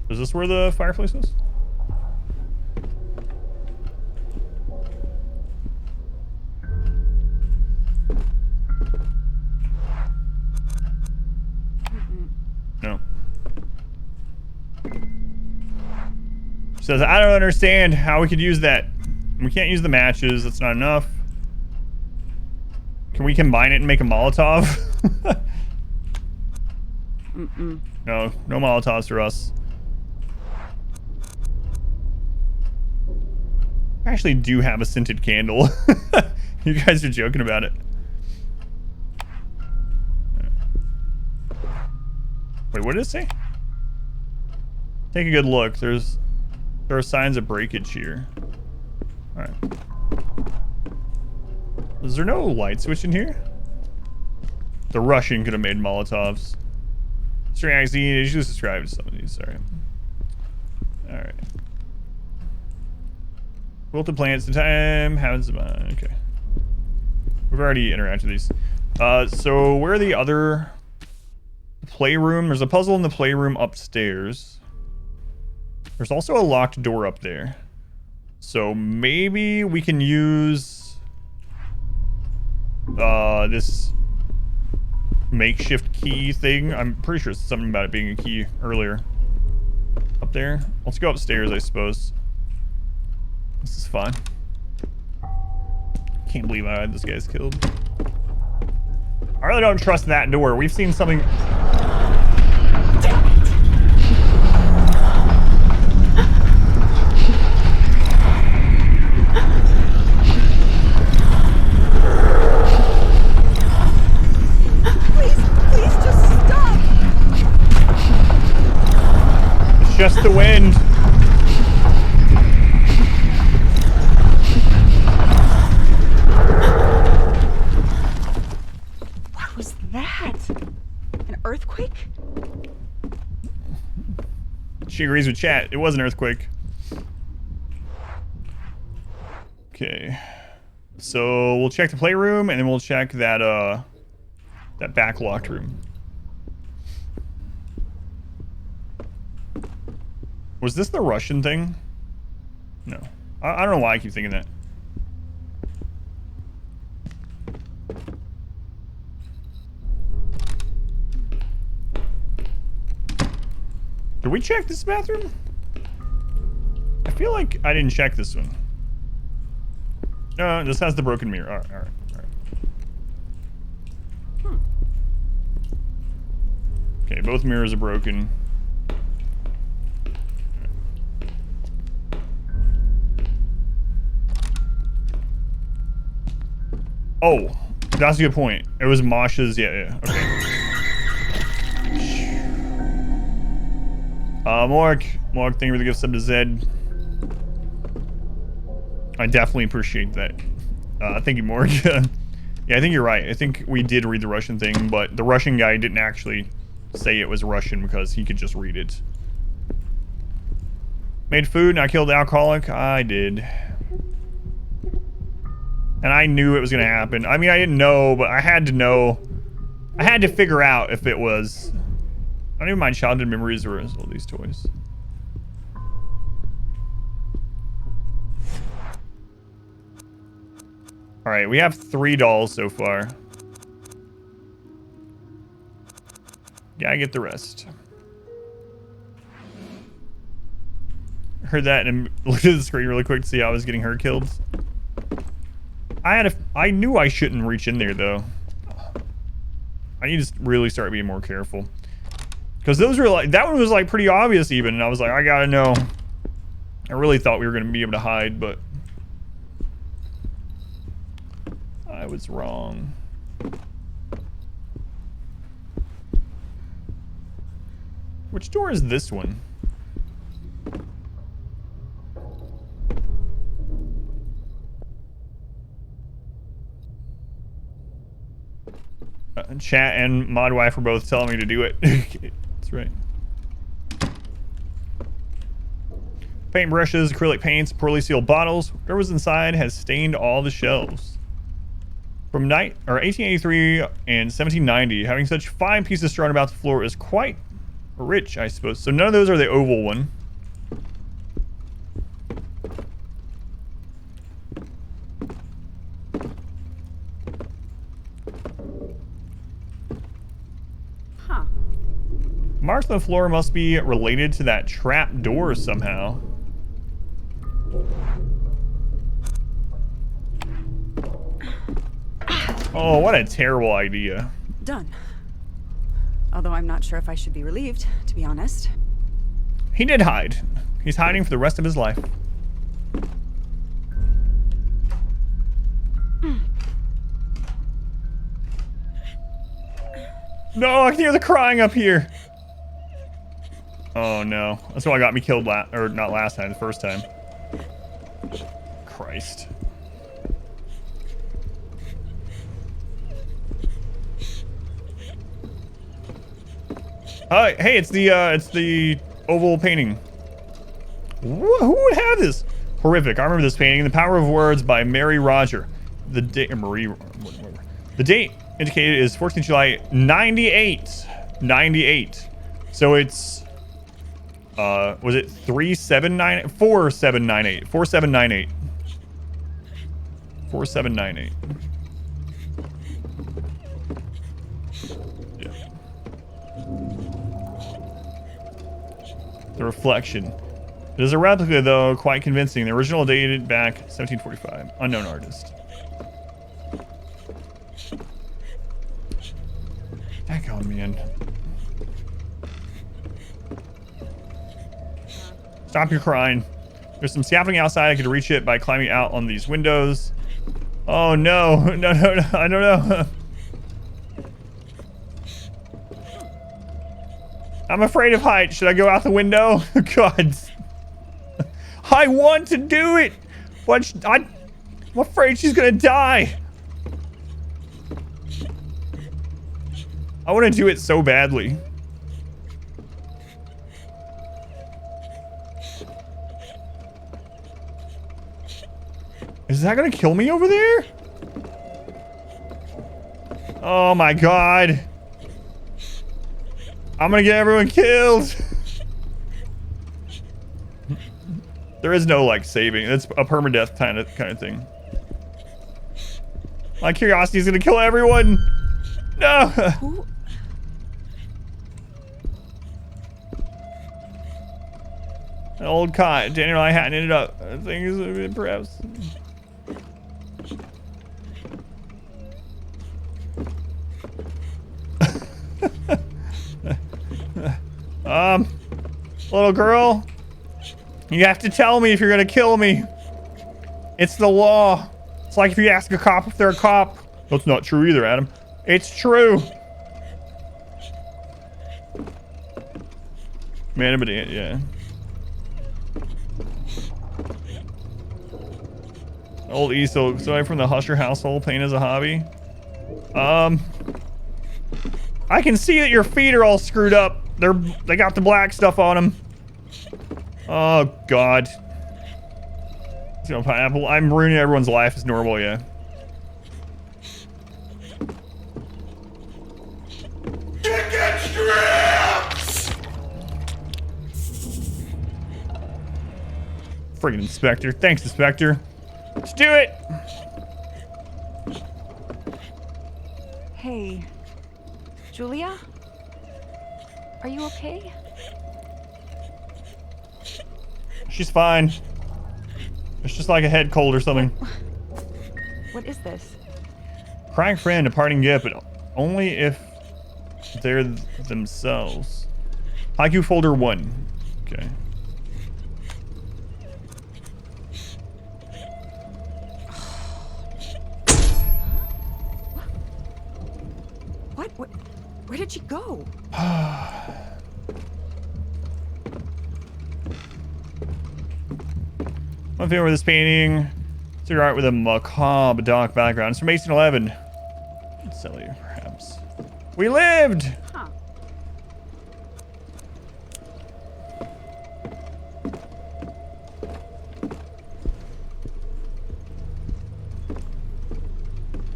Is this where the fireplace is? No. Says, I don't understand how we could use that. We can't use the matches. That's not enough. Can we combine it and make a Molotov? No Molotovs for us. I actually do have a scented candle. You guys are joking about it. Wait, what did it say? Take a good look. There are signs of breakage here. Alright. Is there no light switch in here? The Russian could have made Molotovs. String magazine, you should subscribe to some of these, sorry. Alright. Wilted plants, the time, how's the okay. We've already interacted with these. So where are the other playroom? There's a puzzle in the playroom upstairs. There's also a locked door up there. So maybe we can use this makeshift key thing. I'm pretty sure it's something about it being a key earlier. Up there. Let's go upstairs, I suppose. This is fun. Can't believe I had this guy's killed. I really don't trust that door. We've seen something. Please just stop. It's just the wind. Earthquake? She agrees with chat. It was an earthquake. Okay. So we'll check the playroom and then we'll check that that back locked room. Was this the Russian thing? No. I don't know why I keep thinking that. Did we check this bathroom? I feel like I didn't check this one. No, this has the broken mirror. All right. Okay, both mirrors are broken. Oh, that's a good point. It was Masha's. Yeah. Okay. Mork, thank you for the gift sub to Zed. I definitely appreciate that. Thank you, Mork. Yeah, I think you're right. I think we did read the Russian thing, but the Russian guy didn't actually say it was Russian because he could just read it. Made food and I killed the alcoholic. I did. And I knew it was going to happen. I mean, I didn't know, but I had to know. I had to figure out if it was... I don't even mind childhood memories or all these toys. Alright, we have 3 dolls so far. Gotta get the rest. Heard that and looked at the screen really quick to see how I was getting her killed. I knew I shouldn't reach in there though. I need to really start being more careful. Because those were like, that one was like pretty obvious even, and I was like, I gotta know. I really thought we were gonna be able to hide, but I was wrong. Which door is this one? Chat and mod wife were both telling me to do it. That's right. Paint brushes, acrylic paints, poorly sealed bottles. Whatever was inside has stained all the shelves. From 1883 and 1790, having such fine pieces strewn about the floor is quite rich, I suppose. So none of those are the oval one. Marks on the floor must be related to that trap door somehow. Oh, what a terrible idea. Done. Although I'm not sure if I should be relieved, to be honest. He did hide. He's hiding for the rest of his life. No, I can hear the crying up here. Oh no. That's why got me killed not last time, the first time. Christ. Hey, it's the oval painting. Who would have this? Horrific. I remember this painting. The Power of Words by Mary Roger. The date, whatever. The date indicated is 14th July 98. 98. So it's was it 4798? 4798. 4798. 4798. Yeah. The reflection. It is a replica, though, quite convincing. The original dated back 1745. Unknown artist. Daggone, man. Stop your crying. There's some scaffolding outside. I could reach it by climbing out on these windows. Oh, no. No, I don't know. I'm afraid of heights. Should I go out the window? God. I want to do it, but I'm afraid she's gonna die. I want to do it so badly. Is that gonna kill me over there? Oh my god. I'm gonna get everyone killed. There is no like saving. It's a permadeath kind of thing. My curiosity is gonna kill everyone. No. Who? An old cot. Daniel and I hadn't ended up. I think perhaps. Little girl, you have to tell me if you're gonna kill me. It's the law. It's like if you ask a cop if they're a cop. That's not true either, Adam. It's true. Man, but yeah. Old Easel, so I'm from the Husher household, paint as a hobby. I can see that your feet are all screwed up. They got the black stuff on them. Oh God. Pineapple. I'm ruining everyone's life as normal, yeah. Chicken strips! Friggin' Inspector. Thanks, Inspector. Let's do it! Hey, Julia? Are you okay? She's fine. It's just like a head cold or something. What is this? Crying friend, a parting gift, but only if they're themselves. Haiku folder 1. Okay. What? Where did she go? One thing with this painting, it's your art with a macabre dark background. It's from 1811. It's silly, perhaps. We lived! Huh.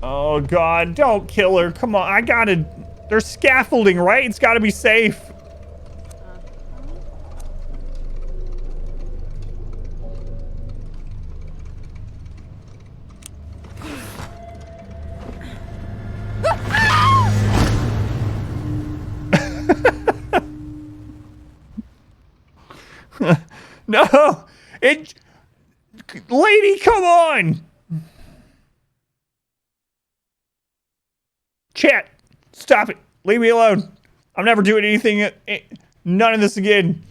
Oh God, don't kill her. Come on, I gotta... There's scaffolding, right? It's gotta be safe. No! Lady, come on! Chat, stop it. Leave me alone. I'm never doing anything, none of this again.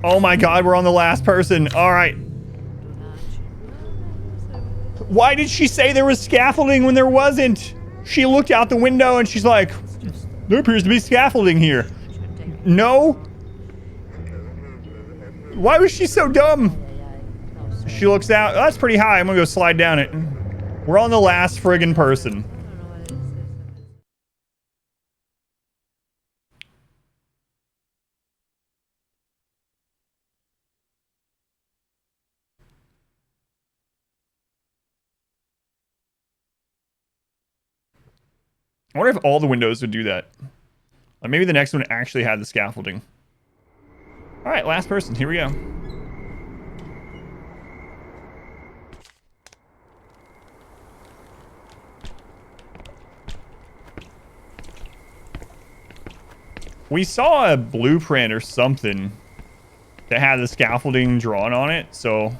Oh my god, we're on the last person. All right. Why did she say there was scaffolding when there wasn't? She looked out the window and she's like, there appears to be scaffolding here. No. Why was she so dumb? She looks out. Oh, that's pretty high. I'm gonna go slide down it. We're on the last friggin' person. I wonder if all the windows would do that. Like maybe the next one actually had the scaffolding. All right, last person. Here we go. We saw a blueprint or something that had the scaffolding drawn on it, so...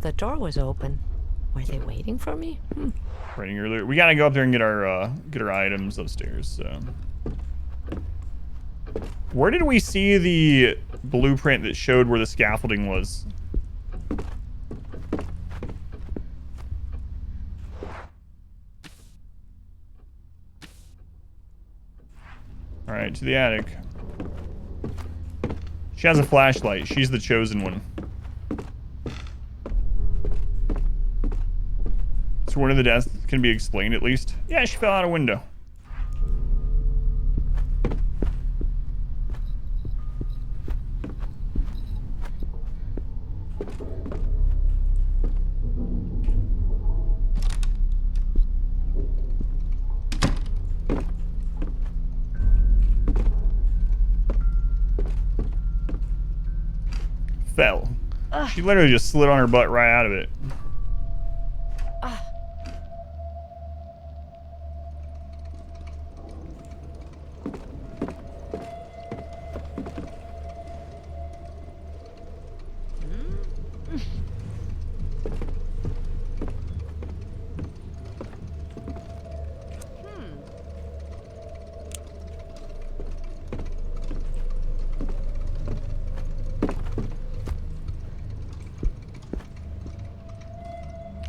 The door was open. Were they waiting for me? Waiting earlier. We gotta go up there and get our items upstairs, so... Where did we see the blueprint that showed where the scaffolding was? Alright, to the attic. She has a flashlight. She's the chosen one. So one of the deaths can be explained at least. Yeah, she fell out a window. Fell. She literally just slid on her butt right out of it.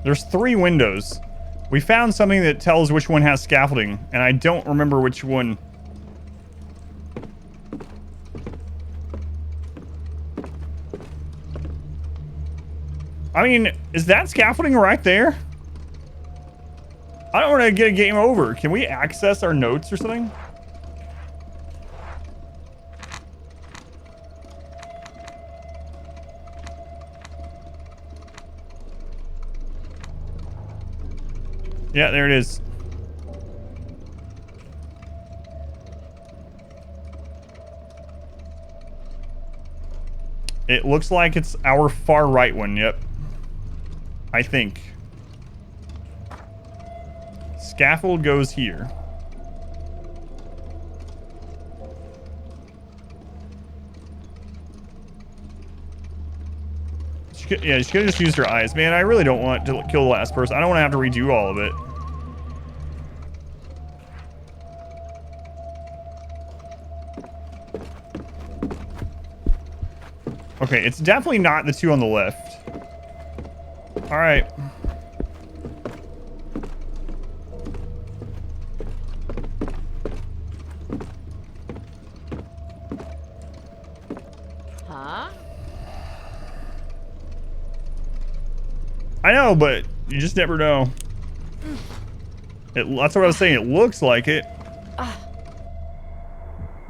There's 3 windows. We found something that tells which one has scaffolding, and I don't remember which one. I mean, is that scaffolding right there? I don't want to get a game over. Can we access our notes or something? Yeah, there it is. It looks like it's our far right one, yep. I think. Scaffold goes here. Yeah, she could have just used her eyes. Man, I really don't want to kill the last person. I don't want to have to redo all of it. Okay, it's definitely not the 2 on the left. Alright. Huh? I know, but you just never know. That's what I was saying. It looks like it.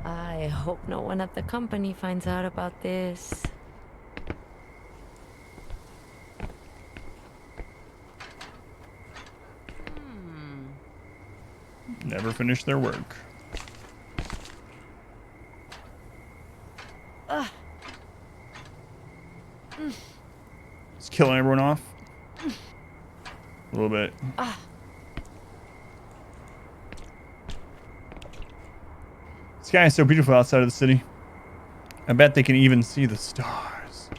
I hope no one at the company finds out about this. Never finish their work. It's killing everyone off. A little bit. Sky is so beautiful outside of the city. I bet they can even see the stars.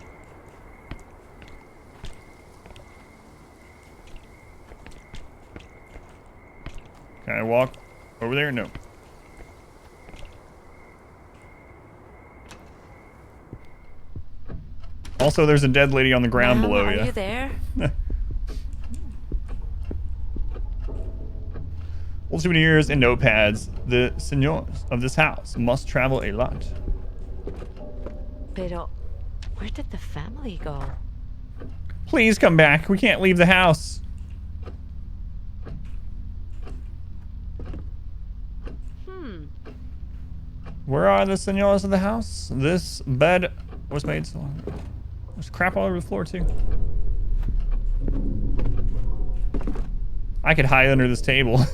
Can I walk over there? No. Also, there's a dead lady on the ground Ma'am, below are you. you there? Old souvenirs and notepads. The senors of this house must travel a lot. Pero, where did the family go? Please come back. We can't leave the house. Where are the senors of the house? This bed was made so long ago. There's crap all over the floor, too. I could hide under this table.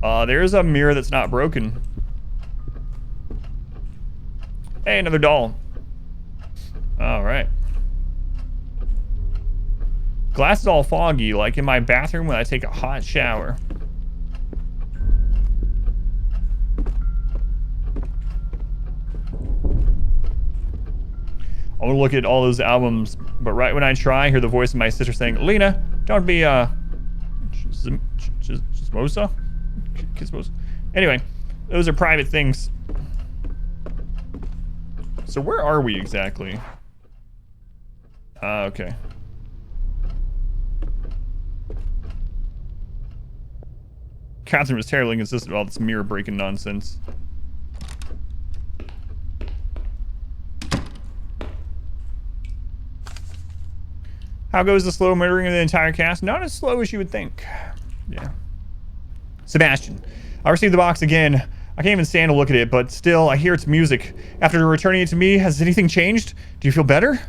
There's a mirror that's not broken. Hey, another doll. All right. Glass is all foggy, like in my bathroom when I take a hot shower. I want to look at all those albums, but right when I try, I hear the voice of my sister saying, Lena, don't be, Chismosa? Anyway, those are private things. So where are we exactly? Okay. Catherine was terribly inconsistent with all this mirror breaking nonsense. How goes the slow murdering of the entire cast? Not as slow as you would think. Yeah. Sebastian, I received the box again. I can't even stand to look at it, but still, I hear its music. After returning it to me, has anything changed? Do you feel better?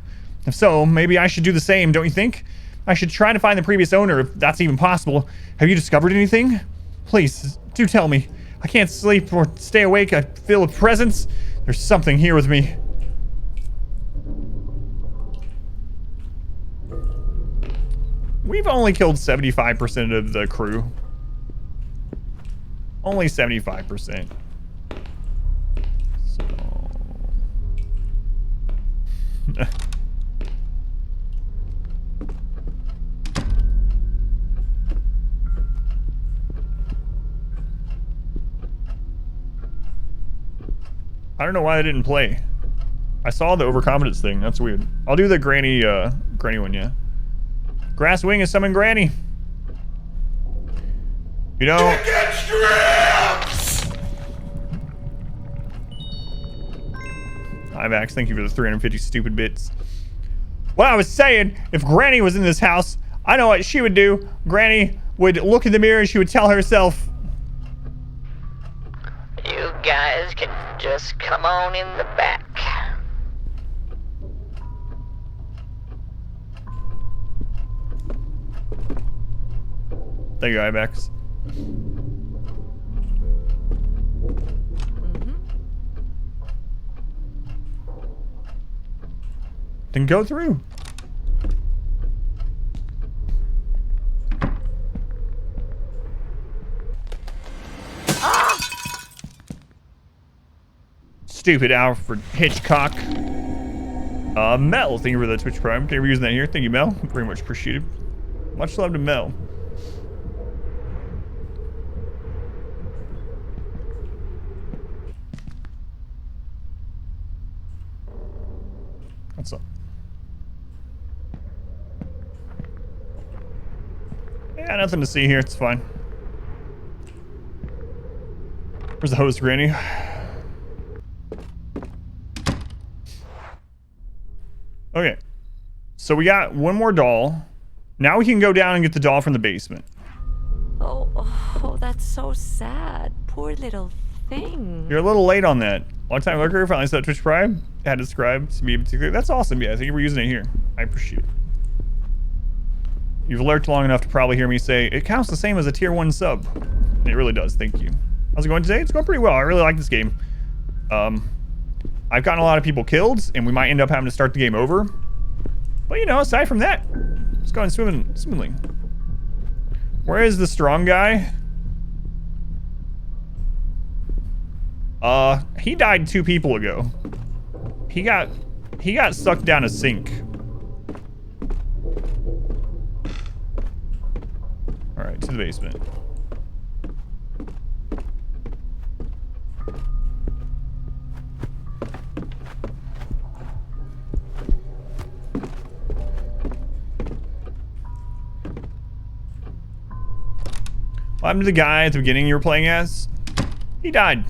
If so, maybe I should do the same, don't you think? I should try to find the previous owner, if that's even possible. Have you discovered anything? Please, do tell me. I can't sleep or stay awake. I feel a presence. There's something here with me. We've only killed 75% of the crew. Only 75%. So... I don't know why I didn't play. I saw the overconfidence thing. That's weird. I'll do the granny one, yeah. Grass wing is summoned Granny. You know... Chicken strips! Hi, Max. Thank you for the 350 stupid bits. What I was saying, if Granny was in this house, I know what she would do. Granny would look in the mirror and she would tell herself... You guys can just come on in the back. Thank you, IMAX. Then go through. Stupid Alfred Hitchcock. Mel, thank you for the Twitch Prime. Thank you for using that here. Thank you, Mel. Very much appreciated. Much love to Mel. What's up? Yeah, nothing to see here. It's fine. Where's the host, Granny? Okay. So we got one more doll. Now we can go down and get the doll from the basement. Oh, that's so sad. Poor little thing. You're a little late on that. Long time lurker, finally set Twitch Prime. Had to subscribe to be particular. That's awesome. Yeah, I think we're using it here. I appreciate it. You've lurked long enough to probably hear me say, it counts the same as a tier 1 sub. And it really does. Thank you. How's it going today? It's going pretty well. I really like this game. I've gotten a lot of people killed, and we might end up having to start the game over. But, you know, aside from that, it's going smoothly. Where is the strong guy? He died 2 people ago. He got sucked down a sink. All right, to the basement. What happened to the guy at the beginning you were playing as? He died.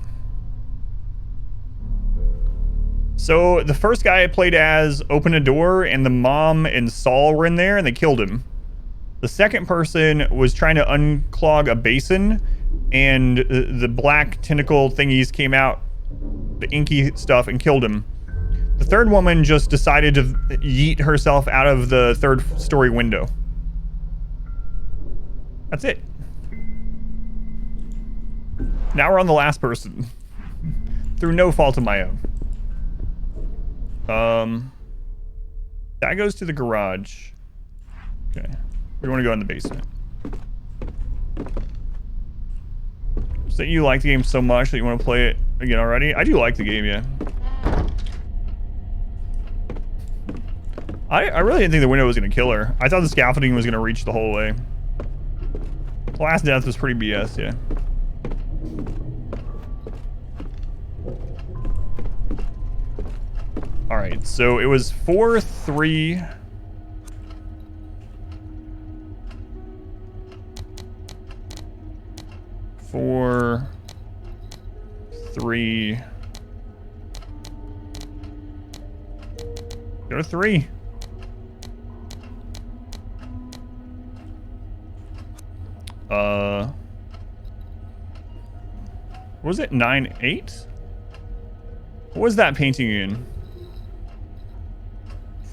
So the first guy I played as opened a door and the mom and Saul were in there and they killed him. The second person was trying to unclog a basin and the black tentacle thingies came out, the inky stuff, and killed him. The third woman just decided to yeet herself out of the 3rd story window. That's it. Now we're on the last person. Through no fault of my own. That goes to the garage. Okay. We want to go in the basement. Is that you like the game so much that you want to play it again already? I do like the game, yeah. I really didn't think the window was going to kill her. I thought the scaffolding was going to reach the whole way. The last death was pretty BS, yeah. All right, so it was 4-3. Four, 3. Go to 3. What was it? 9-8? What was that painting in?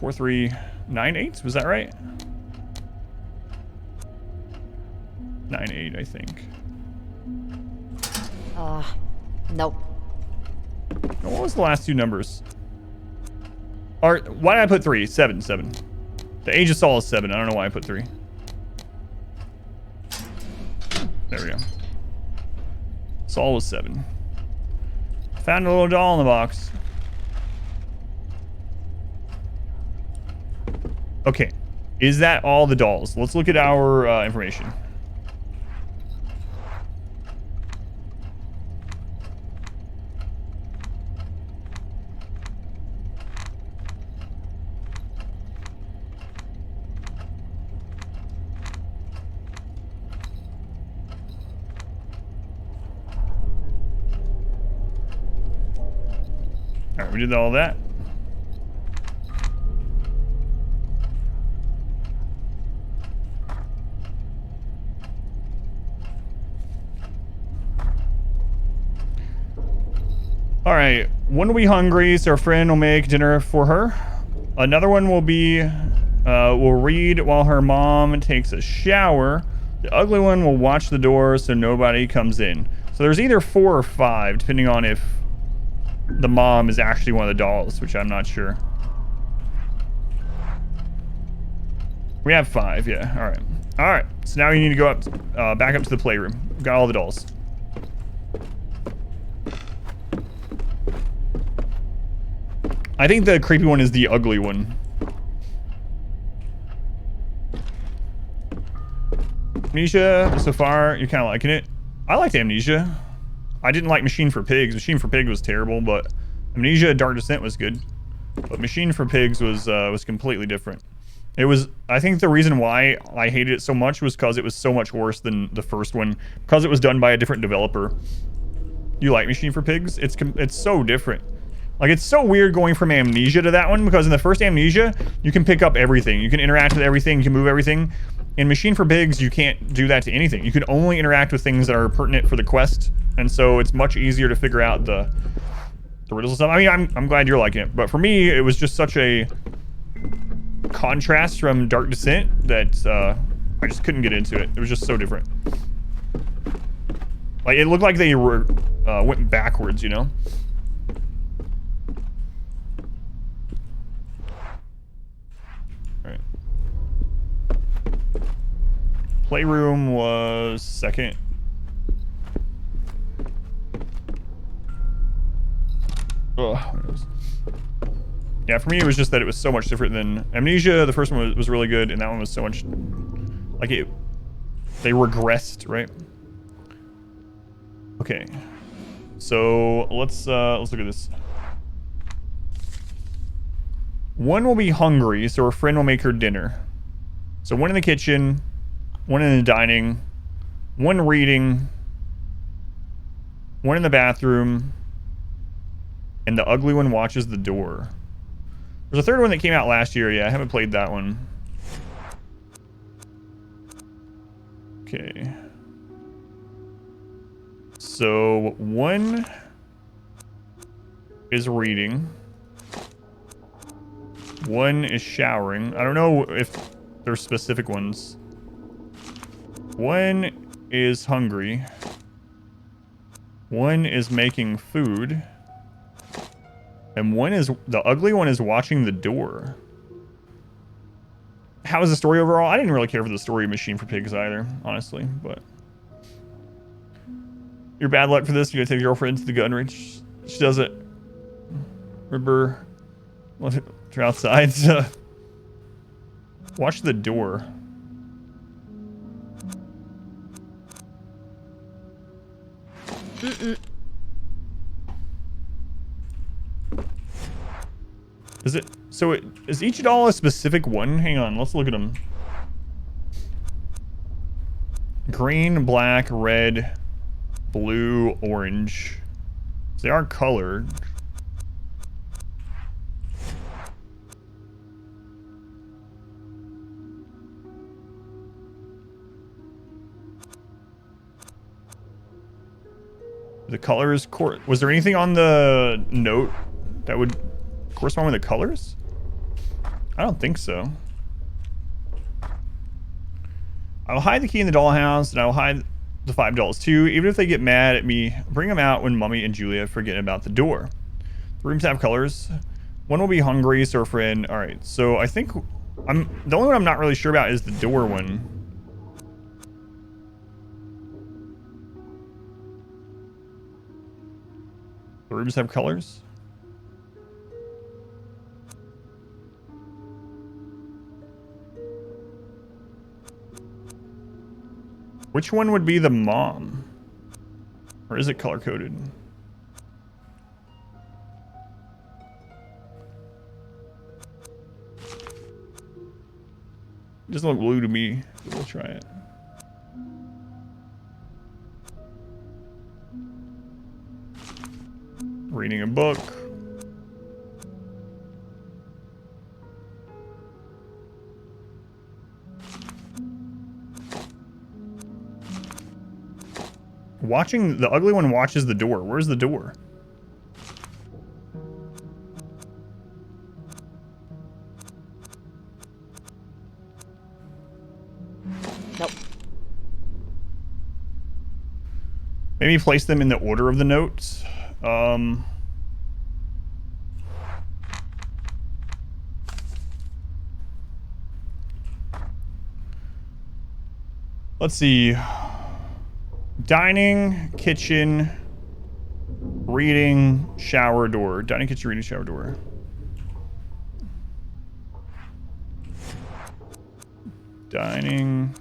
4-3-9-8? Was that right? 9-8, I think. Nope. What was the last 2 numbers? Or why did I put 3? 7. The age of Saul is 7. I don't know why I put 3. There we go. Saul was 7. Found a little doll in the box. Okay. Is that all the dolls? Let's look at our information. All right, we did all that. All right, one will be hungry, so our friend will make dinner for her. Another one will be, will read while her mom takes a shower. The ugly one will watch the door so nobody comes in. So there's either 4 or 5, depending on if the mom is actually one of the dolls, which I'm not sure. We have 5, yeah. All right. All right. So now you need to go up, back up to the playroom. We've got all the dolls. I think the creepy one is the ugly one. Amnesia, so far, you're kind of liking it. I liked Amnesia. I didn't like Machine for Pigs. Machine for Pig was terrible, but Amnesia Dark Descent was good. But Machine for Pigs was completely different. It was, I think the reason why I hated it so much was because it was so much worse than the first one, because it was done by a different developer. You like Machine for Pigs? It's so different. Like, it's so weird going from Amnesia to that one, because in the first Amnesia, you can pick up everything. You can interact with everything. You can move everything. In Machine for Pigs, you can't do that to anything. You can only interact with things that are pertinent for the quest, and so it's much easier to figure out the riddles and stuff. I mean, I'm glad you're liking it, but for me, it was just such a contrast from Dark Descent that I just couldn't get into it. It was just so different. Like, it looked like they were went backwards, you know? Alright. Playroom was second. Ugh. Yeah, for me, it was just that it was so much different than Amnesia. The first one was really good, and that one was so much... Like, they regressed, right? Okay. So, let's look at this. One will be hungry, so her friend will make her dinner. So, one in the kitchen, one in the dining, one reading, one in the bathroom, and the ugly one watches the door. There's a third one that came out last year. Yeah, I haven't played that one. Okay. So, one is reading. One is showering. I don't know if there's specific ones. One is hungry. One is making food. And one is... The ugly one is watching the door. How was the story overall? I didn't really care for the story of Machine for Pigs either, honestly, but... Your bad luck for this. You gotta take your girlfriend to the gun range. She does it. Remember... You're outside, so... Watch the door. Is it... So is each doll a specific one? Hang on, let's look at them. Green, black, red, blue, orange. So they are colored. The colors... Was there anything on the note that would correspond with the colors? I don't think so. I will hide the key in the dollhouse, and I will hide the 5 dolls too. Even if they get mad at me, bring them out when Mummy and Julia forget about the door. The rooms have colors. One will be hungry, so her friend... Alright, so I think... The only one I'm not really sure about is the door one. The rooms have colors? Which one would be the mom? Or is it color-coded? It doesn't look blue to me. We'll try it. Reading a book. Watching... The ugly one watches the door. Where's the door? Nope. Maybe place them in the order of the notes. Let's see. Dining, kitchen, reading, shower door. Dining, kitchen, reading, shower door. Dining,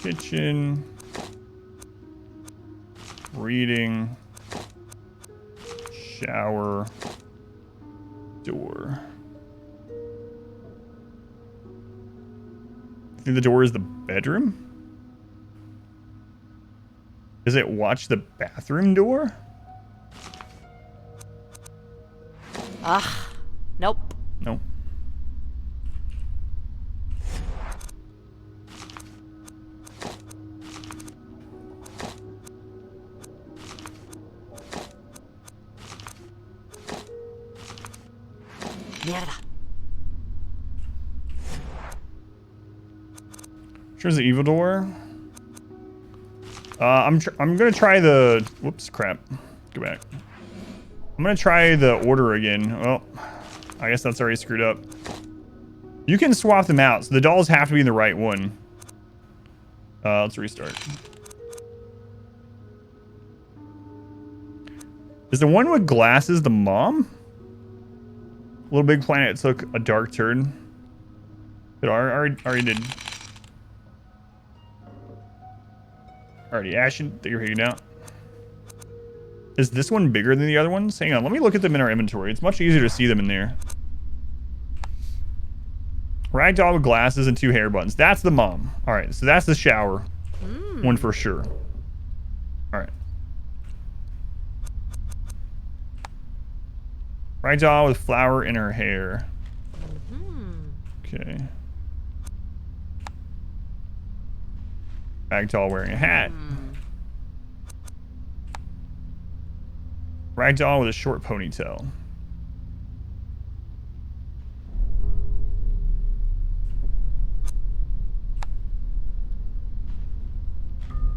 kitchen, reading, shower door. I think the door is the bedroom? Does it watch the bathroom door? Nope. Nope. Mierda. Here's the evil door. I'm gonna try the... Whoops, crap. Go back. I'm gonna try the order again. Well, I guess that's already screwed up. You can swap them out, so the dolls have to be in the right one. Let's restart. Is the one with glasses the mom? Little Big Planet took a dark turn. But already did. Already, Ashton, that you're hanging out. Is this one bigger than the other ones? Hang on, let me look at them in our inventory. It's much easier to see them in there. Ragdoll with glasses and 2 hair buttons. That's the mom. All right, so that's the shower one for sure. All right. Ragdoll with flower in her hair. Okay. Ragdoll wearing a hat. Ragdoll with a short ponytail.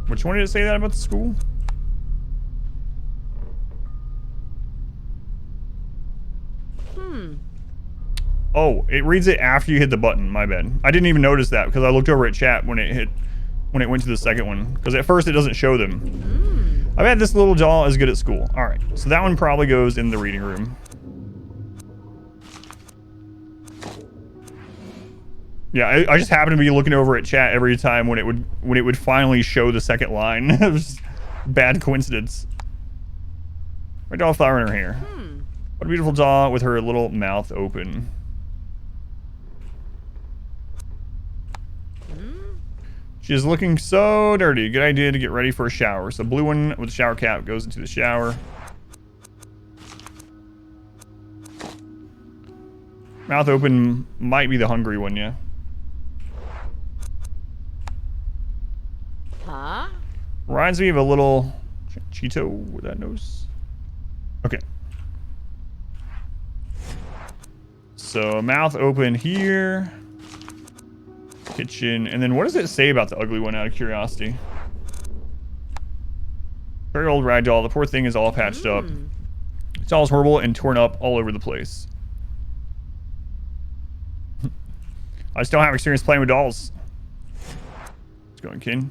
Which one did it say that about the school? Oh, it reads it after you hit the button. My bad. I didn't even notice that because I looked over at chat when it went to the second one. Because at first it doesn't show them. I bet this little doll is good at school. All right, so that one probably goes in the reading room. Yeah, I just happened to be looking over at chat every time when it would finally show the second line. It was bad coincidence. My doll flower in her hair. What a beautiful doll with her little mouth open. She is looking so dirty. Good idea to get ready for a shower. So blue one with a shower cap goes into the shower. Mouth open might be the hungry one, yeah. Huh? Reminds me of a little Cheeto with that nose. Okay. So mouth open here. Kitchen. And then what does it say about the ugly one out of curiosity? Very old ragdoll. The poor thing is all patched up. It's all horrible and torn up all over the place. I just don't have experience playing with dolls. What's going, Kin?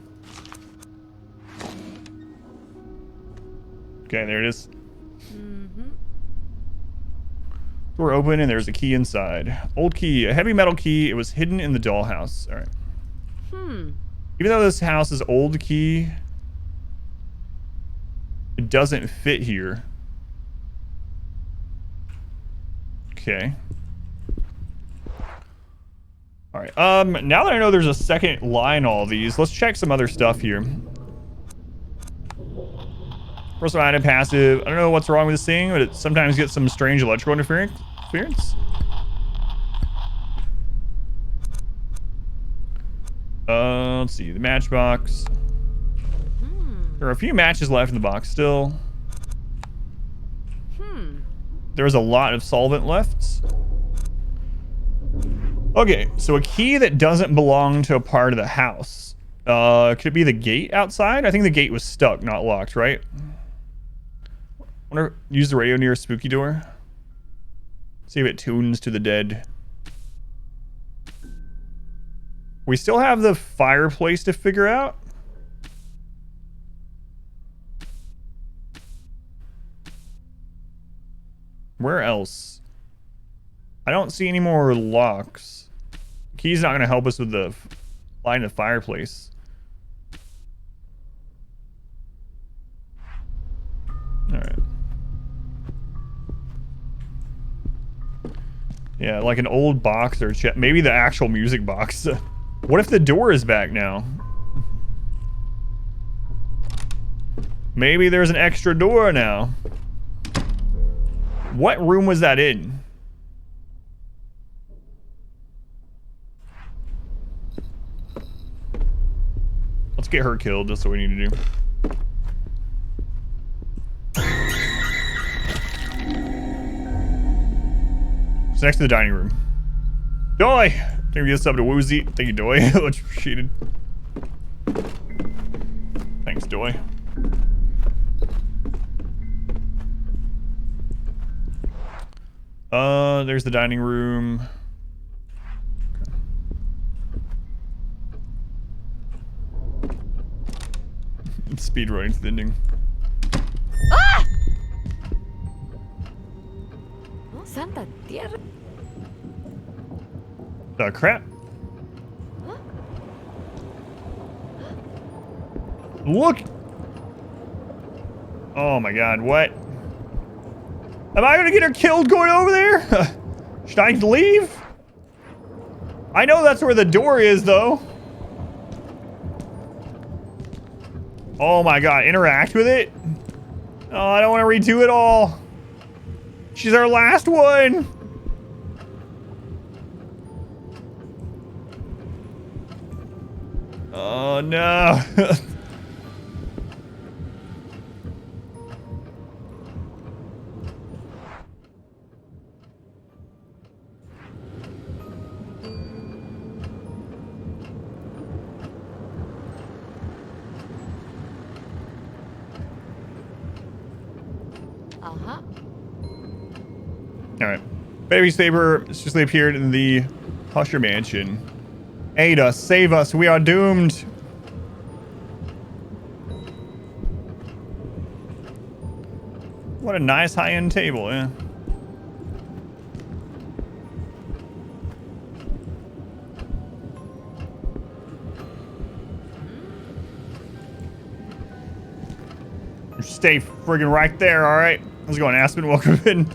Okay, there it is. Door open and there's a key inside. Old key, a heavy metal key. It was hidden in the dollhouse. All right. Even though this house is old key, it doesn't fit here. Okay. All right. Now that I know there's a second line all these, let's check some other stuff here. Personal item passive. I don't know what's wrong with this thing, but it sometimes gets some strange electrical interference. Let's see. The matchbox. There are a few matches left in the box still. There's a lot of solvent left. Okay, so a key that doesn't belong to a part of the house. Could it be the gate outside? I think the gate was stuck, not locked, right? Wonder, use the radio near a spooky door. See if it tunes to the dead. We still have the fireplace to figure out. Where else? I don't see any more locks. The key's not going to help us with the line of fireplace. Alright. Yeah, like an old box or maybe the actual music box. What if the door is back now? Maybe there's an extra door now. What room was that in? Let's get her killed. That's what we need to do. It's next to the dining room. Doy! Can we get this up to Woozy? Thank you, Doy. Much appreciated. Thanks, Doy. There's the dining room. Speed running to the ending. Ah! Santa Tierra. The crap? Look! Oh my god, what? Am I gonna get her killed going over there? Should I leave? I know that's where the door is, though. Oh my god, interact with it? Oh, I don't want to redo it all. She's our last one. Oh no. Uh-huh. Alright. Baby Saber successfully appeared in the Husher Mansion. Aid us, save us, we are doomed. What a nice high-end table, yeah. Stay friggin' right there, alright? How's it going, Aspen? Welcome in.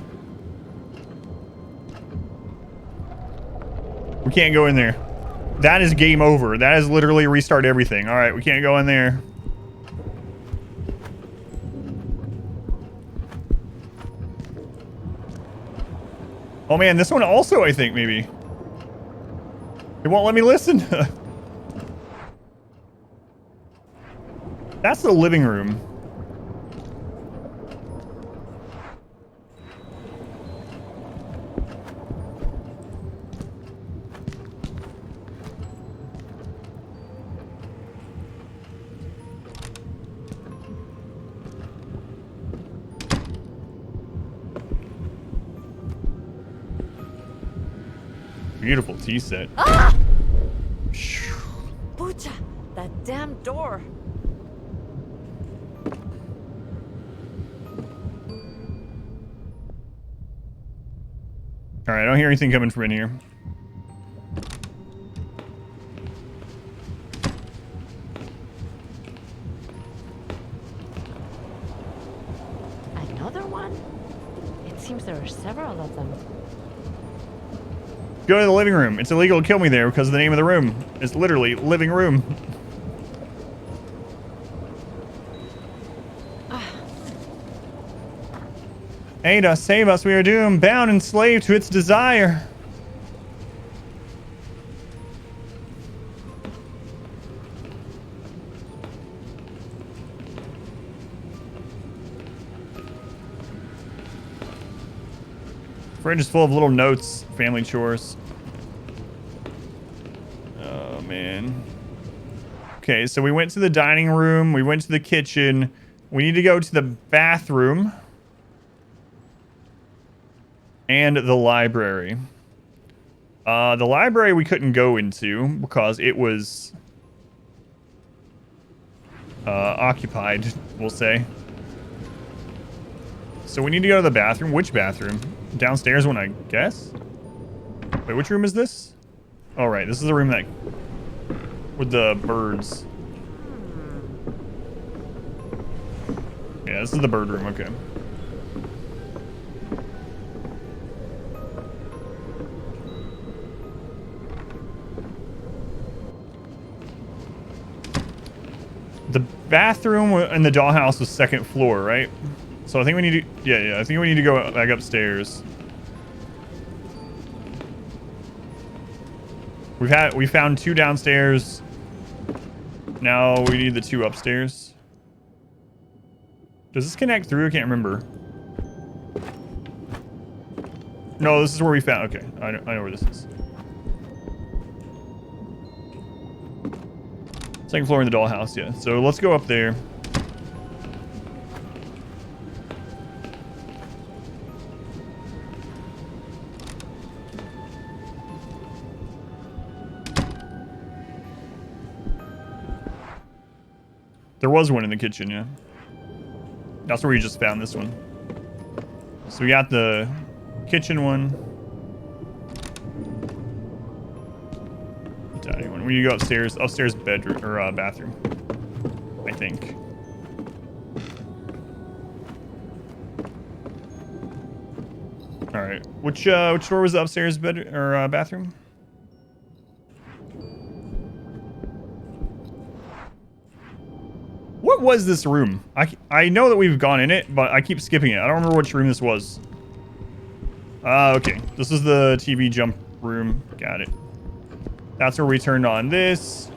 We can't go in there. That is game over. That is literally restart everything. Alright, we can't go in there. Oh man, this one also, I think, maybe. It won't let me listen. That's the living room. Beautiful tea set. Ah! Pucha, that damn door. All right, I don't hear anything coming from in here. Another one? It seems there are several of them. Go to the living room. It's illegal to kill me there because of the name of the room. It's literally living room. Aid us, save us, we are doomed, bound and slave to its desire. Fridge is full of little notes, family chores. Oh, man. Okay, so we went to the dining room. We went to the kitchen. We need to go to the bathroom. And the library. The library we couldn't go into because it was occupied, we'll say. So we need to go to the bathroom. Which bathroom? Downstairs one, I guess? Wait, which room is this? Oh, right. This is the room that... with the birds. Yeah, this is the bird room. Okay. The bathroom and the dollhouse was second floor, right? So I think we need to... Yeah, I think we need to go back upstairs. We found 2 downstairs. Now we need the 2 upstairs. Does this connect through? I can't remember. No, this is where we found... Okay, I know where this is. Second floor in the dollhouse, yeah. So let's go up there. There was one in the kitchen, yeah. That's where we just found this one. So we got the Kitchen one. Dining one. We need to go upstairs. Upstairs bedroom or bathroom. I think. All right. Which door was the upstairs bed or bathroom? What was this room? I know that we've gone in it, but I keep skipping it. I don't remember which room this was. Okay. This is the TV jump room. Got it. That's where we turned on this.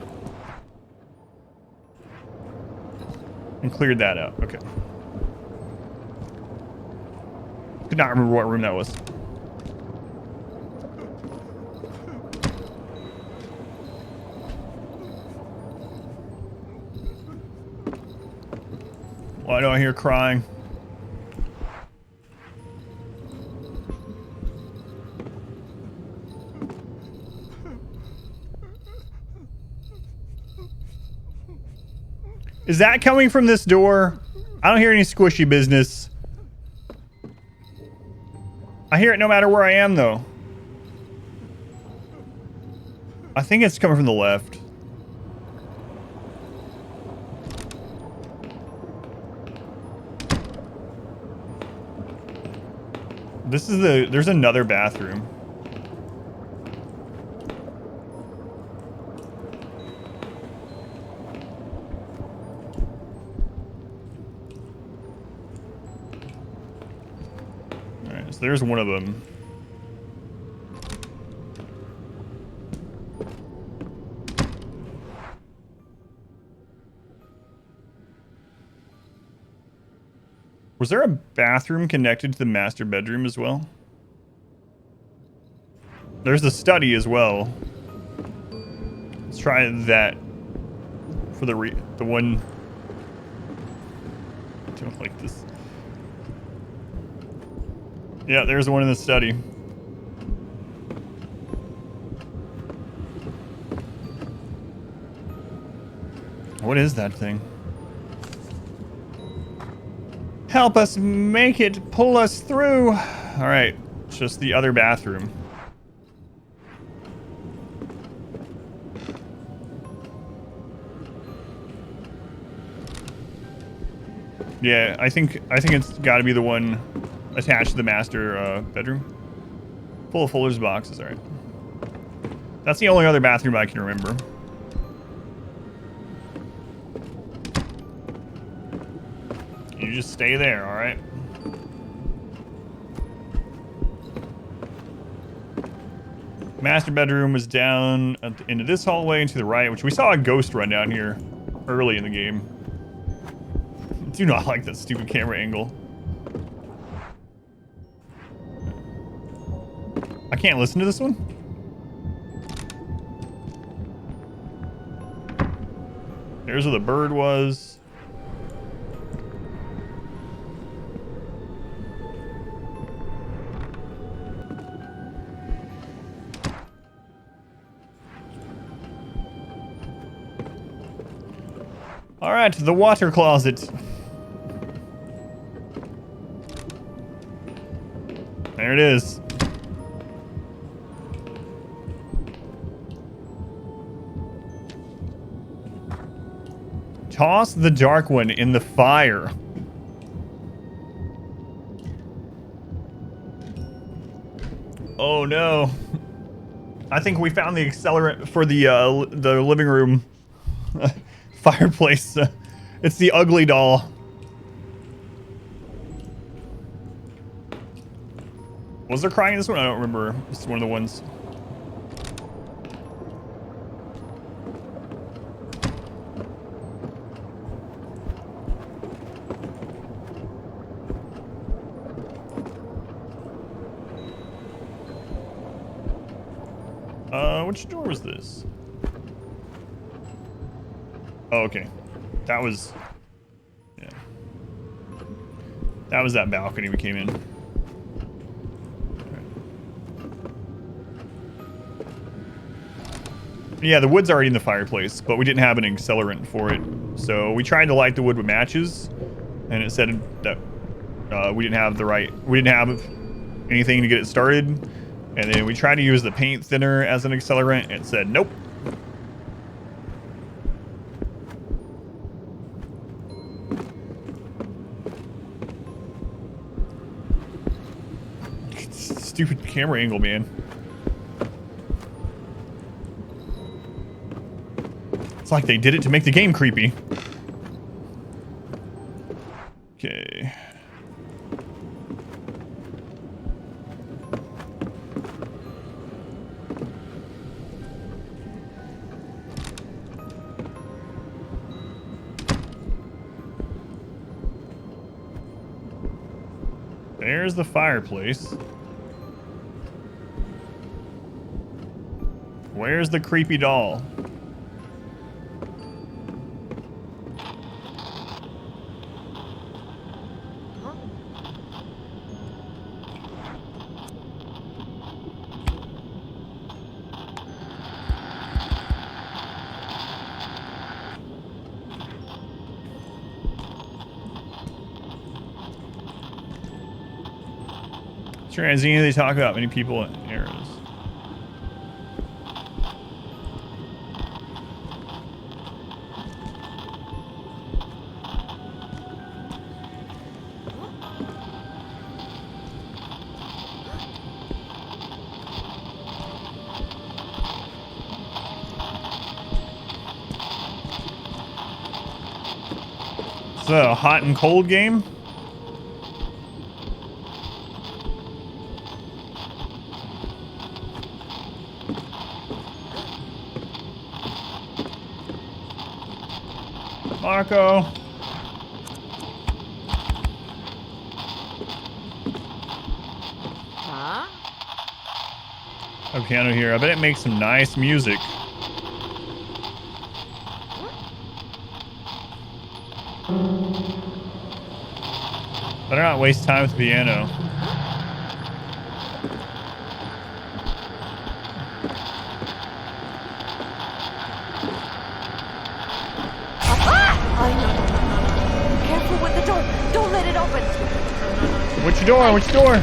And cleared that out. Okay. Could not remember what room that was. Why do I hear crying? Is that coming from this door? I don't hear any squishy business. I hear it no matter where I am, though. I think it's coming from the left. This is the... There's another bathroom. Alright, so there's one of them. Was there a bathroom connected to the master bedroom as well? There's the study as well. Let's try that for the one. I don't like this. Yeah, there's one in the study. What is that thing? Help us make it. Pull us through. All right. It's just the other bathroom. Yeah, I think it's got to be the one attached to the master bedroom. Full of Fuller's boxes. All right. That's the only other bathroom I can remember. You just stay there, all right? Master bedroom is down at the end of this hallway and to the right, which we saw a ghost run down here early in the game. Do not like that stupid camera angle. I can't listen to this one. There's where the bird was. All right, the water closet. There it is. Toss the dark one in the fire. Oh no. I think we found the accelerant for the living room fireplace. It's the ugly doll. Was there crying in this one? I don't remember. This is one of the ones. Which door was this? Oh, okay. That was... Yeah. That was that balcony we came in. Yeah, the wood's already in the fireplace, but we didn't have an accelerant for it. So we tried to light the wood with matches, and it said that we didn't have the right... We didn't have anything to get it started. And then we tried to use the paint thinner as an accelerant. It said nope. Stupid camera angle, man. It's like they did it to make the game creepy. Okay. There's the fireplace. Where's the creepy doll? Transenia, they talk about many people and arrows. It's a hot and cold game. Marco. Huh? A piano here. I bet it makes some nice music. Better not waste time with the piano. Careful with the door. Don't let it open. Which door? Which door?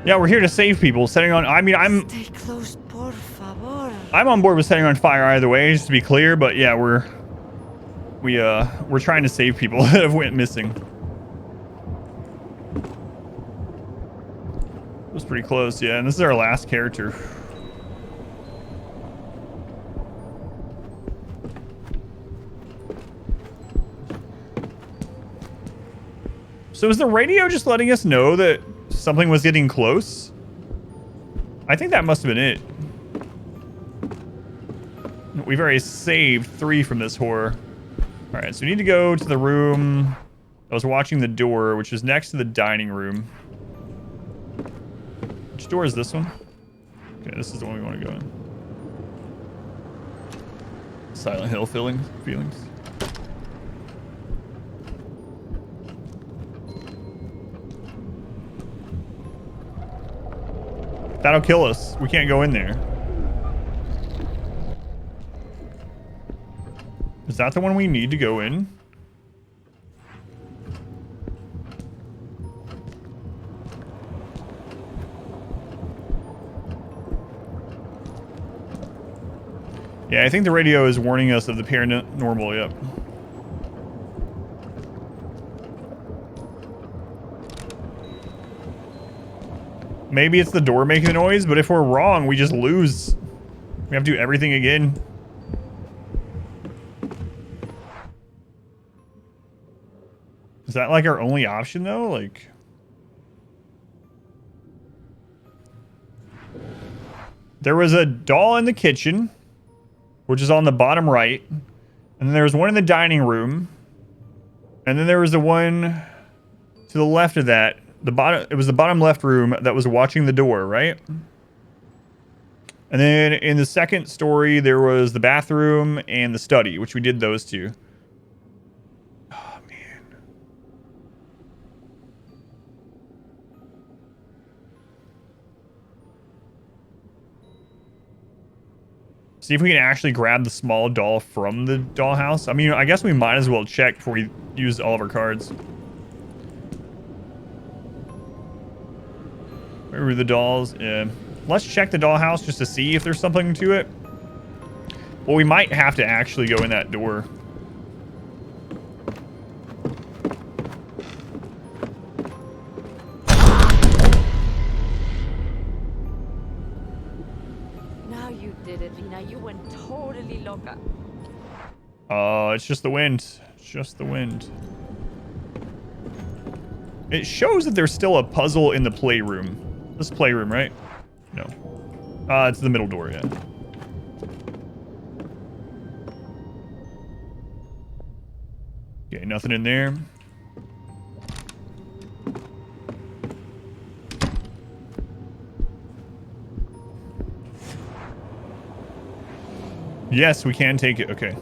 Yeah, we're here to save people. Setting on. I mean, Stay close, por favor. I'm on board with setting on fire either way, just to be clear. But yeah, we're trying to save people that have went missing. It was pretty close, yeah. And this is our last character. So is the radio just letting us know that something was getting close? I think that must have been it. We've already saved 3 from this horror. All right, so we need to go to the room I was watching the door, which is next to the dining room. Which door is this one? Okay, this is the one we want to go in. Silent Hill feelings. That'll kill us. We can't go in there. Is that the one we need to go in? Yeah, I think the radio is warning us of the paranormal, yep. Maybe it's the door making the noise, but if we're wrong, we just lose. We have to do everything again. Is that like our only option though? Like, there was a doll in the kitchen, which is on the bottom right, and then there was one in the dining room, and then there was the one to the left of that. The bottom, it was the bottom left room that was watching the door, right? And then in the second story, there was the bathroom and the study, which we did those 2. Oh, man. See if we can actually grab the small doll from the dollhouse. I mean, I guess we might as well check before we use all of our cards. Where were the dolls? Yeah. Let's check the dollhouse just to see if there's something to it. Well, we might have to actually go in that door. Now you did it, Lena. You went totally loca. Oh, it's just the wind. It's just the wind. It shows that there's still a puzzle in the playroom. This playroom, right? No. It's the middle door, yeah. Okay, nothing in there. Yes, we can take it. Okay.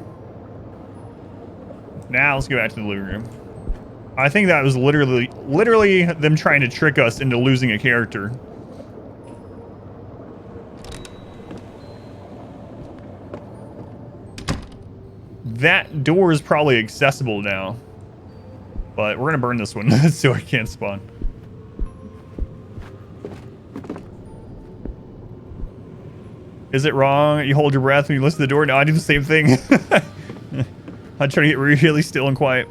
Now let's go back to the living room. I think that was literally them trying to trick us into losing a character. That door is probably accessible now. But we're going to burn this one so I can't spawn. Is it wrong? You hold your breath when you listen to the door? No, I do the same thing. I try to get really still and quiet.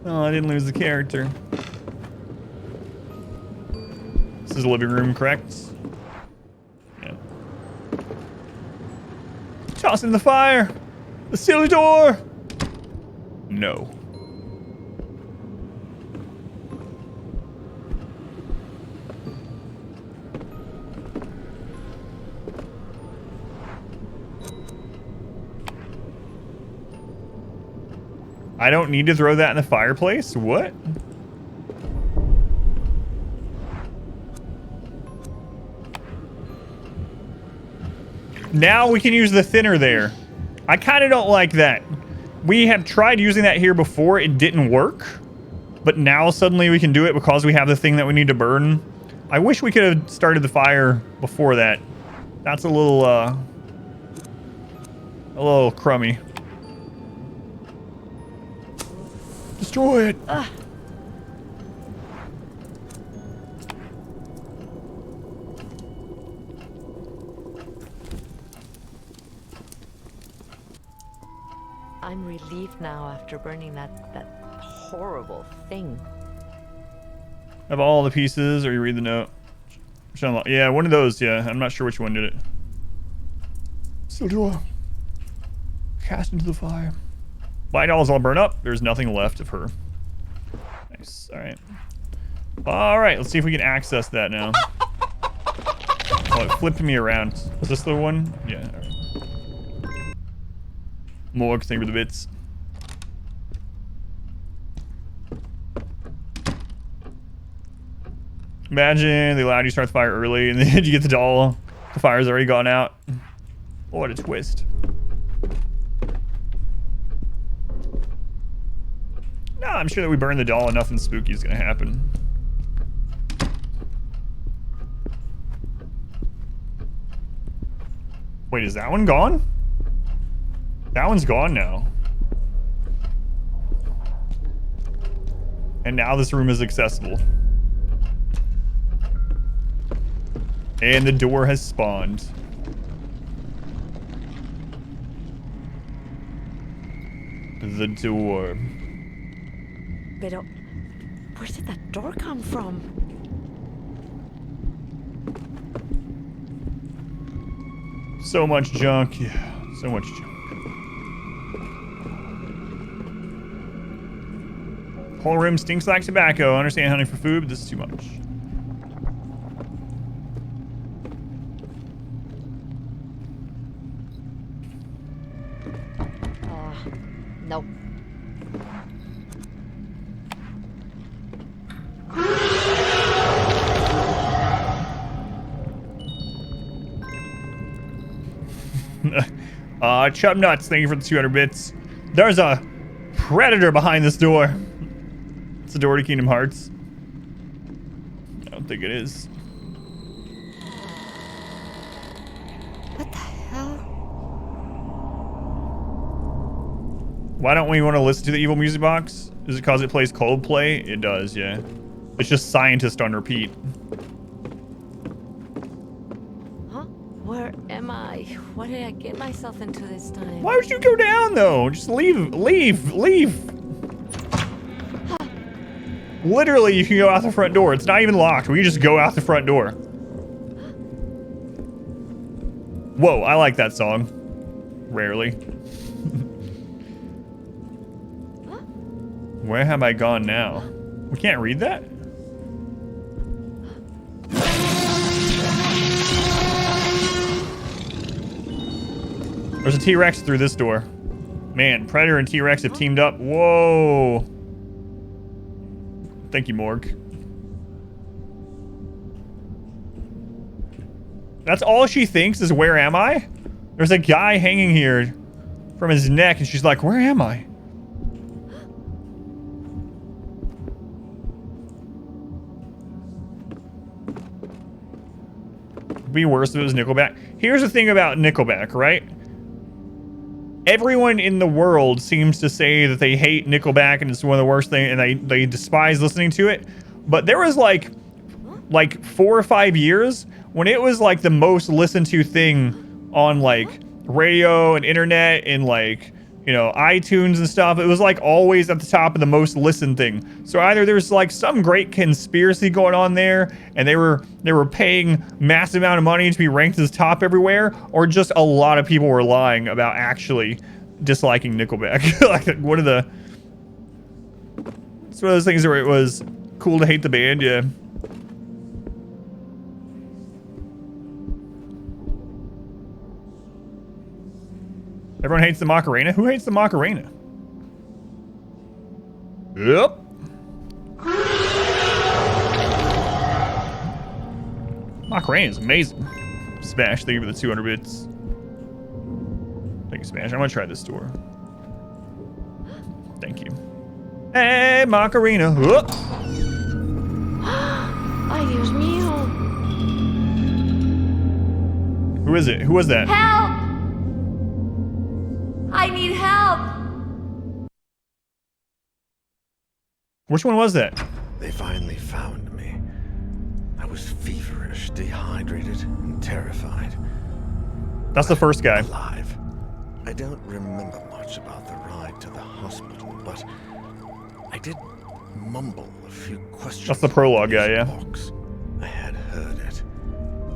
Oh, I didn't lose the character. This is the living room, correct? Yeah. Toss in the fire! The silly door! No. I don't need to throw that in the fireplace? What? Now we can use the thinner there. I kind of don't like that. We have tried using that here before. It didn't work. But now suddenly we can do it because we have the thing that we need to burn. I wish we could have started the fire before that. That's a little crummy. Destroy it. I'm relieved now after burning that horrible thing. Have all the pieces, or you read the note. Yeah, one of those. Yeah, I'm not sure which one did it. Still door. Cast into the fire. My doll's all burned up. There's nothing left of her. Nice. All right. All right. Let's see if we can access that now. Oh, it flipped me around. Is this the one? Yeah. All right. Morgue, thank you for the bits. Imagine they allowed you to start the fire early and then you get the doll. The fire's already gone out. What a twist. No, I'm sure that we burn the doll and nothing spooky is going to happen. Wait, is that one gone? That one's gone now. And now this room is accessible. And the door has spawned. The door. Pero, where did that door come from? So much junk. Yeah, so much junk. Whole room stinks like tobacco. I understand hunting for food, but this is too much. Nope. Chub Nuts, thank you for the 200 bits. There's a predator behind this door. It's the door to Kingdom Hearts. I don't think it is. Why don't we want to listen to the evil music box? Is it because it plays Coldplay? It does, yeah. It's just Scientist on repeat. Huh? Where am I? What did I get myself into this time? Why would you go down, though? Just leave. Literally, you can go out the front door. It's not even locked. We can just go out the front door. Whoa, I like that song. Rarely. Where have I gone now? We can't read that? There's a T-Rex through this door. Man, Predator and T-Rex have teamed up. Whoa. Thank you, Morg. That's all she thinks is, where am I? There's a guy hanging here from his neck, and she's like, where am I? It'd be worse if it was Nickelback. Here's the thing about Nickelback, right? Everyone in the world seems to say that they hate Nickelback and it's one of the worst things, and they despise listening to it. But there was like 4 or 5 years when it was like the most listened to thing on like radio and internet and like, you know, iTunes and stuff. It was like always at the top of the most listened thing. So either there's like some great conspiracy going on there and they were paying massive amount of money to be ranked as top everywhere, or just a lot of people were lying about actually disliking Nickelback. Like one of the, it's one of those things where it was cool to hate the band, yeah. Everyone hates the Macarena? Who hates the Macarena? Yep. Macarena is amazing. Smash, thank you for the 200 bits. Thank you, Smash. I'm gonna try this door. Thank you. Hey, Macarena. Whoop. Ay, Dios mío. Who is it? Who was that? Help! I need help! Which one was that? They finally found me. I was feverish, dehydrated, and terrified. That's the first guy. Alive. I don't remember much about the ride to the hospital, but I did mumble a few questions. That's the prologue guy, yeah. Box. I had heard it.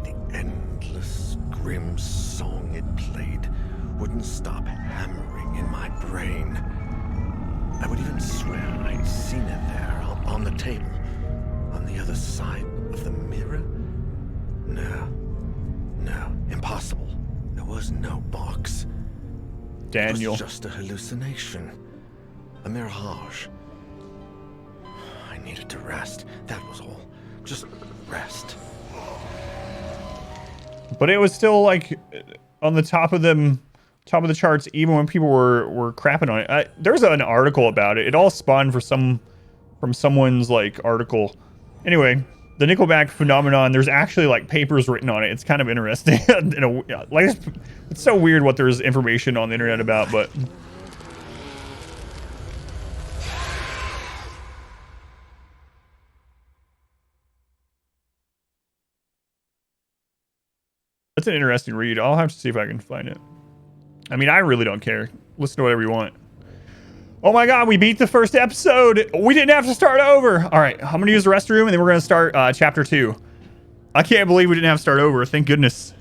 The endless, grim song it played wouldn't stop hammering in my brain. I would even swear I'd seen it there on the table, on the other side of the mirror. No, impossible. There was no box. Daniel. It was just a hallucination, a mirage. I needed to rest. That was all. Just rest. But it was still like on the top of the charts, even when people were crapping on it. There's an article about it. It all spawned from someone's like article. Anyway, the Nickelback phenomenon. There's actually like papers written on it. It's kind of interesting. Like it's so weird what there's information on the internet about, but. That's an interesting read. I'll have to see if I can find it. I mean, I really don't care. Listen to whatever you want. Oh my god, we beat the first episode. We didn't have to start over. All right, I'm gonna use the restroom and then we're gonna start chapter 2. I can't believe we didn't have to start over. Thank goodness.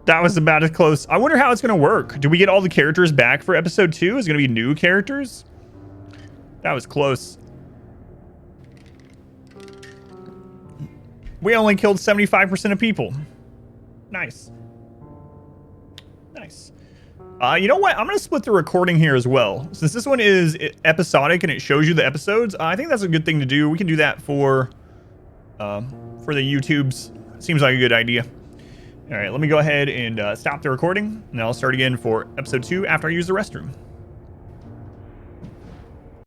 That was about as close. I wonder how it's gonna work. Do we get all the characters back for episode 2? Is it gonna be new characters? That was close. We only killed 75% of people. Nice. Nice. You know what? I'm going to split the recording here as well. Since this one is episodic and it shows you the episodes, I think that's a good thing to do. We can do that for the YouTubes. Seems like a good idea. All right, let me go ahead and stop the recording, and I'll start again for episode 2 after I use the restroom.